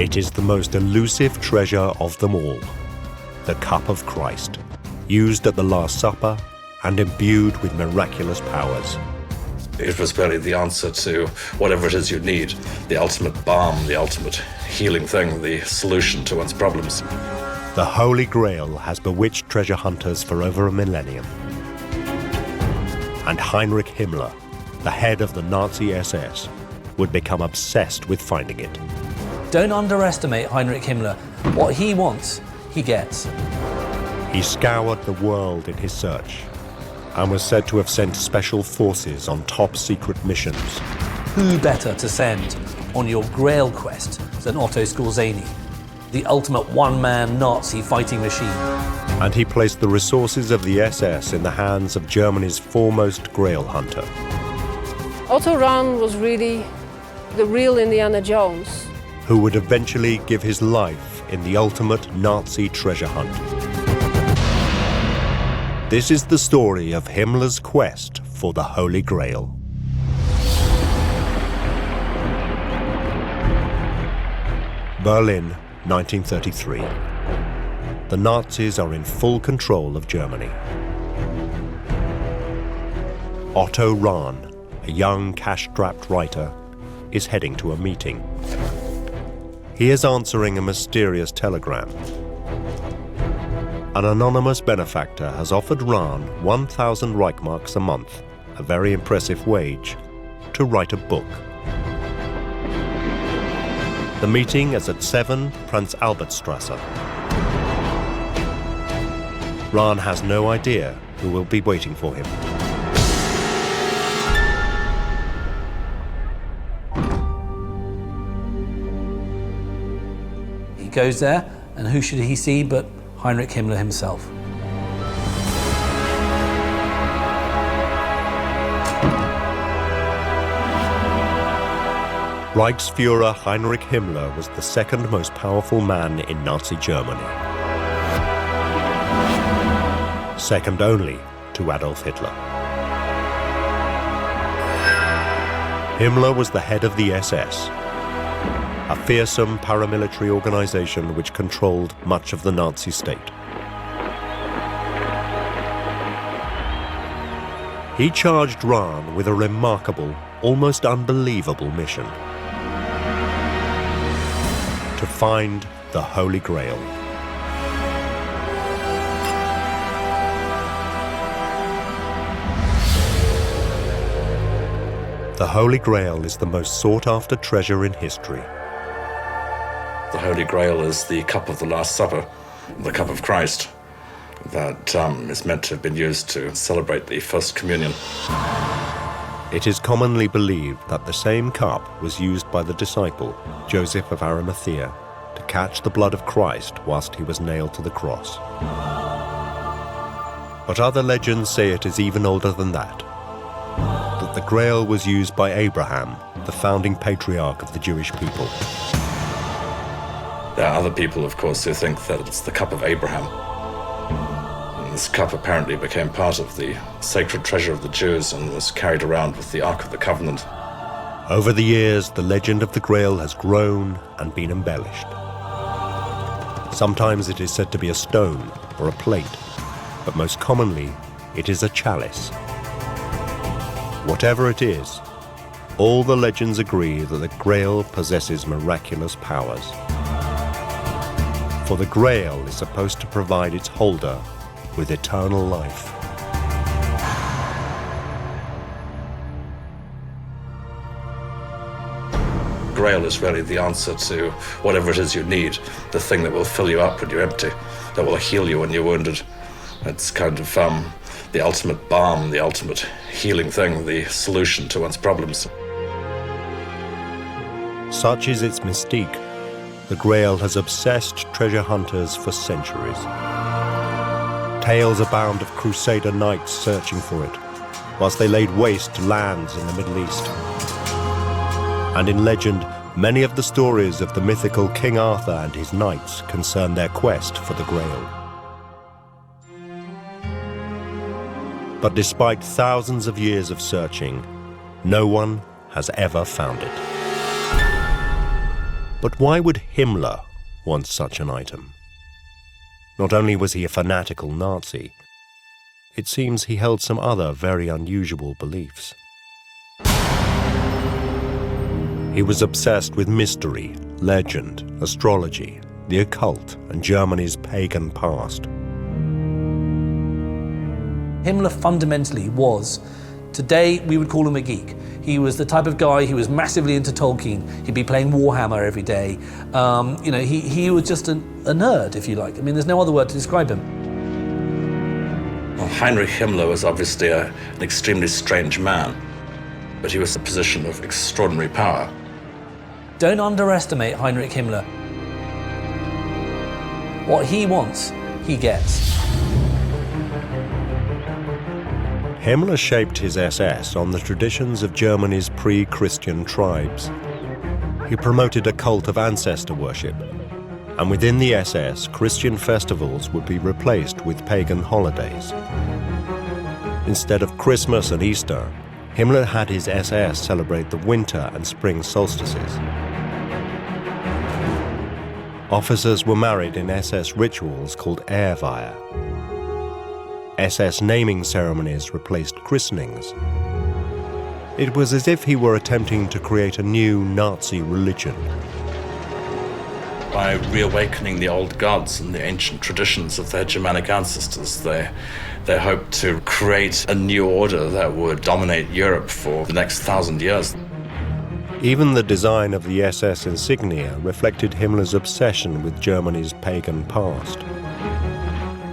It is the most elusive treasure of them all, the cup of Christ, used at the Last Supper and imbued with miraculous powers. It was really the answer to whatever it is you need, the ultimate balm, the ultimate healing thing, the solution to one's problems. The Holy Grail has bewitched treasure hunters for over a millennium. And Heinrich Himmler, the head of the Nazi SS, would become obsessed with finding it. Don't underestimate Heinrich Himmler. What he wants, he gets. He scoured the world in his search and was said to have sent special forces on top-secret missions. Who better to send on your Grail quest than Otto Skorzeny, the ultimate one-man Nazi fighting machine? And he placed the resources of the SS in the hands of Germany's foremost Grail hunter. Otto Rahn was really the real Indiana Jones, who would eventually give his life in the ultimate Nazi treasure hunt. This is the story of Himmler's quest for the Holy Grail. Berlin, 1933. The Nazis are in full control of Germany. Otto Rahn, a young cash-strapped writer, is heading to a meeting. He is answering a mysterious telegram. An anonymous benefactor has offered Rahn 1,000 Reichmarks a month, a very impressive wage, to write a book. The meeting is at 7 Prince Albertstrasse. Rahn has no idea who will be waiting for him. He goes there, and who should he see but Heinrich Himmler himself. Reichsfuhrer Heinrich Himmler was the second most powerful man in Nazi Germany, second only to Adolf Hitler. Himmler was the head of the SS, a fearsome paramilitary organization which controlled much of the Nazi state. He charged Rahn with a remarkable, almost unbelievable mission: to find the Holy Grail. The Holy Grail is the most sought-after treasure in history. The Holy Grail is the cup of the Last Supper, the cup of Christ, that is meant to have been used to celebrate the First Communion. It is commonly believed that the same cup was used by the disciple, Joseph of Arimathea, to catch the blood of Christ whilst he was nailed to the cross. But other legends say it is even older than that the Grail was used by Abraham, the founding patriarch of the Jewish people. There are other people, of course, who think that it's the cup of Abraham. And this cup apparently became part of the sacred treasure of the Jews and was carried around with the Ark of the Covenant. Over the years, the legend of the Grail has grown and been embellished. Sometimes it is said to be a stone or a plate, but most commonly, it is a chalice. Whatever it is, all the legends agree that the Grail possesses miraculous powers. For the Grail is supposed to provide its holder with eternal life. Grail is really the answer to whatever it is you need, the thing that will fill you up when you're empty, that will heal you when you're wounded. It's kind of the ultimate balm, the ultimate healing thing, the solution to one's problems. Such is its mystique. The Grail has obsessed treasure hunters for centuries. Tales abound of crusader knights searching for it, whilst they laid waste lands in the Middle East. And in legend, many of the stories of the mythical King Arthur and his knights concern their quest for the Grail. But despite thousands of years of searching, no one has ever found it. But why would Himmler want such an item? Not only was he a fanatical Nazi, it seems he held some other very unusual beliefs. He was obsessed with mystery, legend, astrology, the occult, and Germany's pagan past. Himmler fundamentally was, today we would call him a geek. He was the type of guy who was massively into Tolkien. He'd be playing Warhammer every day. He was just a nerd, if you like. I mean, there's no other word to describe him. Well, Heinrich Himmler was obviously an extremely strange man, but he was in a position of extraordinary power. Don't underestimate Heinrich Himmler. What he wants, he gets. Himmler shaped his SS on the traditions of Germany's pre-Christian tribes. He promoted a cult of ancestor worship, and within the SS, Christian festivals would be replaced with pagan holidays. Instead of Christmas and Easter, Himmler had his SS celebrate the winter and spring solstices. Officers were married in SS rituals called Ehrweihe. SS naming ceremonies replaced christenings. It was as if he were attempting to create a new Nazi religion. By reawakening the old gods and the ancient traditions of their Germanic ancestors, they hoped to create a new order that would dominate Europe for the next 1,000 years. Even the design of the SS insignia reflected Himmler's obsession with Germany's pagan past.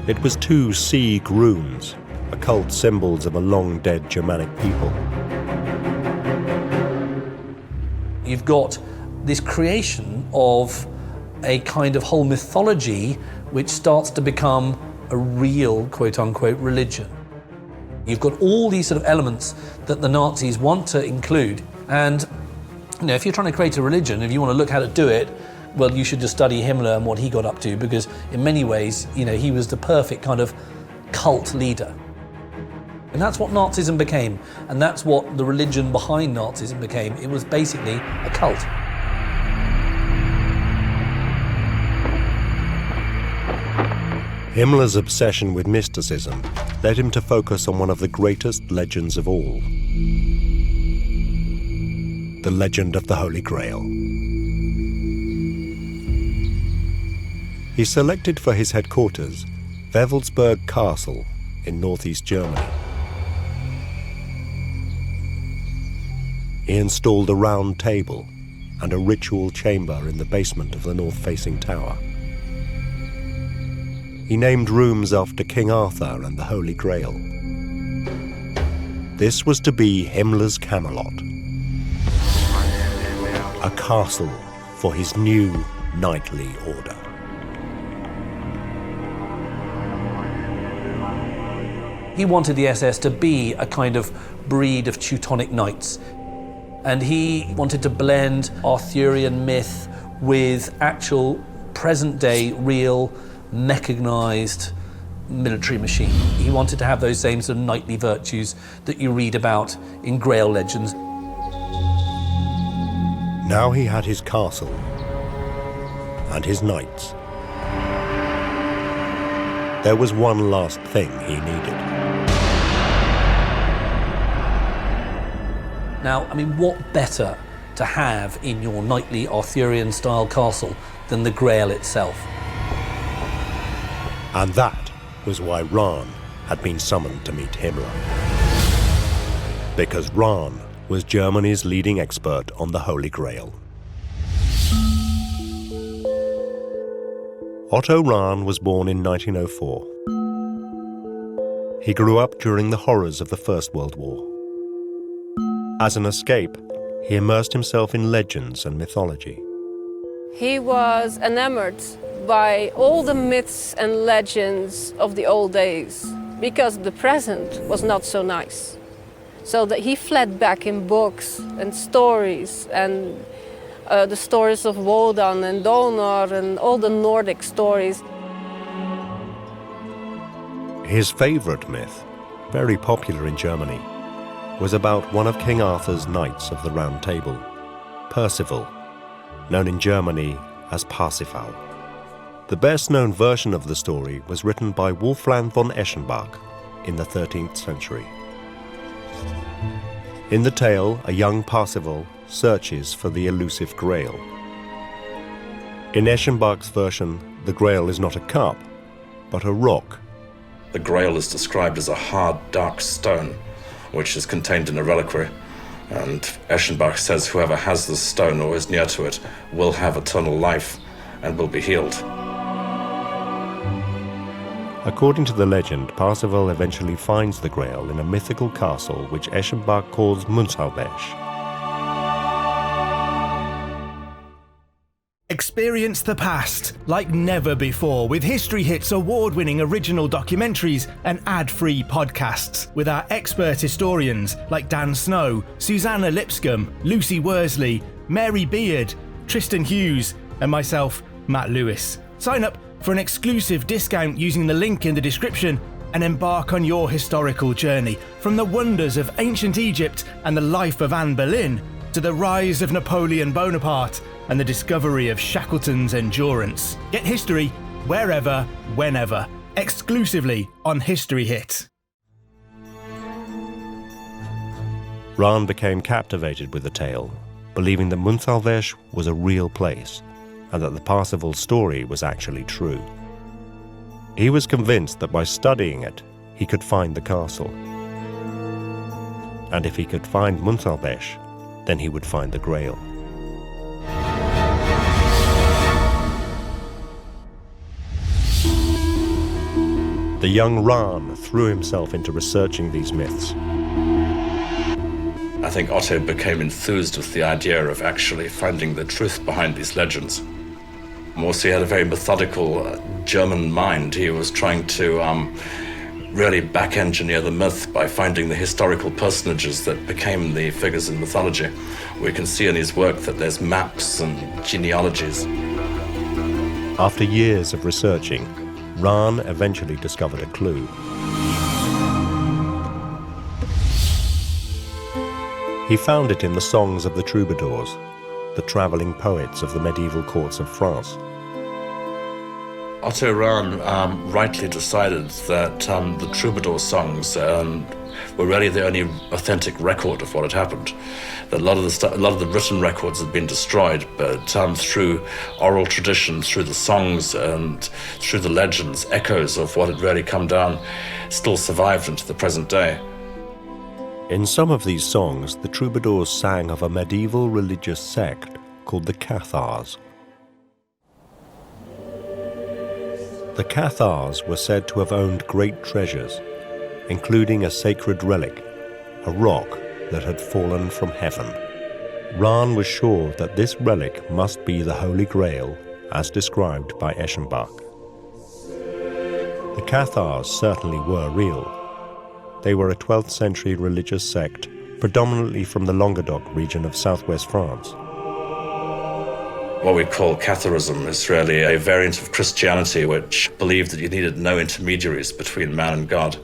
It was two Sieg runes, occult symbols of a long-dead Germanic people. You've got this creation of a kind of whole mythology which starts to become a real, quote-unquote, religion. You've got all these sort of elements that the Nazis want to include, and if you're trying to create a religion, if you want to look how to do it, well, you should just study Himmler and what he got up to, because in many ways, he was the perfect kind of cult leader. And that's what Nazism became, and that's what the religion behind Nazism became. It was basically a cult. Himmler's obsession with mysticism led him to focus on one of the greatest legends of all: the legend of the Holy Grail. He selected for his headquarters Wewelsburg Castle in northeast Germany. He installed a round table and a ritual chamber in the basement of the north-facing tower. He named rooms after King Arthur and the Holy Grail. This was to be Himmler's Camelot, a castle for his new knightly order. He wanted the SS to be a kind of breed of Teutonic knights, and he wanted to blend Arthurian myth with actual present-day, real, mechanized military machine. He wanted to have those same sort of knightly virtues that you read about in Grail legends. Now he had his castle and his knights. There was one last thing he needed. Now, what better to have in your knightly Arthurian-style castle than the Grail itself? And that was why Rahn had been summoned to meet Himmler. Because Rahn was Germany's leading expert on the Holy Grail. Otto Rahn was born in 1904. He grew up during the horrors of the First World War. As an escape, he immersed himself in legends and mythology. He was enamored by all the myths and legends of the old days, because the present was not so nice. So that he fled back in books and stories, and the stories of Wodan and Donor and all the Nordic stories. His favorite myth, very popular in Germany, was about one of King Arthur's knights of the Round Table, Percival, known in Germany as Parsifal. The best-known version of the story was written by Wolfgang von Eschenbach in the 13th century. In the tale, a young Parsifal searches for the elusive Grail. In Eschenbach's version, the Grail is not a cup, but a rock. The Grail is described as a hard, dark stone, which is contained in a reliquary. And Eschenbach says whoever has this stone or is near to it will have eternal life and will be healed. According to the legend, Parsifal eventually finds the Grail in a mythical castle which Eschenbach calls Munsalbesch. Experience the past like never before with History Hit's award-winning original documentaries and ad-free podcasts with our expert historians like Dan Snow, Susanna Lipscomb, Lucy Worsley, Mary Beard, Tristan Hughes, and myself, Matt Lewis. Sign up for an exclusive discount using the link in the description and embark on your historical journey from the wonders of ancient Egypt and the life of Anne Boleyn to the rise of Napoleon Bonaparte and the discovery of Shackleton's endurance. Get history wherever, whenever, exclusively on History Hit. Rahn became captivated with the tale, believing that Munsalbesch was a real place and that the Parsifal story was actually true. He was convinced that by studying it, he could find the castle. And if he could find Munsalbesch, then he would find the Grail. The young Rahn threw himself into researching these myths. I think Otto became enthused with the idea of actually finding the truth behind these legends. Also, he had a very methodical German mind. He was trying to really back-engineer the myth by finding the historical personages that became the figures in mythology. We can see in his work that there's maps and genealogies. After years of researching, Rahn eventually discovered a clue. He found it in the songs of the troubadours, the traveling poets of the medieval courts of France. Otto Rahn rightly decided that the troubadour songs were really the only authentic record of what had happened. That a lot of the written records had been destroyed, but through oral tradition, through the songs and through the legends, echoes of what had really come down still survived into the present day. In some of these songs, the troubadours sang of a medieval religious sect called the Cathars. The Cathars were said to have owned great treasures, including a sacred relic, a rock that had fallen from heaven. Rahn was sure that this relic must be the Holy Grail, as described by Eschenbach. The Cathars certainly were real. They were a 12th century religious sect, predominantly from the Languedoc region of southwest France. What we call Catharism is really a variant of Christianity which believed that you needed no intermediaries between man and God,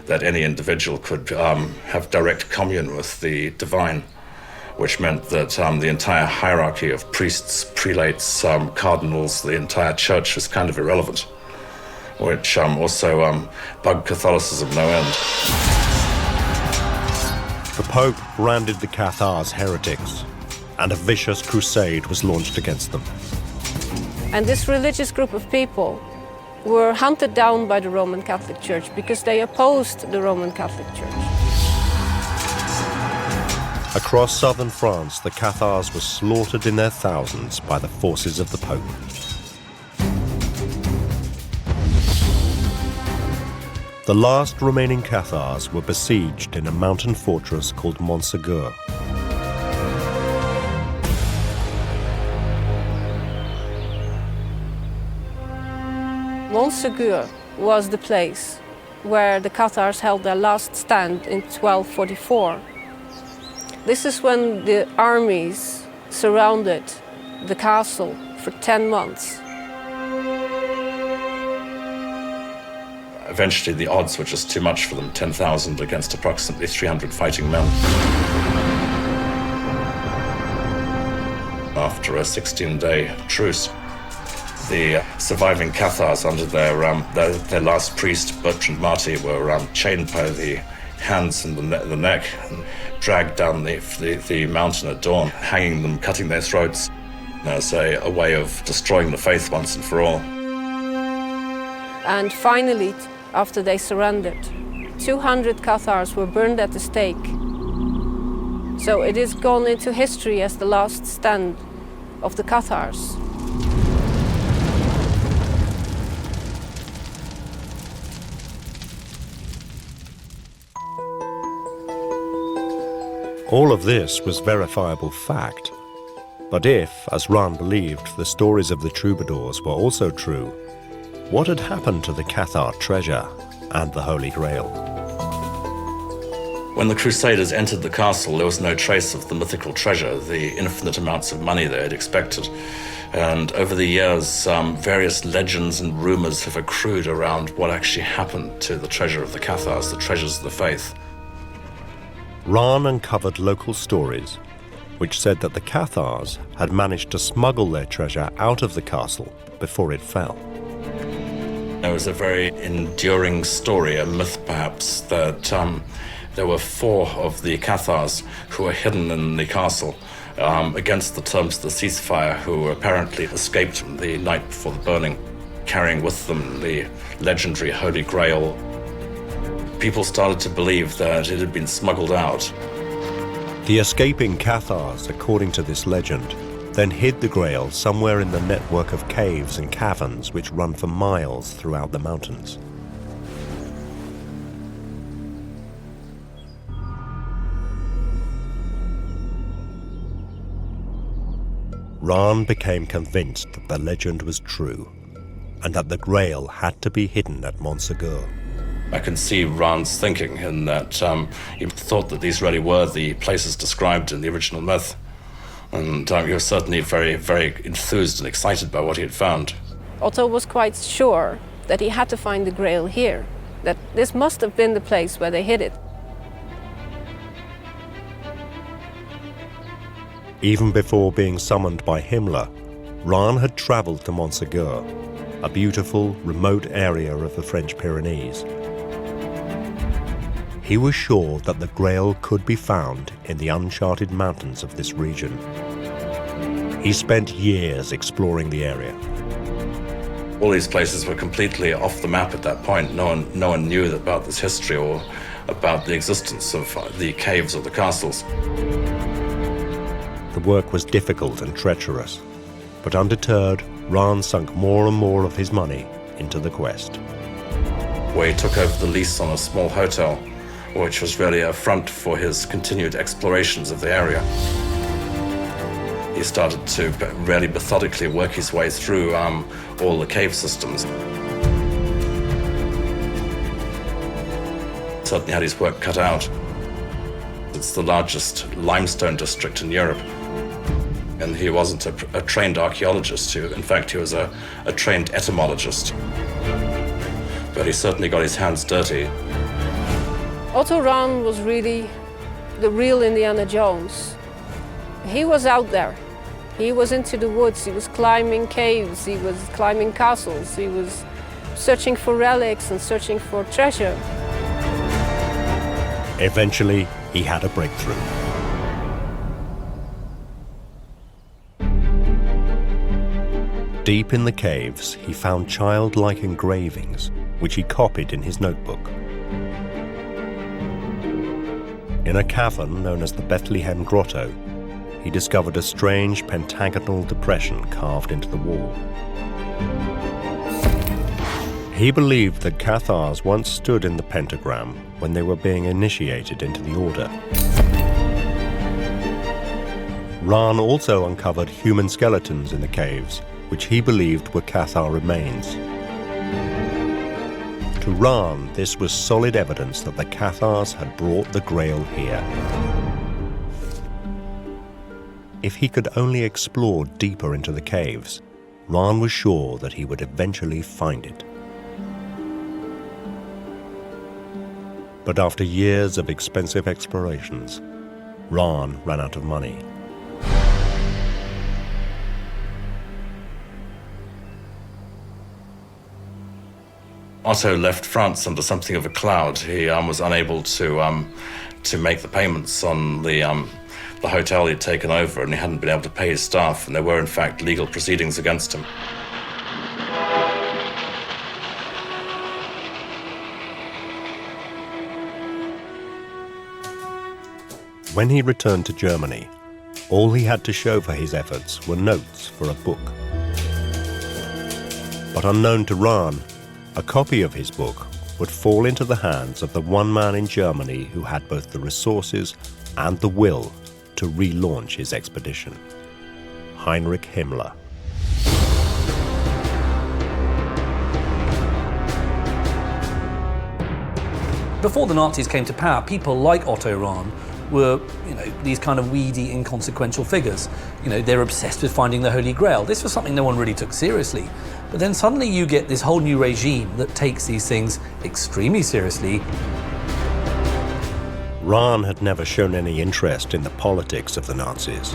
that any individual could have direct communion with the divine, which meant that the entire hierarchy of priests, prelates, cardinals, the entire church was kind of irrelevant, which also bugged Catholicism no end. The Pope branded the Cathars heretics, and a vicious crusade was launched against them. And this religious group of people were hunted down by the Roman Catholic Church because they opposed the Roman Catholic Church. Across southern France, the Cathars were slaughtered in their thousands by the forces of the Pope. The last remaining Cathars were besieged in a mountain fortress called Montségur. Montségur was the place where the Cathars held their last stand in 1244. This is when the armies surrounded the castle for 10 months. Eventually, the odds were just too much for them, 10,000 against approximately 300 fighting men. after a 16-day truce. The surviving Cathars under their last priest, Bertrand Marty, were chained by the hands and the neck and dragged down the mountain at dawn, hanging them, cutting their throats as a way of destroying the faith once and for all. And finally, after they surrendered, 200 Cathars were burned at the stake. So it is gone into history as the last stand of the Cathars. All of this was verifiable fact. But if, as Rahn believed, the stories of the troubadours were also true, what had happened to the Cathar treasure and the Holy Grail? When the Crusaders entered the castle, there was no trace of the mythical treasure, the infinite amounts of money they had expected. And over the years, various legends and rumors have accrued around what actually happened to the treasure of the Cathars, the treasures of the faith. Rahn uncovered local stories which said that the Cathars had managed to smuggle their treasure out of the castle before it fell. There was a very enduring story, a myth perhaps, that there were 4 of the Cathars who were hidden in the castle against the terms of the ceasefire, who apparently escaped the night before the burning, carrying with them the legendary Holy Grail. People started to believe that it had been smuggled out. The escaping Cathars, according to this legend, then hid the Grail somewhere in the network of caves and caverns which run for miles throughout the mountains. Rahn became convinced that the legend was true and that the Grail had to be hidden at Montségur. I can see Rahn's thinking in that he thought that these really were the places described in the original myth. And he was certainly very, very enthused and excited by what he had found. Otto was quite sure that he had to find the Grail here, that this must have been the place where they hid it. Even before being summoned by Himmler, Rahn had traveled to Montségur, a beautiful, remote area of the French Pyrenees. He was sure that the Grail could be found in the uncharted mountains of this region. He spent years exploring the area. All these places were completely off the map at that point. No one knew about this history or about the existence of the caves or the castles. The work was difficult and treacherous, but undeterred, Rahn sunk more and more of his money into the quest. Where he took over the lease on a small hotel, which was really a front for his continued explorations of the area. He started to really methodically work his way through all the cave systems. Certainly had his work cut out. It's the largest limestone district in Europe. And he wasn't a trained archaeologist. In fact, he was a trained etymologist. But he certainly got his hands dirty. Otto Rahn was really the real Indiana Jones. He was out there. He was into the woods, he was climbing caves, he was climbing castles, he was searching for relics and searching for treasure. Eventually, he had a breakthrough. Deep in the caves, he found childlike engravings, which he copied in his notebook. In a cavern known as the Bethlehem Grotto, he discovered a strange pentagonal depression carved into the wall. He believed that Cathars once stood in the pentagram when they were being initiated into the order. Rahn also uncovered human skeletons in the caves, which he believed were Cathar remains. To Rahn, this was solid evidence that the Cathars had brought the Grail here. If he could only explore deeper into the caves, Rahn was sure that he would eventually find it. But after years of expensive explorations, Rahn ran out of money. Otto left France under something of a cloud. He was unable to make the payments on the hotel he'd taken over, and he hadn't been able to pay his staff, and there were in fact legal proceedings against him. When he returned to Germany, all he had to show for his efforts were notes for a book. But unknown to Rahn, a copy of his book would fall into the hands of the one man in Germany who had both the resources and the will to relaunch his expedition: Heinrich Himmler. Before the Nazis came to power, people like Otto Rahn were, these kind of weedy, inconsequential figures. They're obsessed with finding the Holy Grail. This was something no one really took seriously. But then suddenly you get this whole new regime that takes these things extremely seriously. Rahn had never shown any interest in the politics of the Nazis.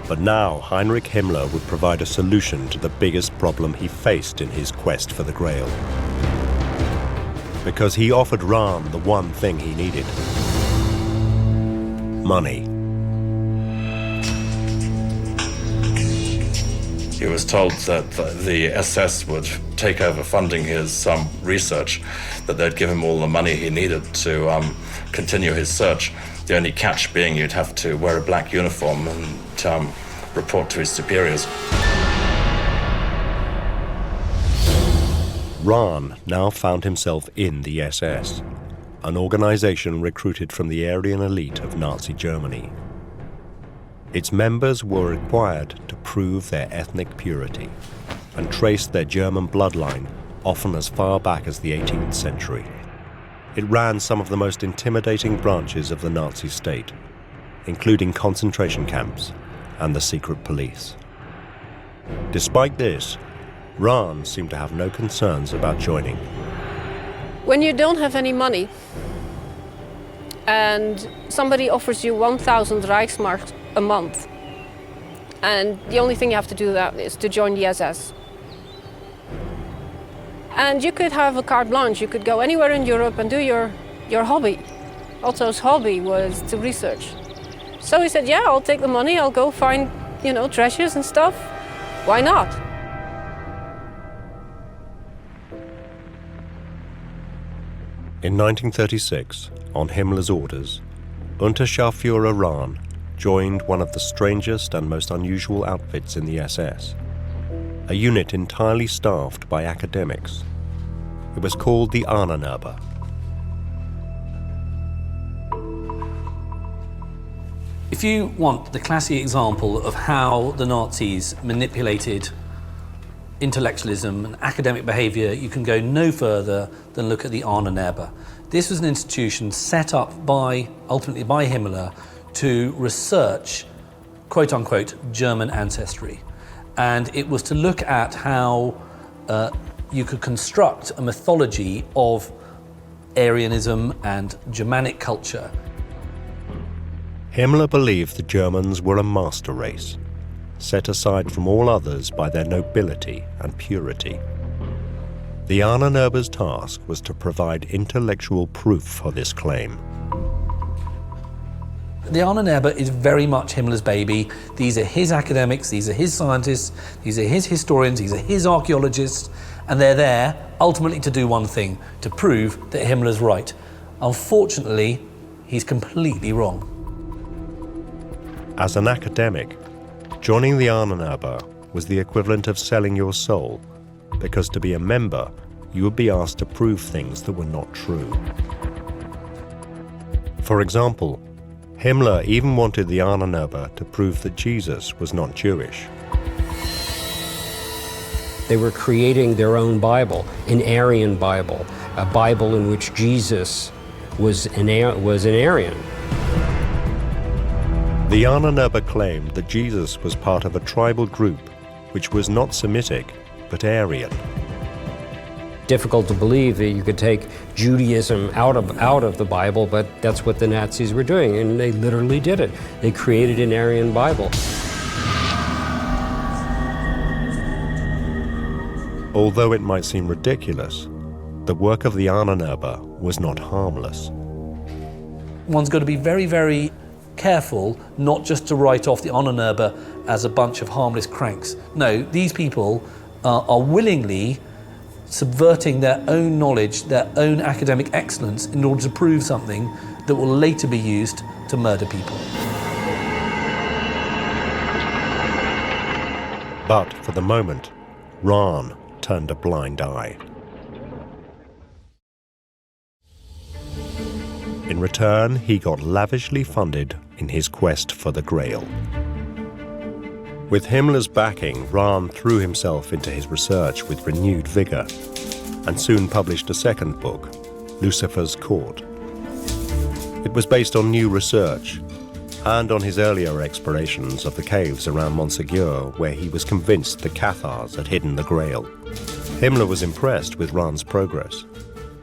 But now Heinrich Himmler would provide a solution to the biggest problem he faced in his quest for the Grail. Because he offered Rahn the one thing he needed: money. He was told that the SS would take over funding his research, that they'd give him all the money he needed to continue his search. The only catch being you'd have to wear a black uniform and report to his superiors. Rahn now found himself in the SS, an organization recruited from the Aryan elite of Nazi Germany. Its members were required to prove their ethnic purity and trace their German bloodline often as far back as the 18th century. It ran some of the most intimidating branches of the Nazi state, including concentration camps and the secret police. Despite this, Rahn seemed to have no concerns about joining. When you don't have any money and somebody offers you 1,000 Reichsmark a month, and the only thing you have to do that is to join the SS. And you could have a carte blanche, you could go anywhere in Europe and do your hobby. Otto's hobby was to research. So he said, yeah, I'll take the money, I'll go find, treasures and stuff. Why not? In 1936, on Himmler's orders, Unterscharführer Rahn joined one of the strangest and most unusual outfits in the SS, a unit entirely staffed by academics. It was called the Ahnenerbe. If you want the classic example of how the Nazis manipulated intellectualism and academic behavior, you can go no further than look at the Ahnenerbe. This was an institution set up ultimately by Himmler to research, quote unquote, German ancestry. And it was to look at how you could construct a mythology of Aryanism and Germanic culture. Himmler believed the Germans were a master race, set aside from all others by their nobility and purity. The Ahnenerbe's task was to provide intellectual proof for this claim. The Ahnenerbe is very much Himmler's baby. These are his academics, these are his scientists, these are his historians, these are his archaeologists, and they're there ultimately to do one thing, to prove that Himmler's right. Unfortunately, he's completely wrong. As an academic, joining the Ahnenerbe was the equivalent of selling your soul, because to be a member, you would be asked to prove things that were not true. For example, Himmler even wanted the Ahnenerbe to prove that Jesus was not Jewish. They were creating their own Bible, an Aryan Bible, a Bible in which Jesus was an Aryan. The Ahnenerbe claimed that Jesus was part of a tribal group which was not Semitic, but Aryan. Difficult to believe that you could take Judaism out of the Bible, but that's what the Nazis were doing, and they literally did it. They created an Aryan Bible. Although it might seem ridiculous, the work of the Ahnenerbe was not harmless. One's got to be very, very careful not just to write off the Ahnenerbe as a bunch of harmless cranks. No, these people are willingly subverting their own knowledge, their own academic excellence in order to prove something that will later be used to murder people. But for the moment, Rahn turned a blind eye. In return, he got lavishly funded in his quest for the Grail. With Himmler's backing, Rahn threw himself into his research with renewed vigor and soon published a second book, Lucifer's Court. It was based on new research and on his earlier explorations of the caves around Montségur, where he was convinced the Cathars had hidden the Grail. Himmler was impressed with Rahn's progress.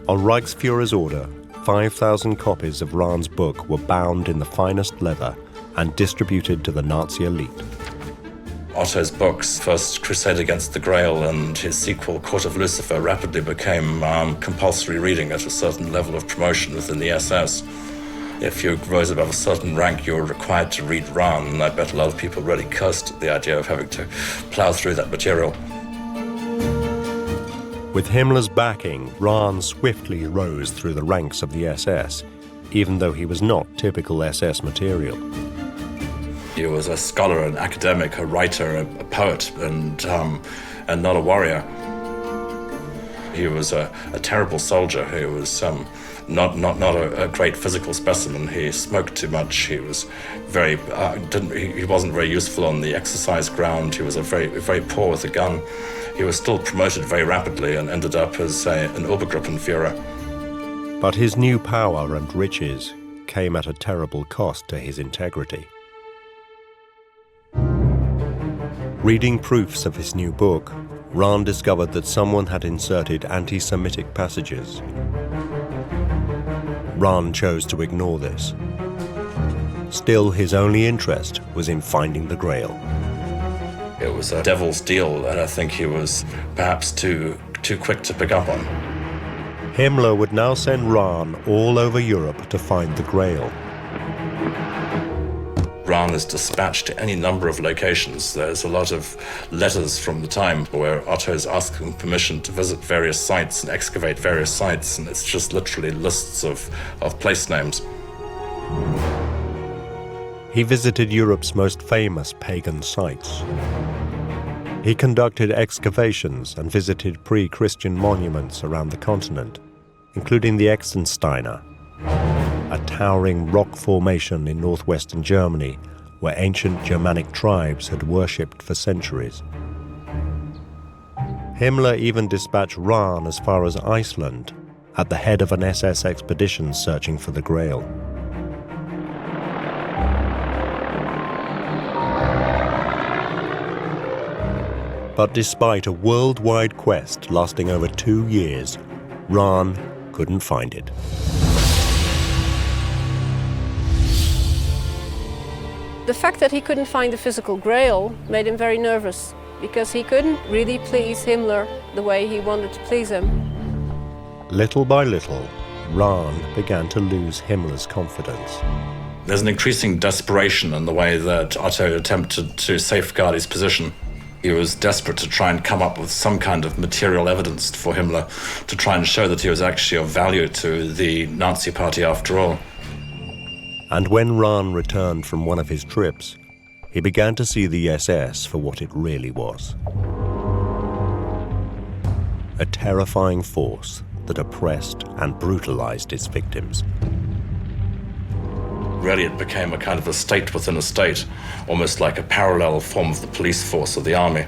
On Reichsführer's order, 5,000 copies of Rahn's book were bound in the finest leather and distributed to the Nazi elite. Otto's books, first Crusade Against the Grail and his sequel, Court of Lucifer, rapidly became compulsory reading at a certain level of promotion within the SS. If you rose above a certain rank, you were required to read Rahn, and I bet a lot of people really cursed at the idea of having to plough through that material. With Himmler's backing, Rahn swiftly rose through the ranks of the SS, even though he was not typical SS material. He was a scholar, an academic, a writer, a poet, and not a warrior. He was a terrible soldier. He was not a great physical specimen. He smoked too much. He was he wasn't very useful on the exercise ground. He was very poor with a gun. He was still promoted very rapidly and ended up as an Obergruppenführer. But his new power and riches came at a terrible cost to his integrity. Reading proofs of his new book, Rahn discovered that someone had inserted anti-Semitic passages. Rahn chose to ignore this. Still, his only interest was in finding the Grail. It was a devil's deal, and I think he was perhaps too quick to pick up on. Himmler would now send Rahn all over Europe to find the Grail. Rahn is dispatched to any number of locations. There's a lot of letters from the time where Otto is asking permission to visit various sites and excavate various sites, and it's just literally lists of place names. He visited Europe's most famous pagan sites. He conducted excavations and visited pre-Christian monuments around the continent, including the Exensteiner, a towering rock formation in northwestern Germany where ancient Germanic tribes had worshipped for centuries. Himmler even dispatched Rahn as far as Iceland, at the head of an SS expedition searching for the Grail. But despite a worldwide quest lasting over 2 years, Rahn couldn't find it. The fact that he couldn't find the physical Grail made him very nervous, because he couldn't really please Himmler the way he wanted to please him. Little by little, Rahn began to lose Himmler's confidence. There's an increasing desperation in the way that Otto attempted to safeguard his position. He was desperate to try and come up with some kind of material evidence for Himmler, to try and show that he was actually of value to the Nazi Party after all. And when Rahn returned from one of his trips, he began to see the SS for what it really was. A terrifying force that oppressed and brutalized its victims. Really, it became a kind of a state within a state, almost like a parallel form of the police force of the army.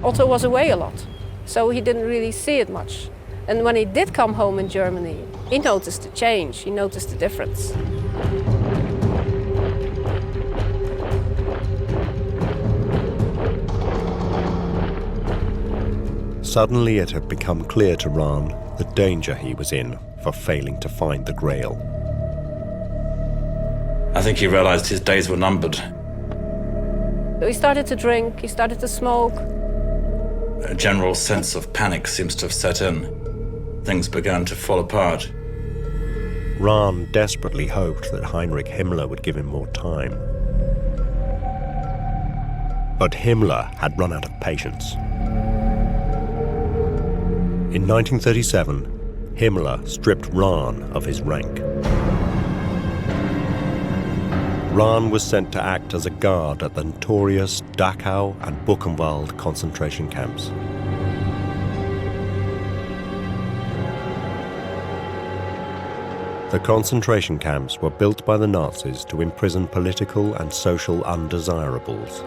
Otto was away a lot, so he didn't really see it much. And when he did come home in Germany, he noticed the change, he noticed the difference. Suddenly it had become clear to Rahn the danger he was in for failing to find the Grail. I think he realized his days were numbered. He started to drink, he started to smoke. a general sense of panic seems to have set in. Things began to fall apart. Rahn desperately hoped that Heinrich Himmler would give him more time. But Himmler had run out of patience. In 1937, Himmler stripped Rahn of his rank. Rahn was sent to act as a guard at the notorious Dachau and Buchenwald concentration camps. The concentration camps were built by the Nazis to imprison political and social undesirables.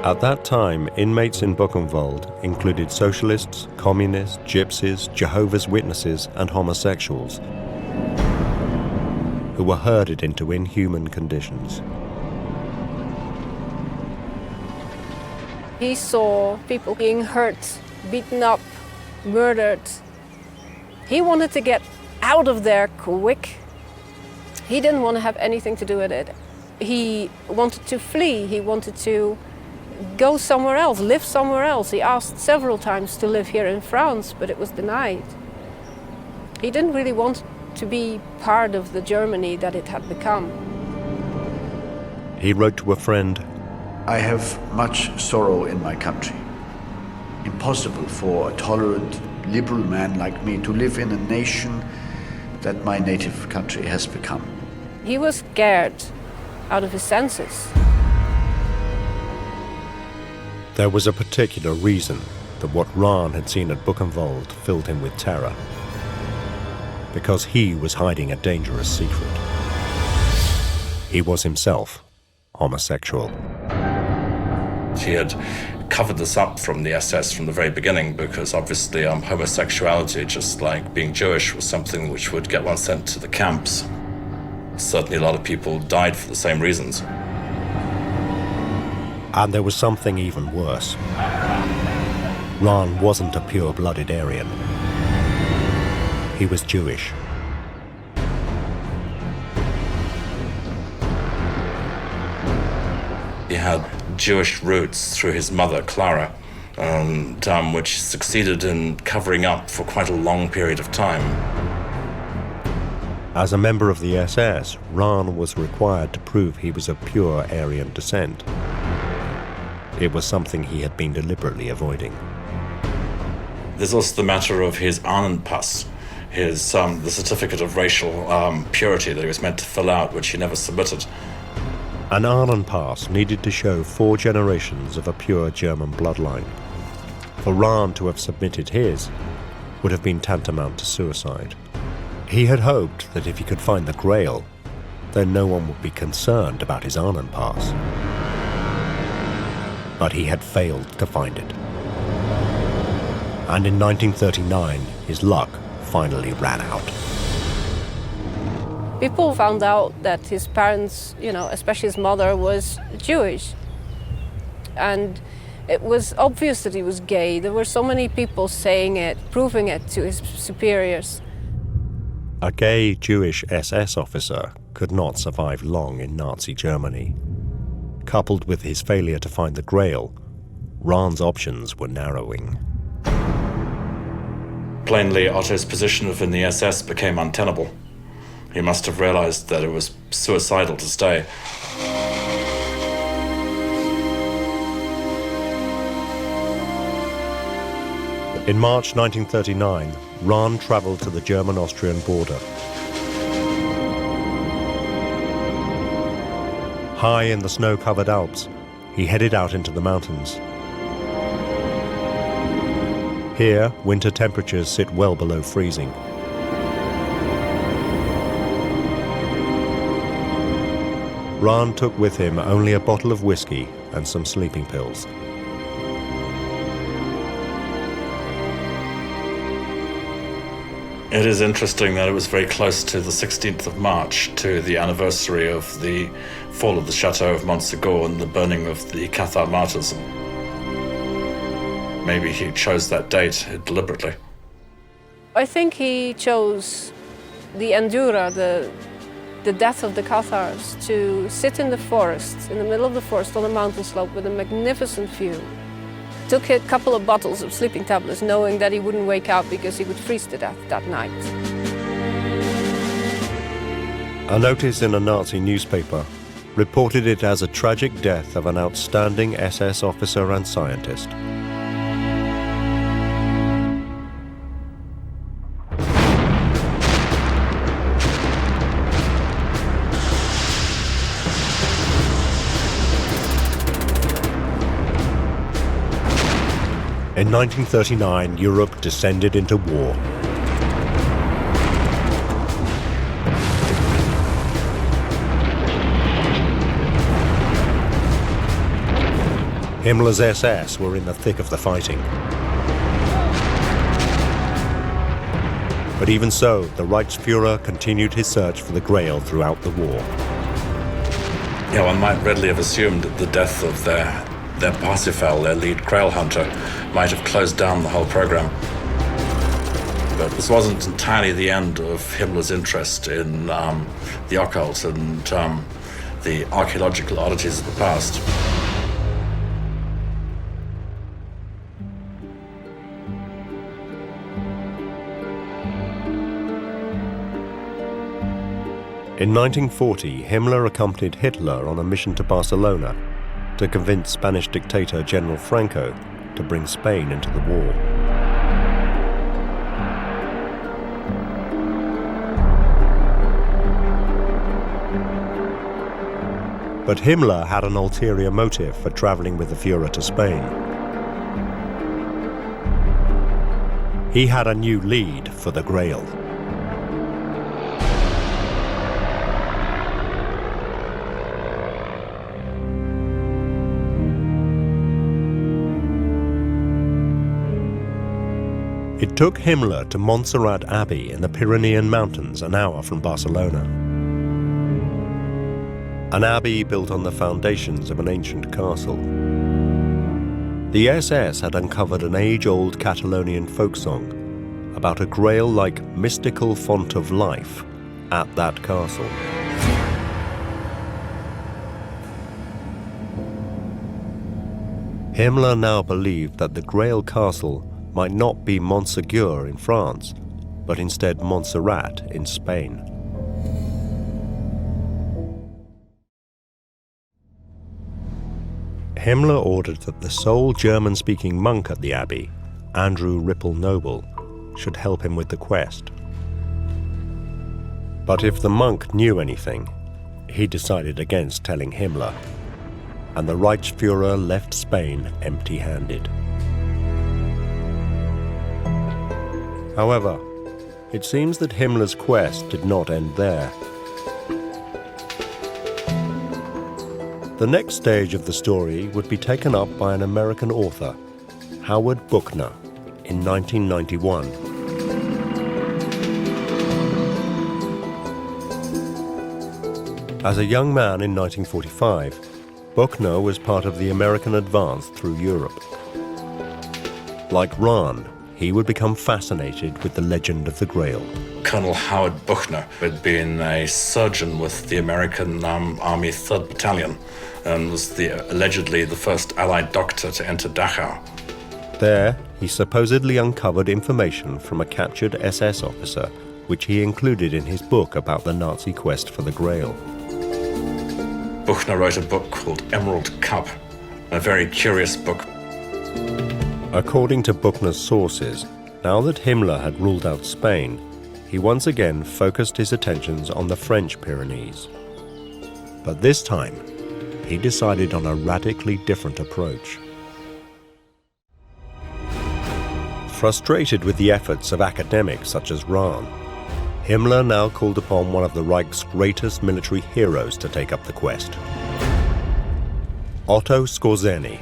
At that time, inmates in Buchenwald included socialists, communists, gypsies, Jehovah's Witnesses, and homosexuals, who were herded into inhuman conditions. He saw people being hurt, beaten up, murdered. He wanted to get out of there quick. He didn't want to have anything to do with it. He wanted to flee. He wanted to go somewhere else, live somewhere else. He asked several times to live here in France, but it was denied. He didn't really want to be part of the Germany that it had become. He wrote to a friend, "I have much sorrow in my country. Impossible for a tolerant, liberal man like me to live in a nation that my native country has become." He was scared out of his senses. there was a particular reason that what Rahn had seen at Buchenwald filled him with terror. Because he was hiding a dangerous secret. He was himself homosexual. He had covered this up from the SS from the very beginning because obviously homosexuality, just like being Jewish, was something which would get one sent to the camps. Certainly a lot of people died for the same reasons. And there was something even worse. Rahn wasn't a pure-blooded Aryan. He was Jewish. He had Jewish roots through his mother, Clara, and which succeeded in covering up for quite a long period of time. As a member of the SS, Rahn was required to prove he was of pure Aryan descent. It was something he had been deliberately avoiding. There's also the matter of his Ahnenpass, the certificate of racial purity that he was meant to fill out, which he never submitted. An Ahnenpass needed to show 4 generations of a pure German bloodline. For Rahn to have submitted his would have been tantamount to suicide. He had hoped that if he could find the Grail, then no one would be concerned about his Ahnenpass. But he had failed to find it. And in 1939, his luck finally ran out. People found out that his parents, especially his mother, was Jewish. And it was obvious that he was gay. There were so many people saying it, proving it to his superiors. A gay Jewish SS officer could not survive long in Nazi Germany. Coupled with his failure to find the Grail, Rahn's options were narrowing. Plainly, Otto's position within the SS became untenable. He must have realized that it was suicidal to stay. In March 1939, Rahn traveled to the German-Austrian border. High in the snow-covered Alps, he headed out into the mountains. Here, winter temperatures sit well below freezing. Rahn took with him only a bottle of whiskey and some sleeping pills. It is interesting that it was very close to the 16th of March, to the anniversary of the fall of the Chateau of Montsegur and the burning of the Cathar martyrs. Maybe he chose that date deliberately. I think he chose the Endura, the death of the Cathars, to sit in the forest, in the middle of the forest on a mountain slope with a magnificent view. Took a couple of bottles of sleeping tablets, knowing that he wouldn't wake up because he would freeze to death that night. A notice in a Nazi newspaper reported it as a tragic death of an outstanding SS officer and scientist. In 1939, Europe descended into war. Himmler's SS were in the thick of the fighting. But even so, the Reichsfuhrer continued his search for the Grail throughout the war. Yeah, one might readily have assumed that the death of their Parsifal, their lead Grail hunter, might have closed down the whole program. But this wasn't entirely the end of Himmler's interest in the occult and the archaeological oddities of the past. In 1940, Himmler accompanied Hitler on a mission to Barcelona to convince Spanish dictator General Franco to bring Spain into the war. But Himmler had an ulterior motive for traveling with the Führer to Spain. He had a new lead for the Grail. It took Himmler to Montserrat Abbey in the Pyrenean Mountains, an hour from Barcelona. An abbey built on the foundations of an ancient castle. The SS had uncovered an age-old Catalonian folk song about a Grail-like mystical font of life at that castle. Himmler now believed that the Grail castle might not be Montségur in France, but instead Montserrat in Spain. Himmler ordered that the sole German-speaking monk at the abbey, Andrew Ripple Noble, should help him with the quest. But if the monk knew anything, he decided against telling Himmler, and the Reichsfuhrer left Spain empty-handed. However, it seems that Himmler's quest did not end there. The next stage of the story would be taken up by an American author, Howard Buchner, in 1991. As a young man in 1945, Buchner was part of the American advance through Europe. Like Rahn, he would become fascinated with the legend of the Grail. Colonel Howard Buchner had been a surgeon with the American Army 3rd Battalion and was allegedly the first Allied doctor to enter Dachau. There, he supposedly uncovered information from a captured SS officer, which he included in his book about the Nazi quest for the Grail. Buchner wrote a book called Emerald Cup, a very curious book. According to Buchner's sources, now that Himmler had ruled out Spain, he once again focused his attentions on the French Pyrenees. But this time, he decided on a radically different approach. Frustrated with the efforts of academics such as Rahn, Himmler now called upon one of the Reich's greatest military heroes to take up the quest. Otto Skorzeny.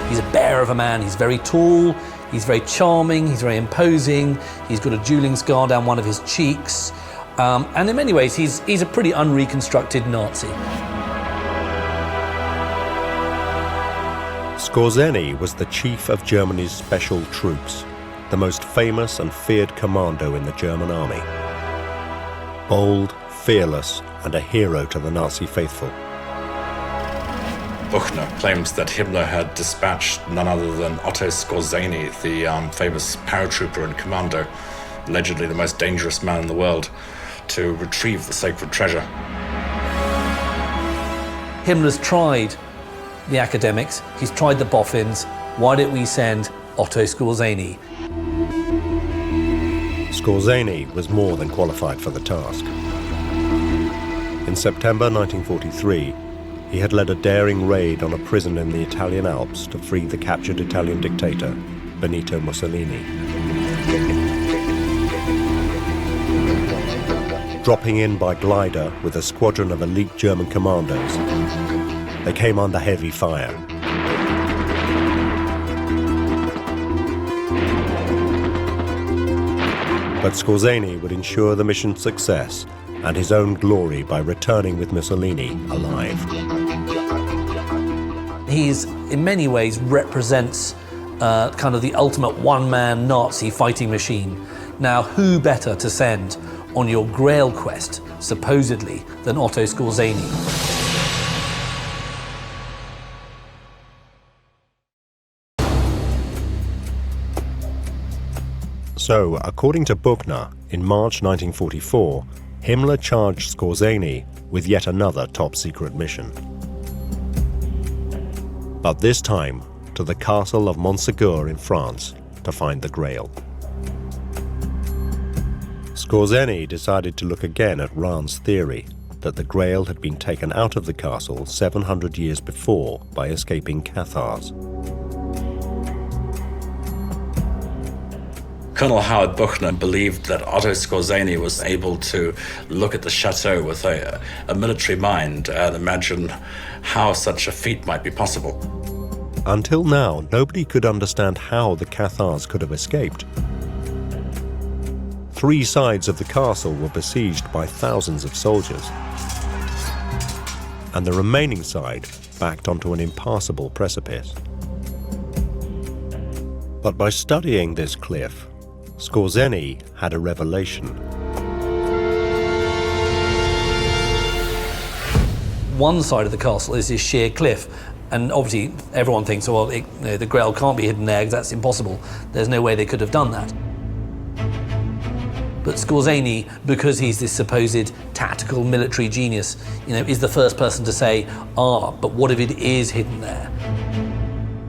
He's a bear of a man. He's very tall, he's very charming, he's very imposing, he's got a dueling scar down one of his cheeks, and in many ways he's a pretty unreconstructed Nazi. Skorzeny was the chief of Germany's special troops, the most famous and feared commando in the German army. Bold, fearless, and a hero to the Nazi faithful. Buchner claims that Himmler had dispatched none other than Otto Skorzeny, the famous paratrooper and commando, allegedly the most dangerous man in the world, to retrieve the sacred treasure. Himmler's tried the academics, he's tried the boffins. Why don't we send Otto Skorzeny? Skorzeny was more than qualified for the task. In September 1943, he had led a daring raid on a prison in the Italian Alps to free the captured Italian dictator, Benito Mussolini. Dropping in by glider with a squadron of elite German commandos, they came under heavy fire. But Skorzeny would ensure the mission's success and his own glory by returning with Mussolini alive. He's, in many ways, represents kind of the ultimate one-man Nazi fighting machine. Now, who better to send on your Grail quest, supposedly, than Otto Skorzeny? So, according to Buchner, in March 1944, Himmler charged Skorzeny with yet another top-secret mission. But this time, to the castle of Montségur in France to find the Grail. Skorzeny decided to look again at Rahn's theory that the Grail had been taken out of the castle 700 years before by escaping Cathars. Colonel Howard Buchner believed that Otto Skorzeny was able to look at the chateau with a military mind and imagine how such a feat might be possible. Until now, nobody could understand how the Cathars could have escaped. 3 sides of the castle were besieged by thousands of soldiers, and the remaining side backed onto an impassable precipice. But by studying this cliff, Skorzeny had a revelation. One side of the castle is this sheer cliff, and obviously everyone thinks, well, the Grail can't be hidden there because that's impossible. There's no way they could have done that. But Skorzeny, because he's this supposed tactical military genius, is the first person to say, but what if it is hidden there?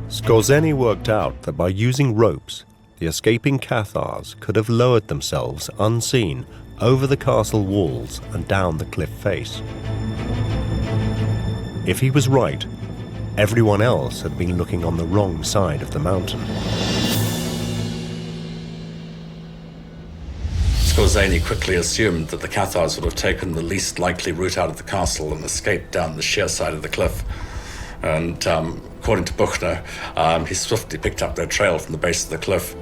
Skorzeny worked out that by using ropes, the escaping Cathars could have lowered themselves unseen over the castle walls and down the cliff face. If he was right, everyone else had been looking on the wrong side of the mountain. Skorzeny quickly assumed that the Cathars would have taken the least likely route out of the castle and escaped down the sheer side of the cliff. And according to Buchner, he swiftly picked up their trail from the base of the cliff.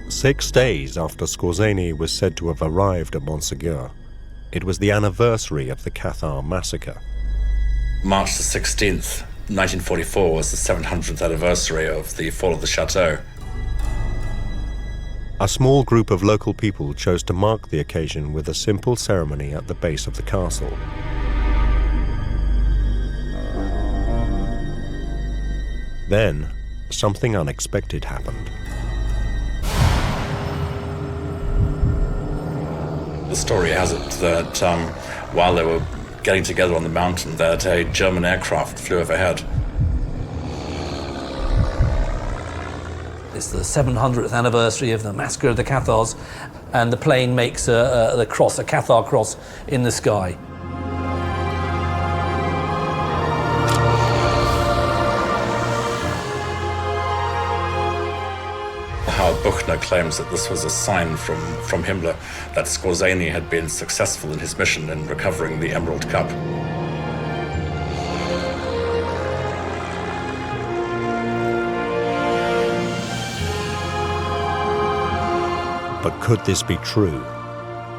Six days after Skorzeny was said to have arrived at Montségur, it was the anniversary of the Cathar massacre. March the 16th, 1944 was the 700th anniversary of the fall of the chateau. A small group of local people chose to mark the occasion with a simple ceremony at the base of the castle. Then, something unexpected happened. The story has it that while they were getting together on the mountain, that a German aircraft flew overhead. It's the 700th anniversary of the massacre of the Cathars, and the plane makes a cross, a Cathar cross, in the sky. Howard Buchner claims that this was a sign from Himmler that Skorzeny had been successful in his mission in recovering the Emerald Cup. But could this be true?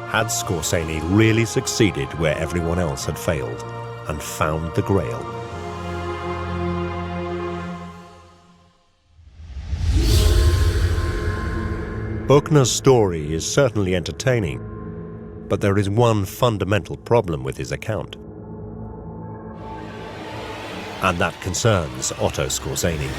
Had Skorzeny really succeeded where everyone else had failed and found the Grail? Buchner's story is certainly entertaining, but there is one fundamental problem with his account. And that concerns Otto Skorzeny.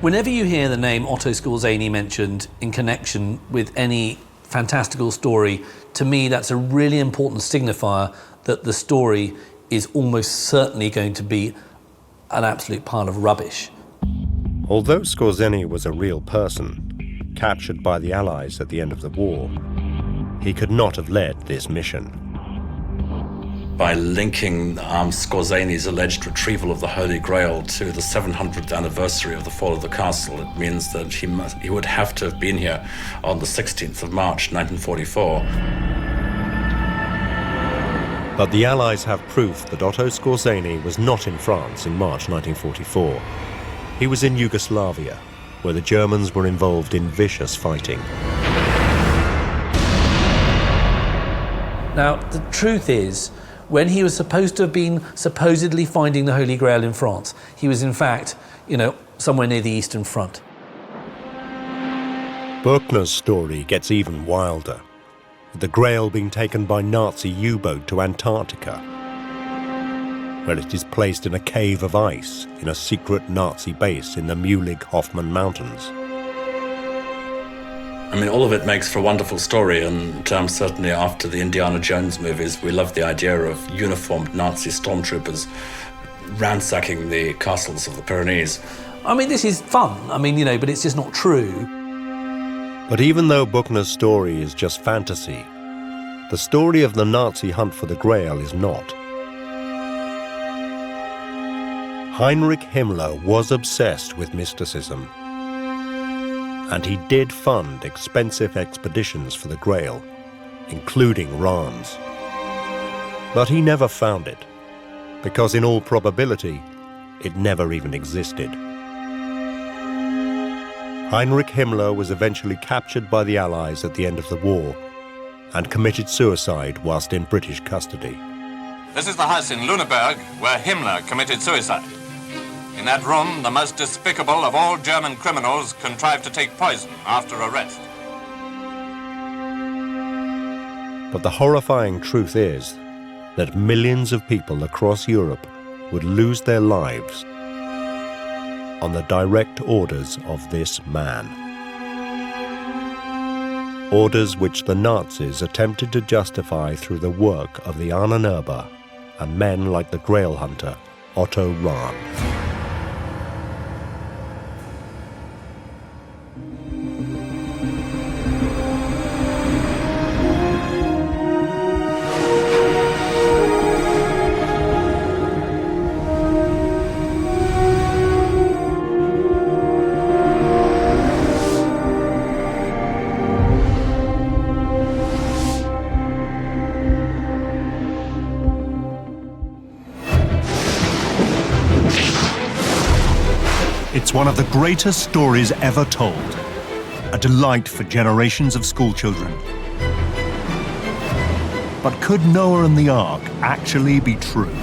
Whenever you hear the name Otto Skorzeny mentioned in connection with any fantastical story, to me that's a really important signifier that the story is almost certainly going to be an absolute pile of rubbish. Although Skorzeny was a real person, captured by the Allies at the end of the war, he could not have led this mission. By linking Skorzeny's alleged retrieval of the Holy Grail to the 700th anniversary of the fall of the castle, it means that he would have to have been here on the 16th of March, 1944. But the Allies have proof that Otto Skorzeny was not in France in March 1944. He was in Yugoslavia, where the Germans were involved in vicious fighting. Now, the truth is, when he was supposed to have been supposedly finding the Holy Grail in France, he was in fact, somewhere near the Eastern Front. Buchner's story gets even wilder, with the Grail being taken by Nazi U-boat to Antarctica, where it is placed in a cave of ice in a secret Nazi base in the Mühlig-Hoffmann Mountains. I mean, all of it makes for a wonderful story, and certainly after the Indiana Jones movies, we love the idea of uniformed Nazi stormtroopers ransacking the castles of the Pyrenees. I mean, this is fun, but it's just not true. But even though Buchner's story is just fantasy, the story of the Nazi hunt for the Grail is not. Heinrich Himmler was obsessed with mysticism, and he did fund expensive expeditions for the Grail, including Reims. But he never found it, because in all probability, it never even existed. Heinrich Himmler was eventually captured by the Allies at the end of the war and committed suicide whilst in British custody. This is the house in Lüneburg where Himmler committed suicide. In that room, the most despicable of all German criminals contrived to take poison after arrest. But the horrifying truth is that millions of people across Europe would lose their lives on the direct orders of this man. Orders which the Nazis attempted to justify through the work of the Ahnenerbe and men like the Grail hunter Otto Rahn. It's one of the greatest stories ever told, a delight for generations of schoolchildren. But could Noah and the Ark actually be true?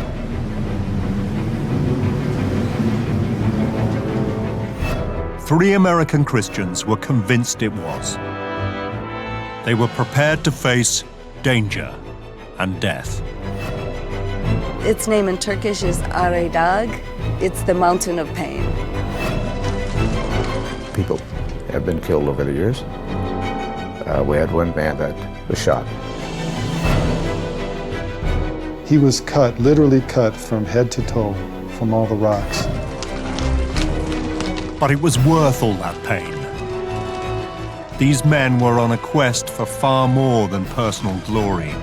Three American Christians were convinced it was. They were prepared to face danger and death. Its name in Turkish is Aredag. It's the mountain of pain. People have been killed over the years. We had one man that was shot. He was cut, literally cut from head to toe from all the rocks. But it was worth all that pain. These men were on a quest for far more than personal glory.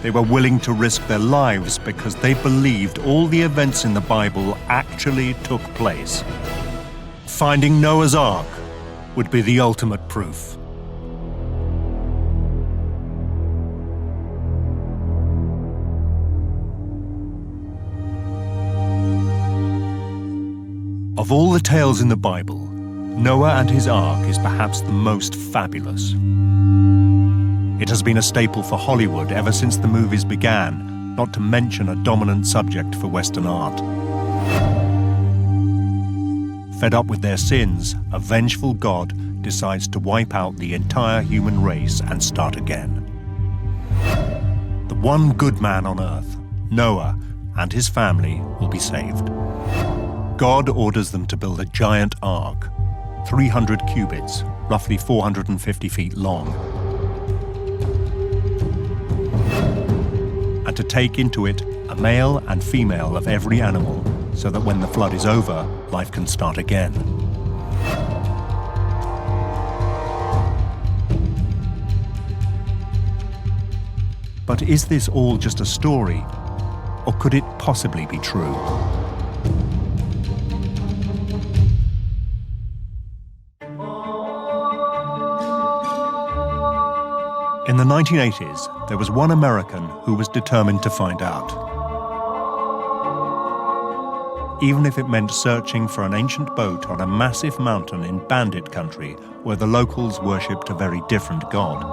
They were willing to risk their lives because they believed all the events in the Bible actually took place. Finding Noah's Ark would be the ultimate proof. Of all the tales in the Bible, Noah and his ark is perhaps the most fabulous. It has been a staple for Hollywood ever since the movies began, not to mention a dominant subject for Western art. Fed up with their sins, a vengeful God decides to wipe out the entire human race and start again. The one good man on earth, Noah, and his family will be saved. God orders them to build a giant ark, 300 cubits, roughly 450 feet long, and to take into it a male and female of every animal, so that when the flood is over, life can start again. But is this all just a story, or could it possibly be true? In the 1980s, there was one American who was determined to find out. Even if it meant searching for an ancient boat on a massive mountain in bandit country where the locals worshipped a very different god.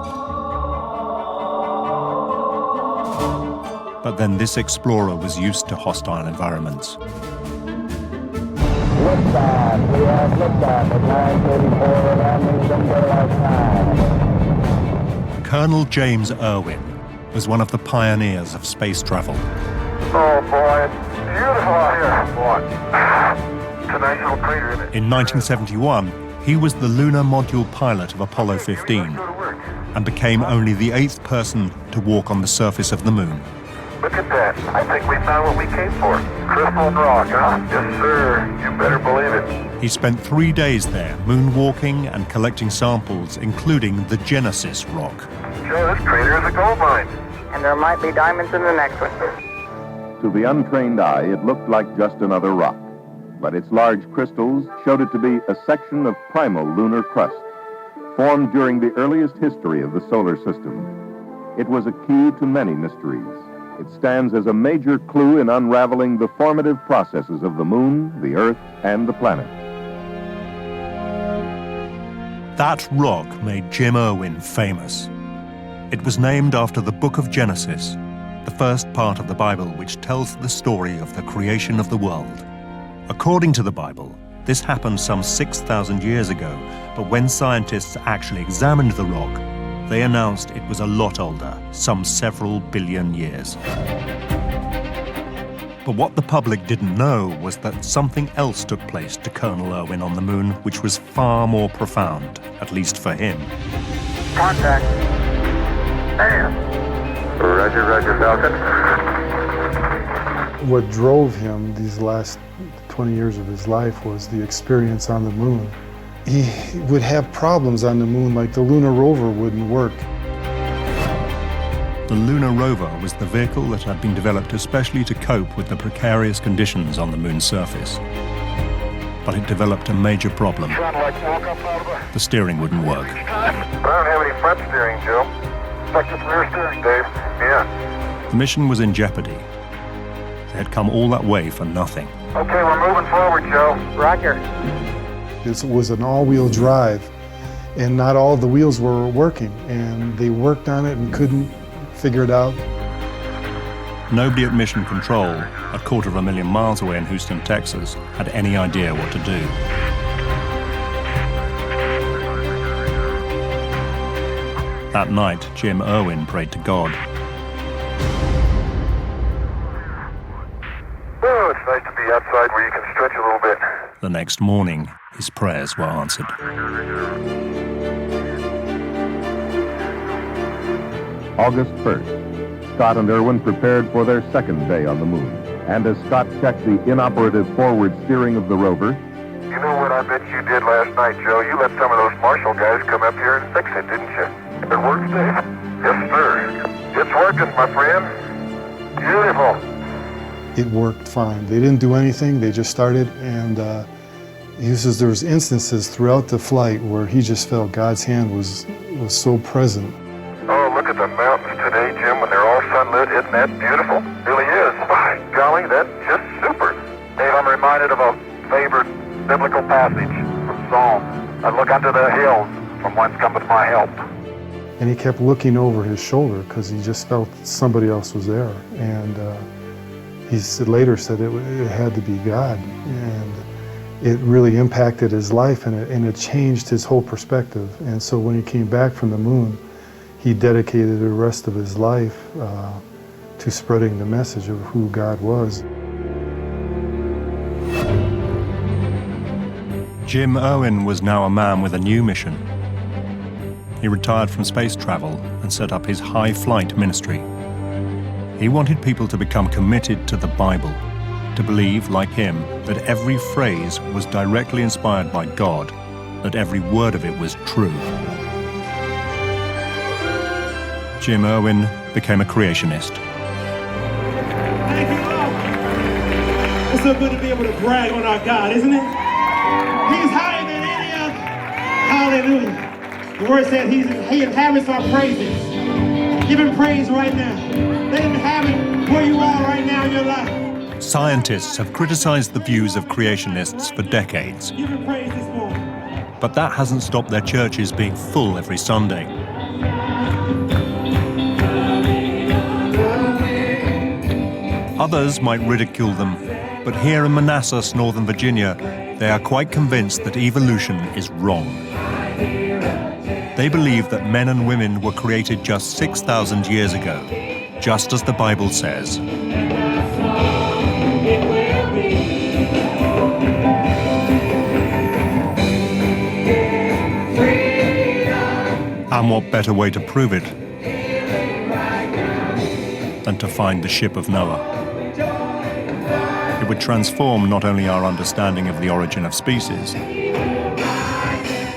But then this explorer was used to hostile environments. Liftoff. We have liftoff at 9:34 landing some daylight time. Colonel James Irwin was one of the pioneers of space travel. Oh boy, it's beautiful out here. Boy, it's a nice little crater in it. In 1971, he was the lunar module pilot of Apollo 15 and became only the 8th person to walk on the surface of the moon. Look at that. I think we found what we came for. Crystal and rock, huh? Yes, sir. You better believe it. He spent 3 days there, moonwalking and collecting samples, including the Genesis rock. Joe, this crater is a gold mine. And there might be diamonds in the next one. To the untrained eye, it looked like just another rock. But its large crystals showed it to be a section of primal lunar crust, formed during the earliest history of the solar system. It was a key to many mysteries. It stands as a major clue in unraveling the formative processes of the moon, the Earth, and the planet. That rock made Jim Irwin famous. It was named after the book of Genesis, the first part of the Bible which tells the story of the creation of the world. According to the Bible, this happened some 6,000 years ago, but when scientists actually examined the rock, they announced it was a lot older, some several billion years. But what the public didn't know was that something else took place to Colonel Irwin on the moon, which was far more profound, at least for him. Contact. Bam. Roger, Roger, Falcon. What drove him these last 20 years of his life was the experience on the moon. He would have problems on the moon, like the lunar rover wouldn't work. The lunar rover was the vehicle that had been developed especially to cope with the precarious conditions on the moon's surface. But it developed a major problem. The steering wouldn't work. I don't have any front steering, Joe. Stuck with rear steering, Dave. Yeah. The mission was in jeopardy. They had come all that way for nothing. Okay, we're moving forward, Joe. Roger. It was an all-wheel drive, and not all the wheels were working, and they worked on it and couldn't figure it out. Nobody at Mission Control, a 250,000 miles away in Houston, Texas, had any idea what to do. That night, Jim Irwin prayed to God. Oh, it's nice to be outside where you can stretch a little bit. The next morning, his prayers were answered. August 1st, Scott and Irwin prepared for their second day on the moon. And as Scott checked the inoperative forward steering of the rover, you know what I bet you did last night, Joe? You let some of those Marshall guys come up here and fix it, didn't you? It worked, Dave? Yes, sir. It's working, my friend. Beautiful. It worked fine. They didn't do anything. They just started, and he says there was instances throughout the flight where he just felt God's hand was so present. Oh, look at the mountains today, Jim, when they're all sunlit. Isn't that beautiful? Really is. By golly, that's just super. Dave, I'm reminded of a favorite biblical passage from Psalm. I look unto the hills from whence cometh my help. And he kept looking over his shoulder because he just felt somebody else was there. And he later said it had to be God. And it really impacted his life, and it changed his whole perspective. And so when he came back from the moon, he dedicated the rest of his life to spreading the message of who God was. Jim Owen was now a man with a new mission. He retired from space travel and set up his high flight ministry. He wanted people to become committed to the Bible, to believe, like him, that every phrase was directly inspired by God, that every word of it was true. Jim Owen became a creationist. Thank you, Lord. It's so good to be able to brag on our God, isn't it? He's higher than any other. Hallelujah. The word said he inhabits our praises. Give him praise right now. Let him inhabit where you are right now in your life. Scientists have criticized the views of creationists for decades. Give him praise this morning. But that hasn't stopped their churches being full every Sunday. Others might ridicule them, but here in Manassas, Northern Virginia, they are quite convinced that evolution is wrong. They believe that men and women were created just 6,000 years ago, just as the Bible says. And what better way to prove it than to find the ship of Noah? It would transform not only our understanding of the origin of species,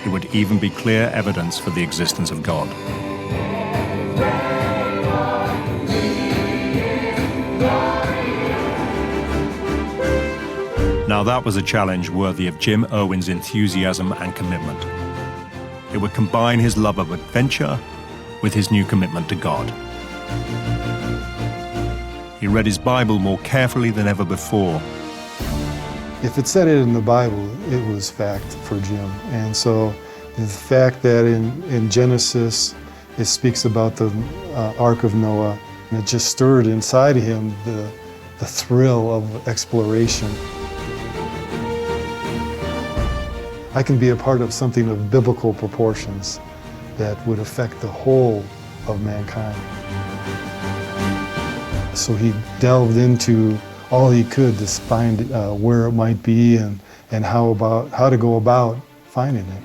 it would even be clear evidence for the existence of God. Now that was a challenge worthy of Jim Owen's enthusiasm and commitment. It would combine his love of adventure with his new commitment to God. He read his Bible more carefully than ever before. If it said it in the Bible, it was fact for Jim. And so the fact that in Genesis it speaks about the Ark of Noah, and it just stirred inside him the thrill of exploration. I can be a part of something of biblical proportions that would affect the whole of mankind. So he delved into all he could to find where it might be and how to go about finding it.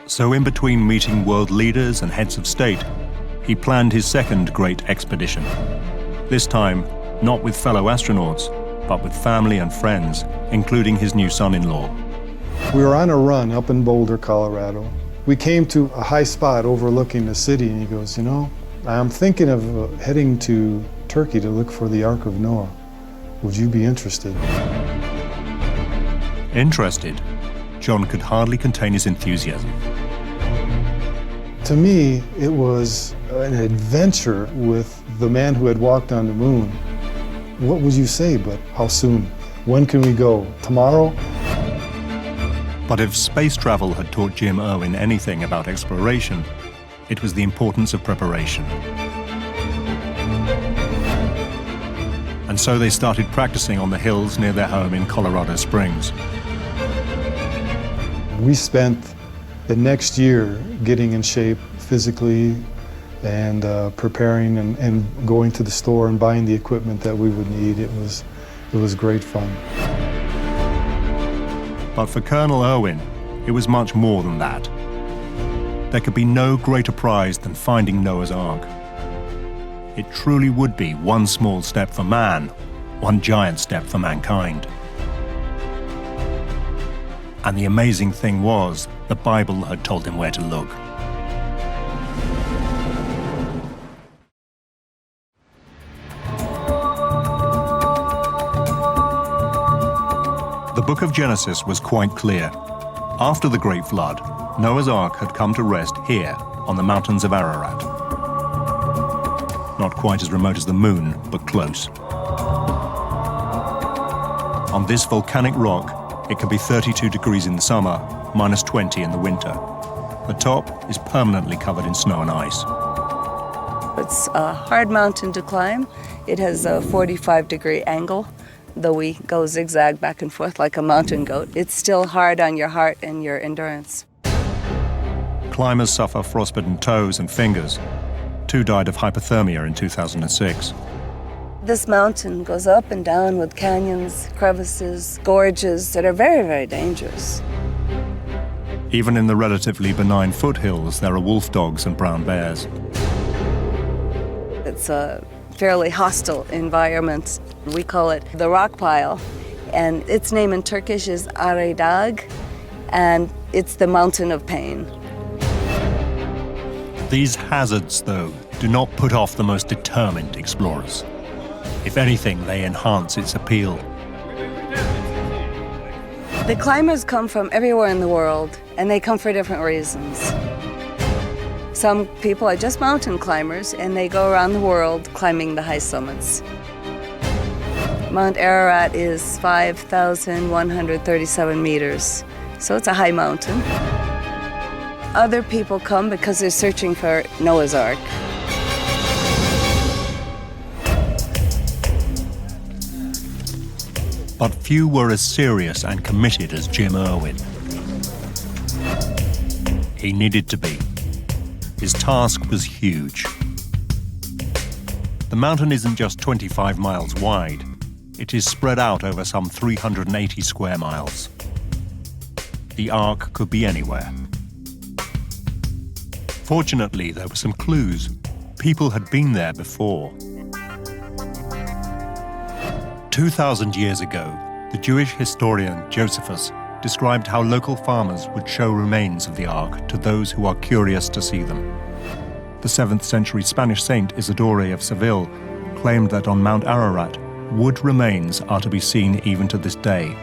So in between meeting world leaders and heads of state, he planned his second great expedition. This time, not with fellow astronauts, but with family and friends, including his new son-in-law. We were on a run up in Boulder, Colorado. We came to a high spot overlooking the city, and he goes, you know, I'm thinking of heading to Turkey to look for the Ark of Noah. Would you be interested? Interested? John could hardly contain his enthusiasm. To me, it was an adventure with the man who had walked on the moon. What would you say, but how soon? When can we go? Tomorrow? But if space travel had taught Jim Owen anything about exploration, it was the importance of preparation. And so they started practicing on the hills near their home in Colorado Springs. We spent the next year getting in shape physically and preparing and going to the store and buying the equipment that we would need. It was great fun. But for Colonel Owen, it was much more than that. There could be no greater prize than finding Noah's Ark. It truly would be one small step for man, one giant step for mankind. And the amazing thing was, the Bible had told him where to look. The book of Genesis was quite clear. After the Great Flood, Noah's Ark had come to rest here on the mountains of Ararat. Not quite as remote as the moon, but close. On this volcanic rock, it can be 32 degrees in the summer, minus 20 in the winter. The top is permanently covered in snow and ice. It's a hard mountain to climb. It has a 45-degree angle. Though we go zigzag back and forth like a mountain goat, it's still hard on your heart and your endurance. Climbers suffer frostbitten toes and fingers. 2 died of hypothermia in 2006. This mountain goes up and down with canyons, crevices, gorges that are very, very dangerous. Even in the relatively benign foothills, there are wolf dogs and brown bears. It's a fairly hostile environment. We call it the rock pile, and its name in Turkish is Aredag, and it's the mountain of pain. These hazards, though, do not put off the most determined explorers. If anything, they enhance its appeal. The climbers come from everywhere in the world, and they come for different reasons. Some people are just mountain climbers, and they go around the world climbing the high summits. Mount Ararat is 5,137 meters, so it's a high mountain. Other people come because they're searching for Noah's Ark. But few were as serious and committed as Jim Irwin. He needed to be. His task was huge. The mountain isn't just 25 miles wide. It is spread out over some 380 square miles. The Ark could be anywhere. Fortunately, there were some clues. People had been there before. 2,000 years ago, the Jewish historian Josephus described how local farmers would show remains of the Ark to those who are curious to see them. The 7th century Spanish saint Isidore of Seville claimed that on Mount Ararat, wood remains are to be seen even to this day.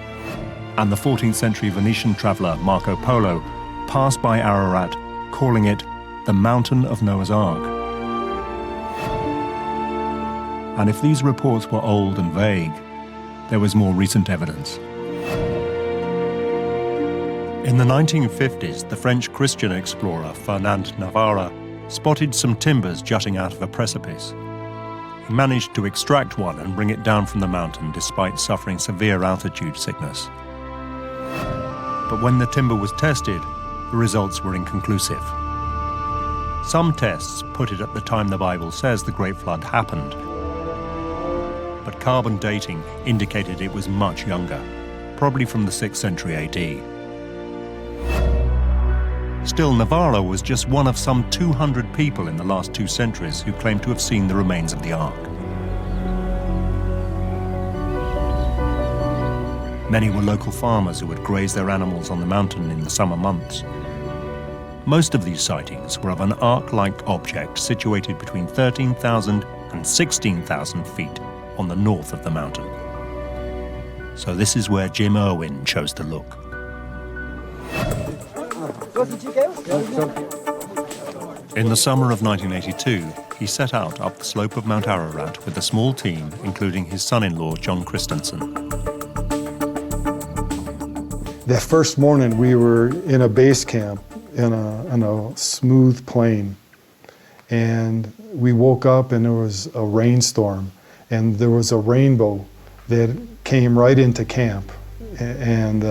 And the 14th century Venetian traveller Marco Polo passed by Ararat, calling it the Mountain of Noah's Ark. And if these reports were old and vague, there was more recent evidence. In the 1950s, the French Christian explorer Fernand Navarra spotted some timbers jutting out of a precipice. He managed to extract one and bring it down from the mountain despite suffering severe altitude sickness. But when the timber was tested, the results were inconclusive. Some tests put it at the time the Bible says the Great Flood happened, but carbon dating indicated it was much younger, probably from the 6th century AD. Still, Navarro was just one of some 200 people in the last 2 centuries who claimed to have seen the remains of the Ark. Many were local farmers who would graze their animals on the mountain in the summer months. Most of these sightings were of an Ark-like object situated between 13,000 and 16,000 feet on the north of the mountain. So this is where Jim Irwin chose to look. In the summer of 1982, he set out up the slope of Mount Ararat with a small team, including his son-in-law, John Christensen. That first morning, we were in a base camp in a smooth plain. And we woke up and there was a rainstorm. And there was a rainbow that came right into camp. And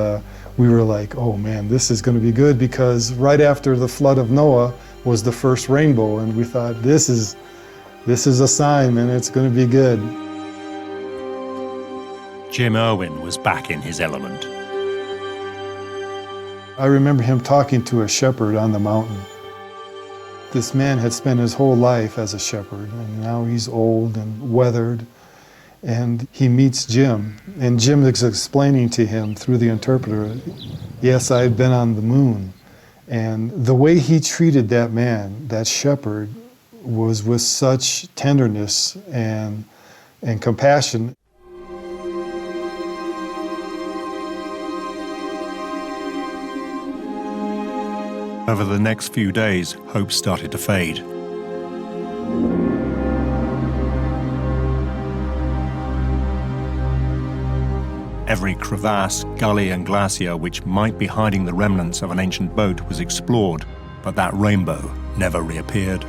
we were like, oh man, this is going to be good, because right after the flood of Noah was the first rainbow, and we thought, this is a sign, and it's going to be good. Jim Irwin was back in his element. I remember him talking to a shepherd on the mountain. This man had spent his whole life as a shepherd, and now he's old and weathered. And he meets Jim, and Jim is explaining to him through the interpreter, yes, I've been on the moon. And the way he treated that man, that shepherd, was with such tenderness and compassion. Over the next few days, hope started to fade. Every crevasse, gully and glacier which might be hiding the remnants of an ancient boat was explored, But that rainbow never reappeared.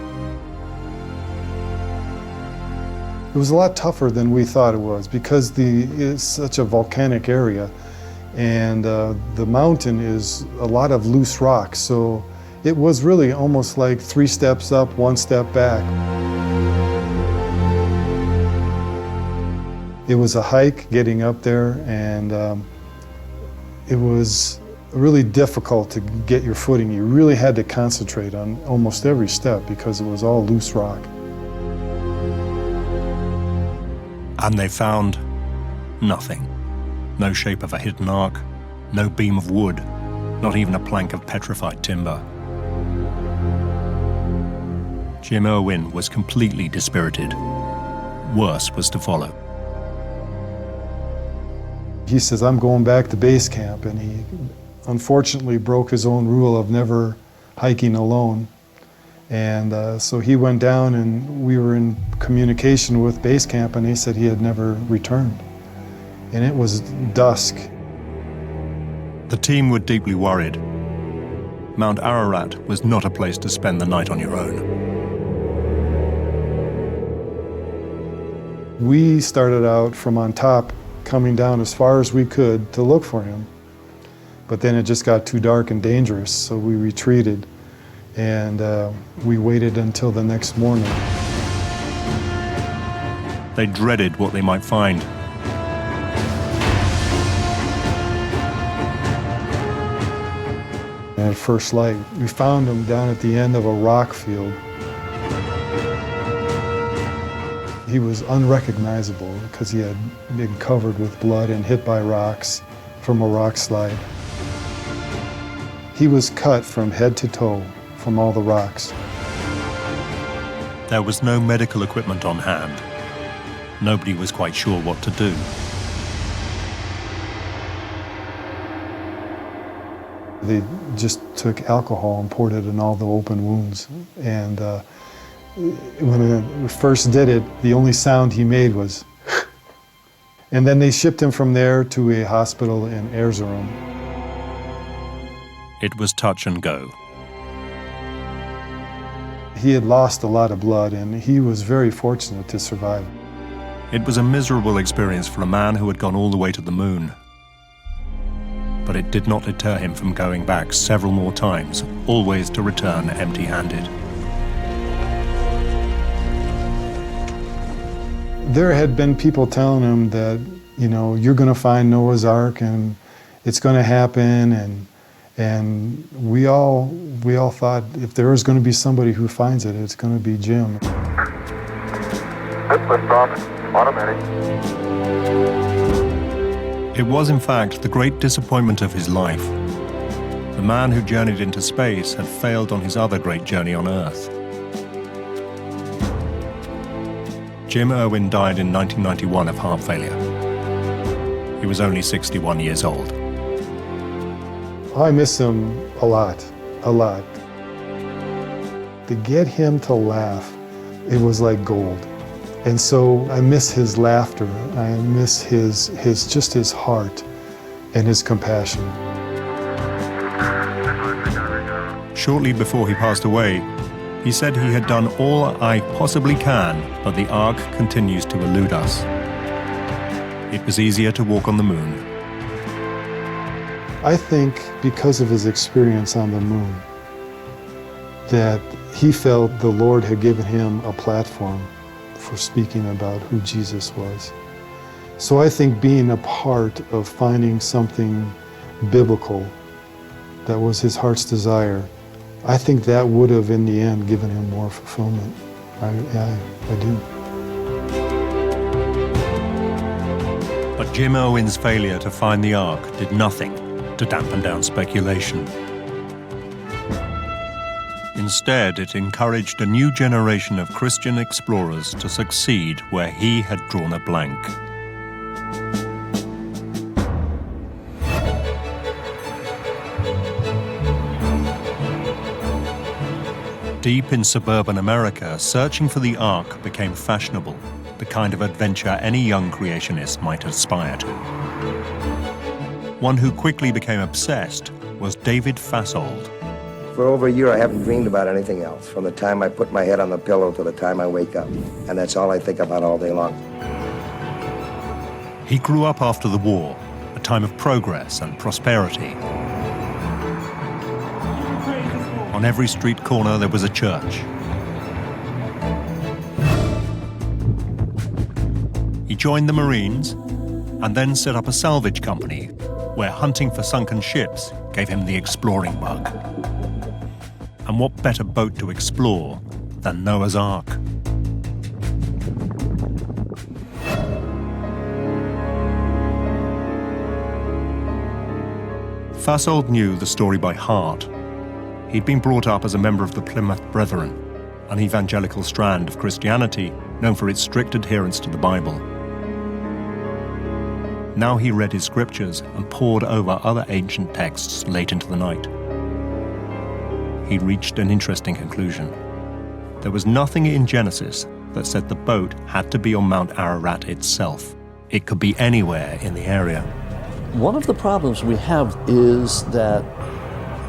It was a lot tougher than we thought it was because it's such a volcanic area, and the mountain is a lot of loose rocks, so it was really almost like 3 steps up, 1 step back. It was a hike getting up there, and it was really difficult to get your footing. You really had to concentrate on almost every step because it was all loose rock. And they found nothing. No shape of a hidden ark, no beam of wood, not even a plank of petrified timber. Jim Irwin was completely dispirited. Worse was to follow. He says, I'm going back to base camp, and he unfortunately broke his own rule of never hiking alone. And so he went down, and we were in communication with base camp, and they said he had never returned. And it was dusk. The team were deeply worried. Mount Ararat was not a place to spend the night on your own. We started out from on top, coming down as far as we could to look for him. But then it just got too dark and dangerous, so we retreated. And we waited until the next morning. They dreaded what they might find. And at first light, we found him down at the end of a rock field. He was unrecognizable because he had been covered with blood and hit by rocks from a rock slide. He was cut from head to toe from all the rocks. There was no medical equipment on hand. Nobody was quite sure what to do. They just took alcohol and poured it in all the open wounds. And when we first did it, the only sound he made was and then they shipped him from there to a hospital in Erzurum. It was touch and go. He had lost a lot of blood, and he was very fortunate to survive. It was a miserable experience for a man who had gone all the way to the moon. But it did not deter him from going back several more times, always to return empty-handed. There had been people telling him that, you know, you're going to find Noah's Ark and it's going to happen, and we all thought if there was going to be somebody who finds it, it's going to be Jim. Liftoff, automatic. It was, in fact, the great disappointment of his life. The man who journeyed into space had failed on his other great journey on Earth. Jim Irwin died in 1991 of heart failure. He was only 61 years old. I miss him a lot, a lot. To get him to laugh, it was like gold. And so I miss his laughter. I miss his heart and his compassion. Shortly before he passed away, he said he had done all I possibly can, but the Ark continues to elude us. It was easier to walk on the moon. I think because of his experience on the moon, that he felt the Lord had given him a platform for speaking about who Jesus was. So I think being a part of finding something biblical that was his heart's desire, I think that would have in the end given him more fulfillment. I do. But Jim Irwin's failure to find the Ark did nothing to dampen down speculation. Instead, it encouraged a new generation of Christian explorers to succeed where he had drawn a blank. Deep in suburban America, searching for the Ark became fashionable, the kind of adventure any young creationist might aspire to. One who quickly became obsessed was David Fassold. For over a year, I haven't dreamed about anything else, from the time I put my head on the pillow to the time I wake up. And that's all I think about all day long. He grew up after the war, a time of progress and prosperity. On every street corner, there was a church. He joined the Marines and then set up a salvage company where hunting for sunken ships gave him the exploring bug. And what better boat to explore than Noah's Ark? Fasold knew the story by heart. He'd been brought up as a member of the Plymouth Brethren, an evangelical strand of Christianity known for its strict adherence to the Bible. Now he read his scriptures and pored over other ancient texts late into the night. He reached an interesting conclusion. There was nothing in Genesis that said the boat had to be on Mount Ararat itself. It could be anywhere in the area. One of the problems we have is that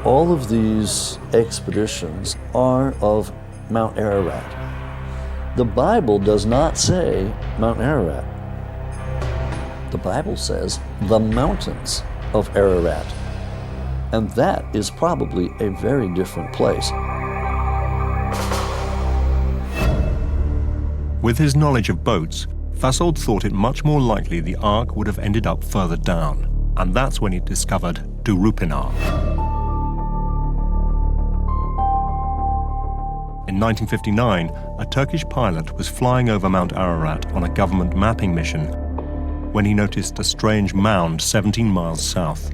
all of these expeditions are of Mount Ararat. The Bible does not say Mount Ararat. The Bible says the mountains of Ararat. And that is probably a very different place. With his knowledge of boats, Fasold thought it much more likely the Ark would have ended up further down. And that's when he discovered Durupinar. In 1959, a Turkish pilot was flying over Mount Ararat on a government mapping mission when he noticed a strange mound 17 miles south.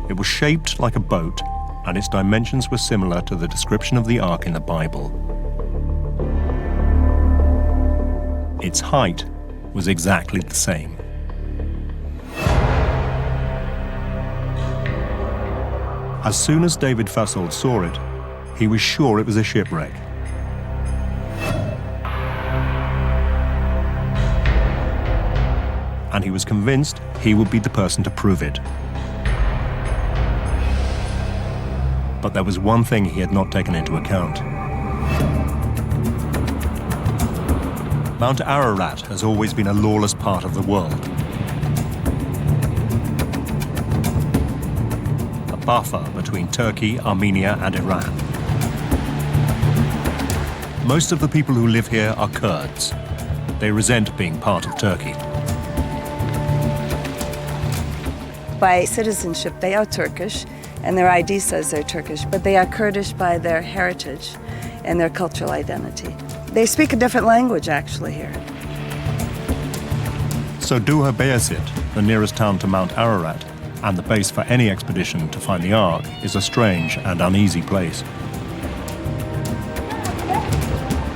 It was shaped like a boat, and its dimensions were similar to the description of the Ark in the Bible. Its height was exactly the same. As soon as David Fasold saw it, he was sure it was a shipwreck. And he was convinced he would be the person to prove it. But there was one thing he had not taken into account. Mount Ararat has always been a lawless part of the world. A buffer between Turkey, Armenia, and Iran. Most of the people who live here are Kurds. They resent being part of Turkey. By citizenship, they are Turkish, and their ID says they're Turkish, but they are Kurdish by their heritage and their cultural identity. They speak a different language, actually, here. So Duha Bayazit, the nearest town to Mount Ararat, and the base for any expedition to find the Ark, is a strange and uneasy place.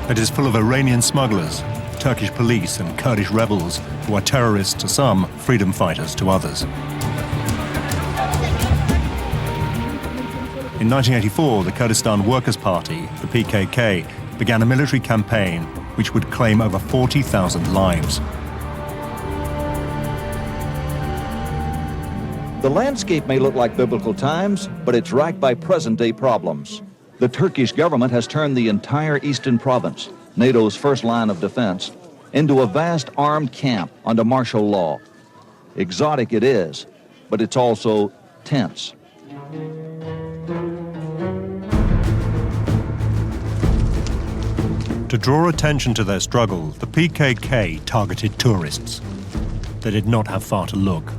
It is full of Iranian smugglers, Turkish police, and Kurdish rebels who are terrorists to some, freedom fighters to others. In 1984, the Kurdistan Workers' Party, the PKK, began a military campaign which would claim over 40,000 lives. The landscape may look like biblical times, but it's racked by present-day problems. The Turkish government has turned the entire eastern province, NATO's first line of defense, into a vast armed camp under martial law. Exotic it is, but it's also tense. To draw attention to their struggle, the PKK targeted tourists. They did not have far to look.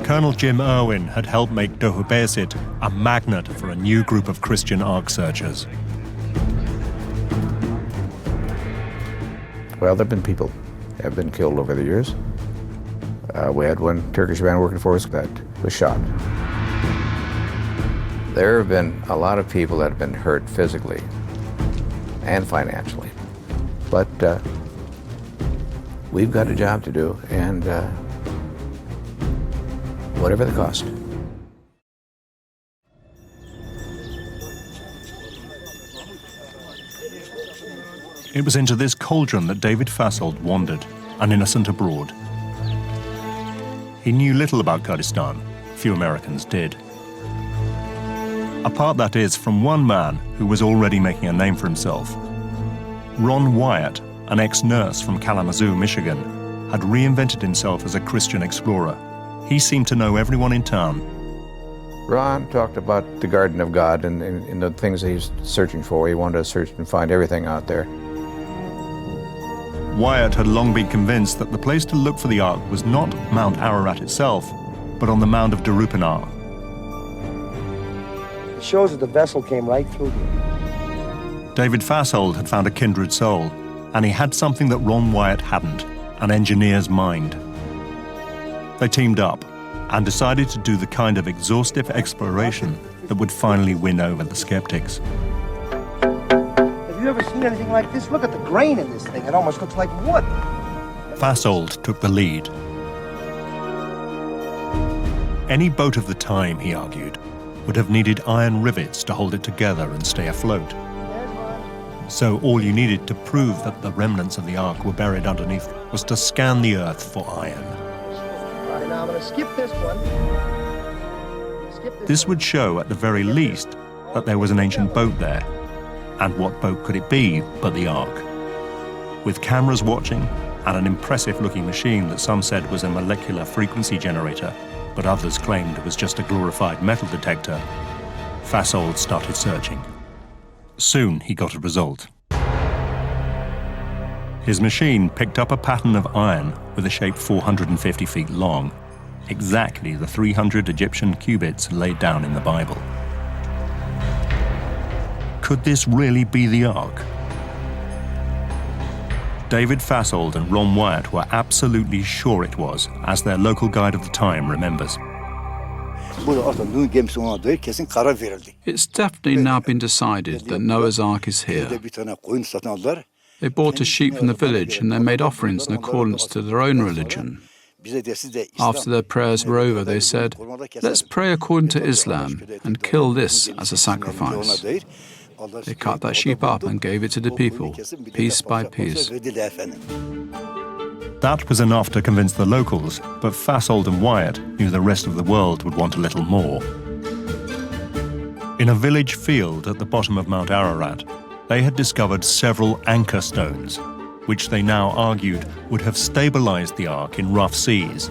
Colonel Jim Irwin had helped make Duha Bayazit a magnet for a new group of Christian Ark searchers. Well, there have been people that have been killed over the years. We had one Turkish man working for us that was shot. There have been a lot of people that have been hurt physically and financially. But we've got a job to do, and whatever the cost. It was into this cauldron that David Fasold wandered, an innocent abroad. He knew little about Kurdistan. Few Americans did. Apart, that is, from one man who was already making a name for himself. Ron Wyatt, an ex-nurse from Kalamazoo, Michigan, had reinvented himself as a Christian explorer. He seemed to know everyone in town. Ron talked about the Garden of God and the things that he's searching for. He wanted to search and find everything out there. Wyatt had long been convinced that the place to look for the Ark was not Mount Ararat itself, but on the mound of Darupanar. It shows that the vessel came right through here. David Fashold had found a kindred soul, and he had something that Ron Wyatt hadn't, an engineer's mind. They teamed up and decided to do the kind of exhaustive exploration that would finally win over the skeptics. Have you ever seen anything like this? Look at the grain in this thing. It almost looks like wood. Fashold took the lead. Any boat of the time, he argued, would have needed iron rivets to hold it together and stay afloat. So all you needed to prove that the remnants of the Ark were buried underneath was to scan the earth for iron. All right, now I'm going to skip this one. This would show, at the very least, that there was an ancient boat there. And what boat could it be but the Ark? With cameras watching and an impressive-looking machine that some said was a molecular frequency generator, but others claimed it was just a glorified metal detector, Fashold started searching. Soon he got a result. His machine picked up a pattern of iron with a shape 450 feet long, exactly the 300 Egyptian cubits laid down in the Bible. Could this really be the Ark? David Fashold and Ron Wyatt were absolutely sure it was, as their local guide of the time remembers. It's definitely now been decided that Noah's Ark is here. They bought a sheep from the village and they made offerings in accordance to their own religion. After their prayers were over, they said, "Let's pray according to Islam and kill this as a sacrifice." They cut that sheep up and gave it to the people, piece by piece. That was enough to convince the locals, but Fashold and Wyatt knew the rest of the world would want a little more. In a village field at the bottom of Mount Ararat, they had discovered several anchor stones, which they now argued would have stabilized the Ark in rough seas,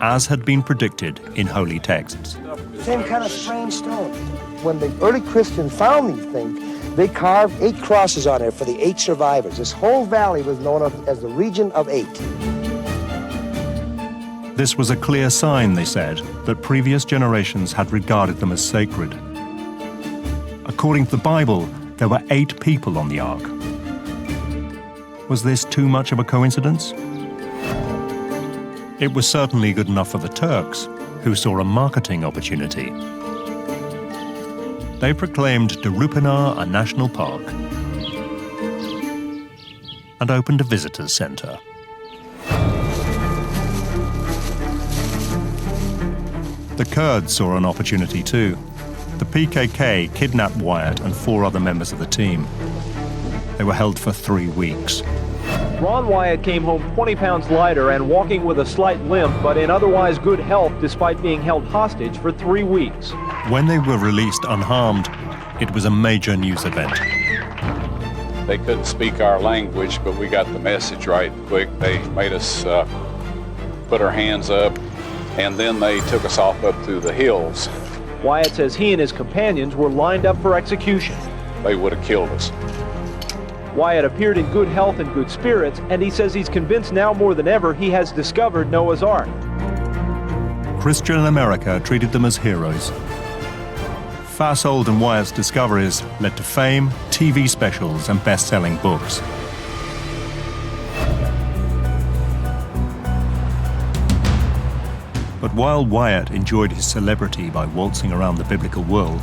as had been predicted in holy texts. Same kind of strange stone. When the early Christians found these things, they carved 8 crosses on it for the 8 survivors. This whole valley was known as the region of 8. This was a clear sign, they said, that previous generations had regarded them as sacred. According to the Bible, there were 8 people on the Ark. Was this too much of a coincidence? It was certainly good enough for the Turks, who saw a marketing opportunity. They proclaimed Darupanar a national park and opened a visitors center. The Kurds saw an opportunity too. The PKK kidnapped Wyatt and 4 other members of the team. They were held for 3 weeks. Ron Wyatt came home 20 pounds lighter and walking with a slight limp, but in otherwise good health despite being held hostage for 3 weeks. When they were released unharmed, it was a major news event. They couldn't speak our language, but we got the message right quick. They made us put our hands up, and then they took us off up through the hills. Wyatt says he and his companions were lined up for execution. They would have killed us. Wyatt appeared in good health and good spirits, and he says he's convinced now more than ever he has discovered Noah's Ark. Christian America treated them as heroes. Fashold and Wyatt's discoveries led to fame, TV specials, and best-selling books. But while Wyatt enjoyed his celebrity by waltzing around the biblical world,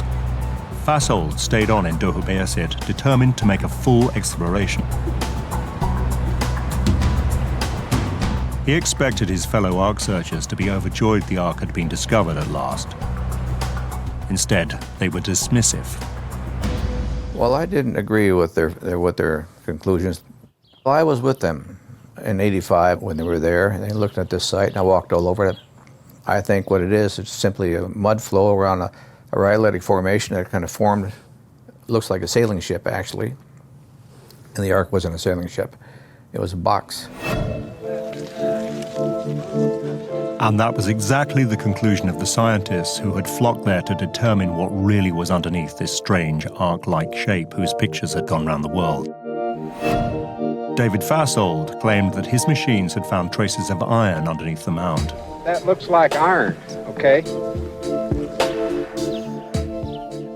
Fashold stayed on in Dohubeasit, determined to make a full exploration. He expected his fellow Ark searchers to be overjoyed the Ark had been discovered at last. Instead, they were dismissive. Well, I didn't agree with their conclusions. I was with them in '85 when they were there, and they looked at this site, and I walked all over it. I think what it is, it's simply a mud flow around a rhyolitic formation that kind of formed, looks like a sailing ship actually. And the Ark wasn't a sailing ship, it was a box. And that was exactly the conclusion of the scientists who had flocked there to determine what really was underneath this strange ark-like shape whose pictures had gone round the world. David Fassold claimed that his machines had found traces of iron underneath the mound. That looks like iron, okay?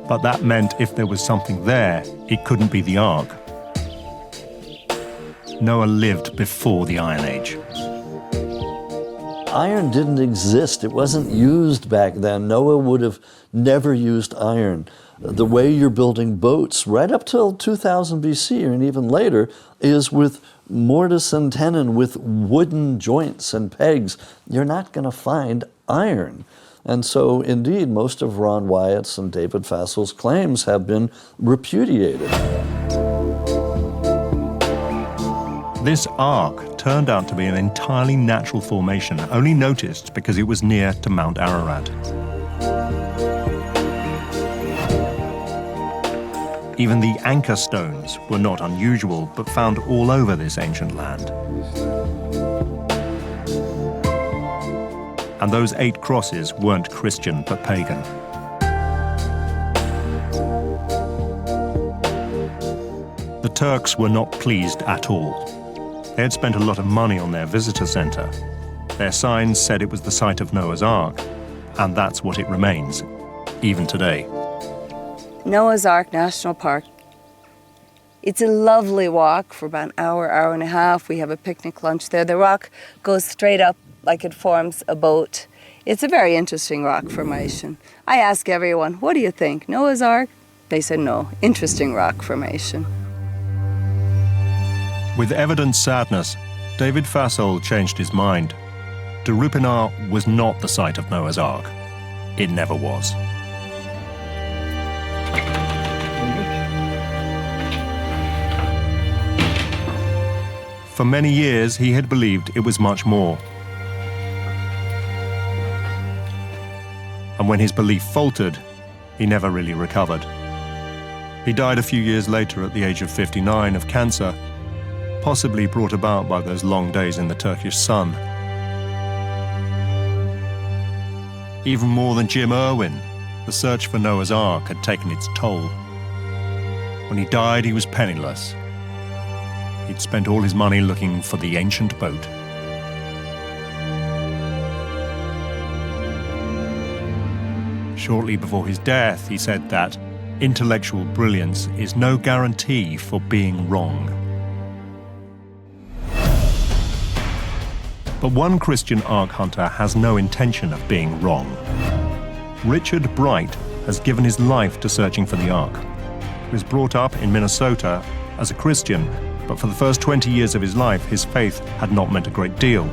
But that meant if there was something there, it couldn't be the Ark. Noah lived before the Iron Age. Iron didn't exist. It wasn't used back then. Noah would have never used iron. The way you're building boats right up till 2000 BC and even later is with mortise and tenon, with wooden joints and pegs. You're not going to find iron. And so, indeed, most of Ron Wyatt's and David Fassold's claims have been repudiated. This ark turned out to be an entirely natural formation, only noticed because it was near to Mount Ararat. Even the anchor stones were not unusual, but found all over this ancient land. And those 8 crosses weren't Christian, but pagan. The Turks were not pleased at all. They had spent a lot of money on their visitor center. Their signs said it was the site of Noah's Ark, and that's what it remains, even today. Noah's Ark National Park. It's a lovely walk for about an hour, hour and a half. We have a picnic lunch there. The rock goes straight up like it forms a boat. It's a very interesting rock formation. I ask everyone, what do you think, Noah's Ark? They said no, interesting rock formation. With evident sadness, David Fassold changed his mind. Derupinar was not the site of Noah's Ark. It never was. For many years, he had believed it was much more. And when his belief faltered, he never really recovered. He died a few years later at the age of 59 of cancer, possibly brought about by those long days in the Turkish sun. Even more than Jim Irwin, the search for Noah's Ark had taken its toll. When he died, he was penniless. He'd spent all his money looking for the ancient boat. Shortly before his death, he said that intellectual brilliance is no guarantee for being wrong. But one Christian Ark hunter has no intention of being wrong. Richard Bright has given his life to searching for the Ark. He was brought up in Minnesota as a Christian, but for the first 20 years of his life, his faith had not meant a great deal.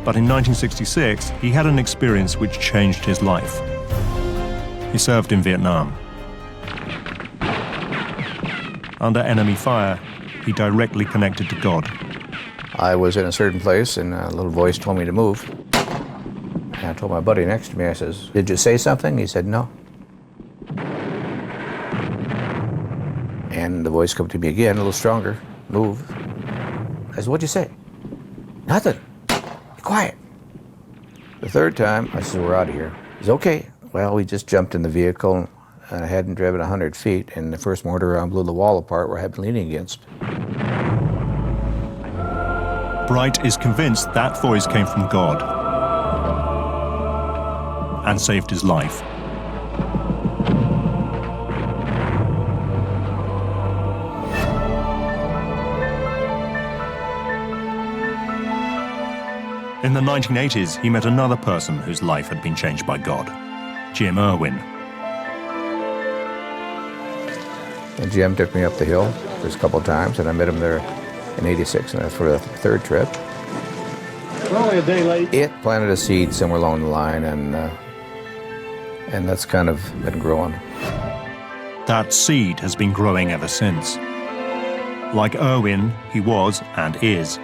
But in 1966, he had an experience which changed his life. He served in Vietnam. Under enemy fire, he directly connected to God. I was in a certain place, and a little voice told me to move. And I told my buddy next to me, I says, "Did you say something?" He said, "No." And the voice came to me again, a little stronger. "Move." I said, "What'd you say?" "Nothing. Be quiet." The third time, I said, "We're out of here." He said, "Okay." Well, we just jumped in the vehicle, and I hadn't driven 100 feet, and the first mortar round blew the wall apart where I had been leaning against. Bright is convinced that voice came from God and saved his life. In the 1980s, he met another person whose life had been changed by God, Jim Irwin. And Jim took me up the hill just a couple of times, and I met him there in '86, and that's for the third trip. We're only a day late. It planted a seed somewhere along the line, and that's kind of been growing. That seed has been growing ever since. Like Irwin, he was, and is,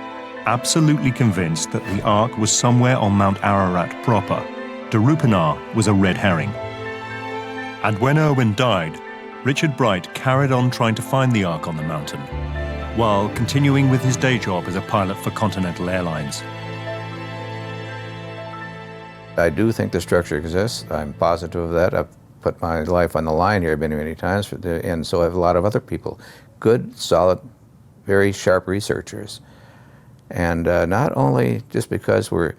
absolutely convinced that the Ark was somewhere on Mount Ararat proper. Darupanar was a red herring. And when Irwin died, Richard Bright carried on trying to find the Ark on the mountain, while continuing with his day job as a pilot for Continental Airlines. I do think the structure exists. I'm positive of that. I've put my life on the line here many, many times, and so have a lot of other people. Good, solid, very sharp researchers. And not only just because we're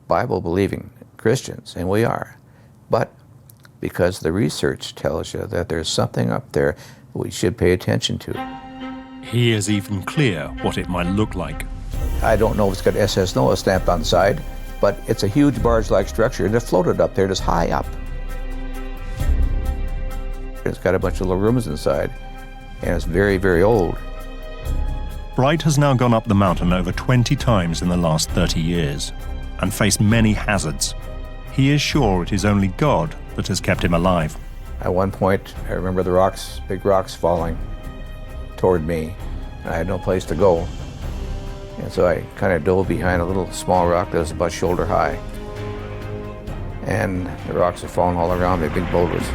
Bible-believing Christians, and we are, but because the research tells you that there's something up there we should pay attention to. He is even clear what it might look like. I don't know if it's got SS NOAA stamped on the side, but it's a huge barge-like structure, and it floated up there just high up. It's got a bunch of little rooms inside, and it's very, very old. Bright has now gone up the mountain over 20 times in the last 30 years and faced many hazards. He is sure it is only God that has kept him alive. At one point, I remember the rocks, big rocks falling toward me, and I had no place to go. And so I kind of dove behind a little small rock that was about shoulder high. And the rocks were falling all around me, big boulders.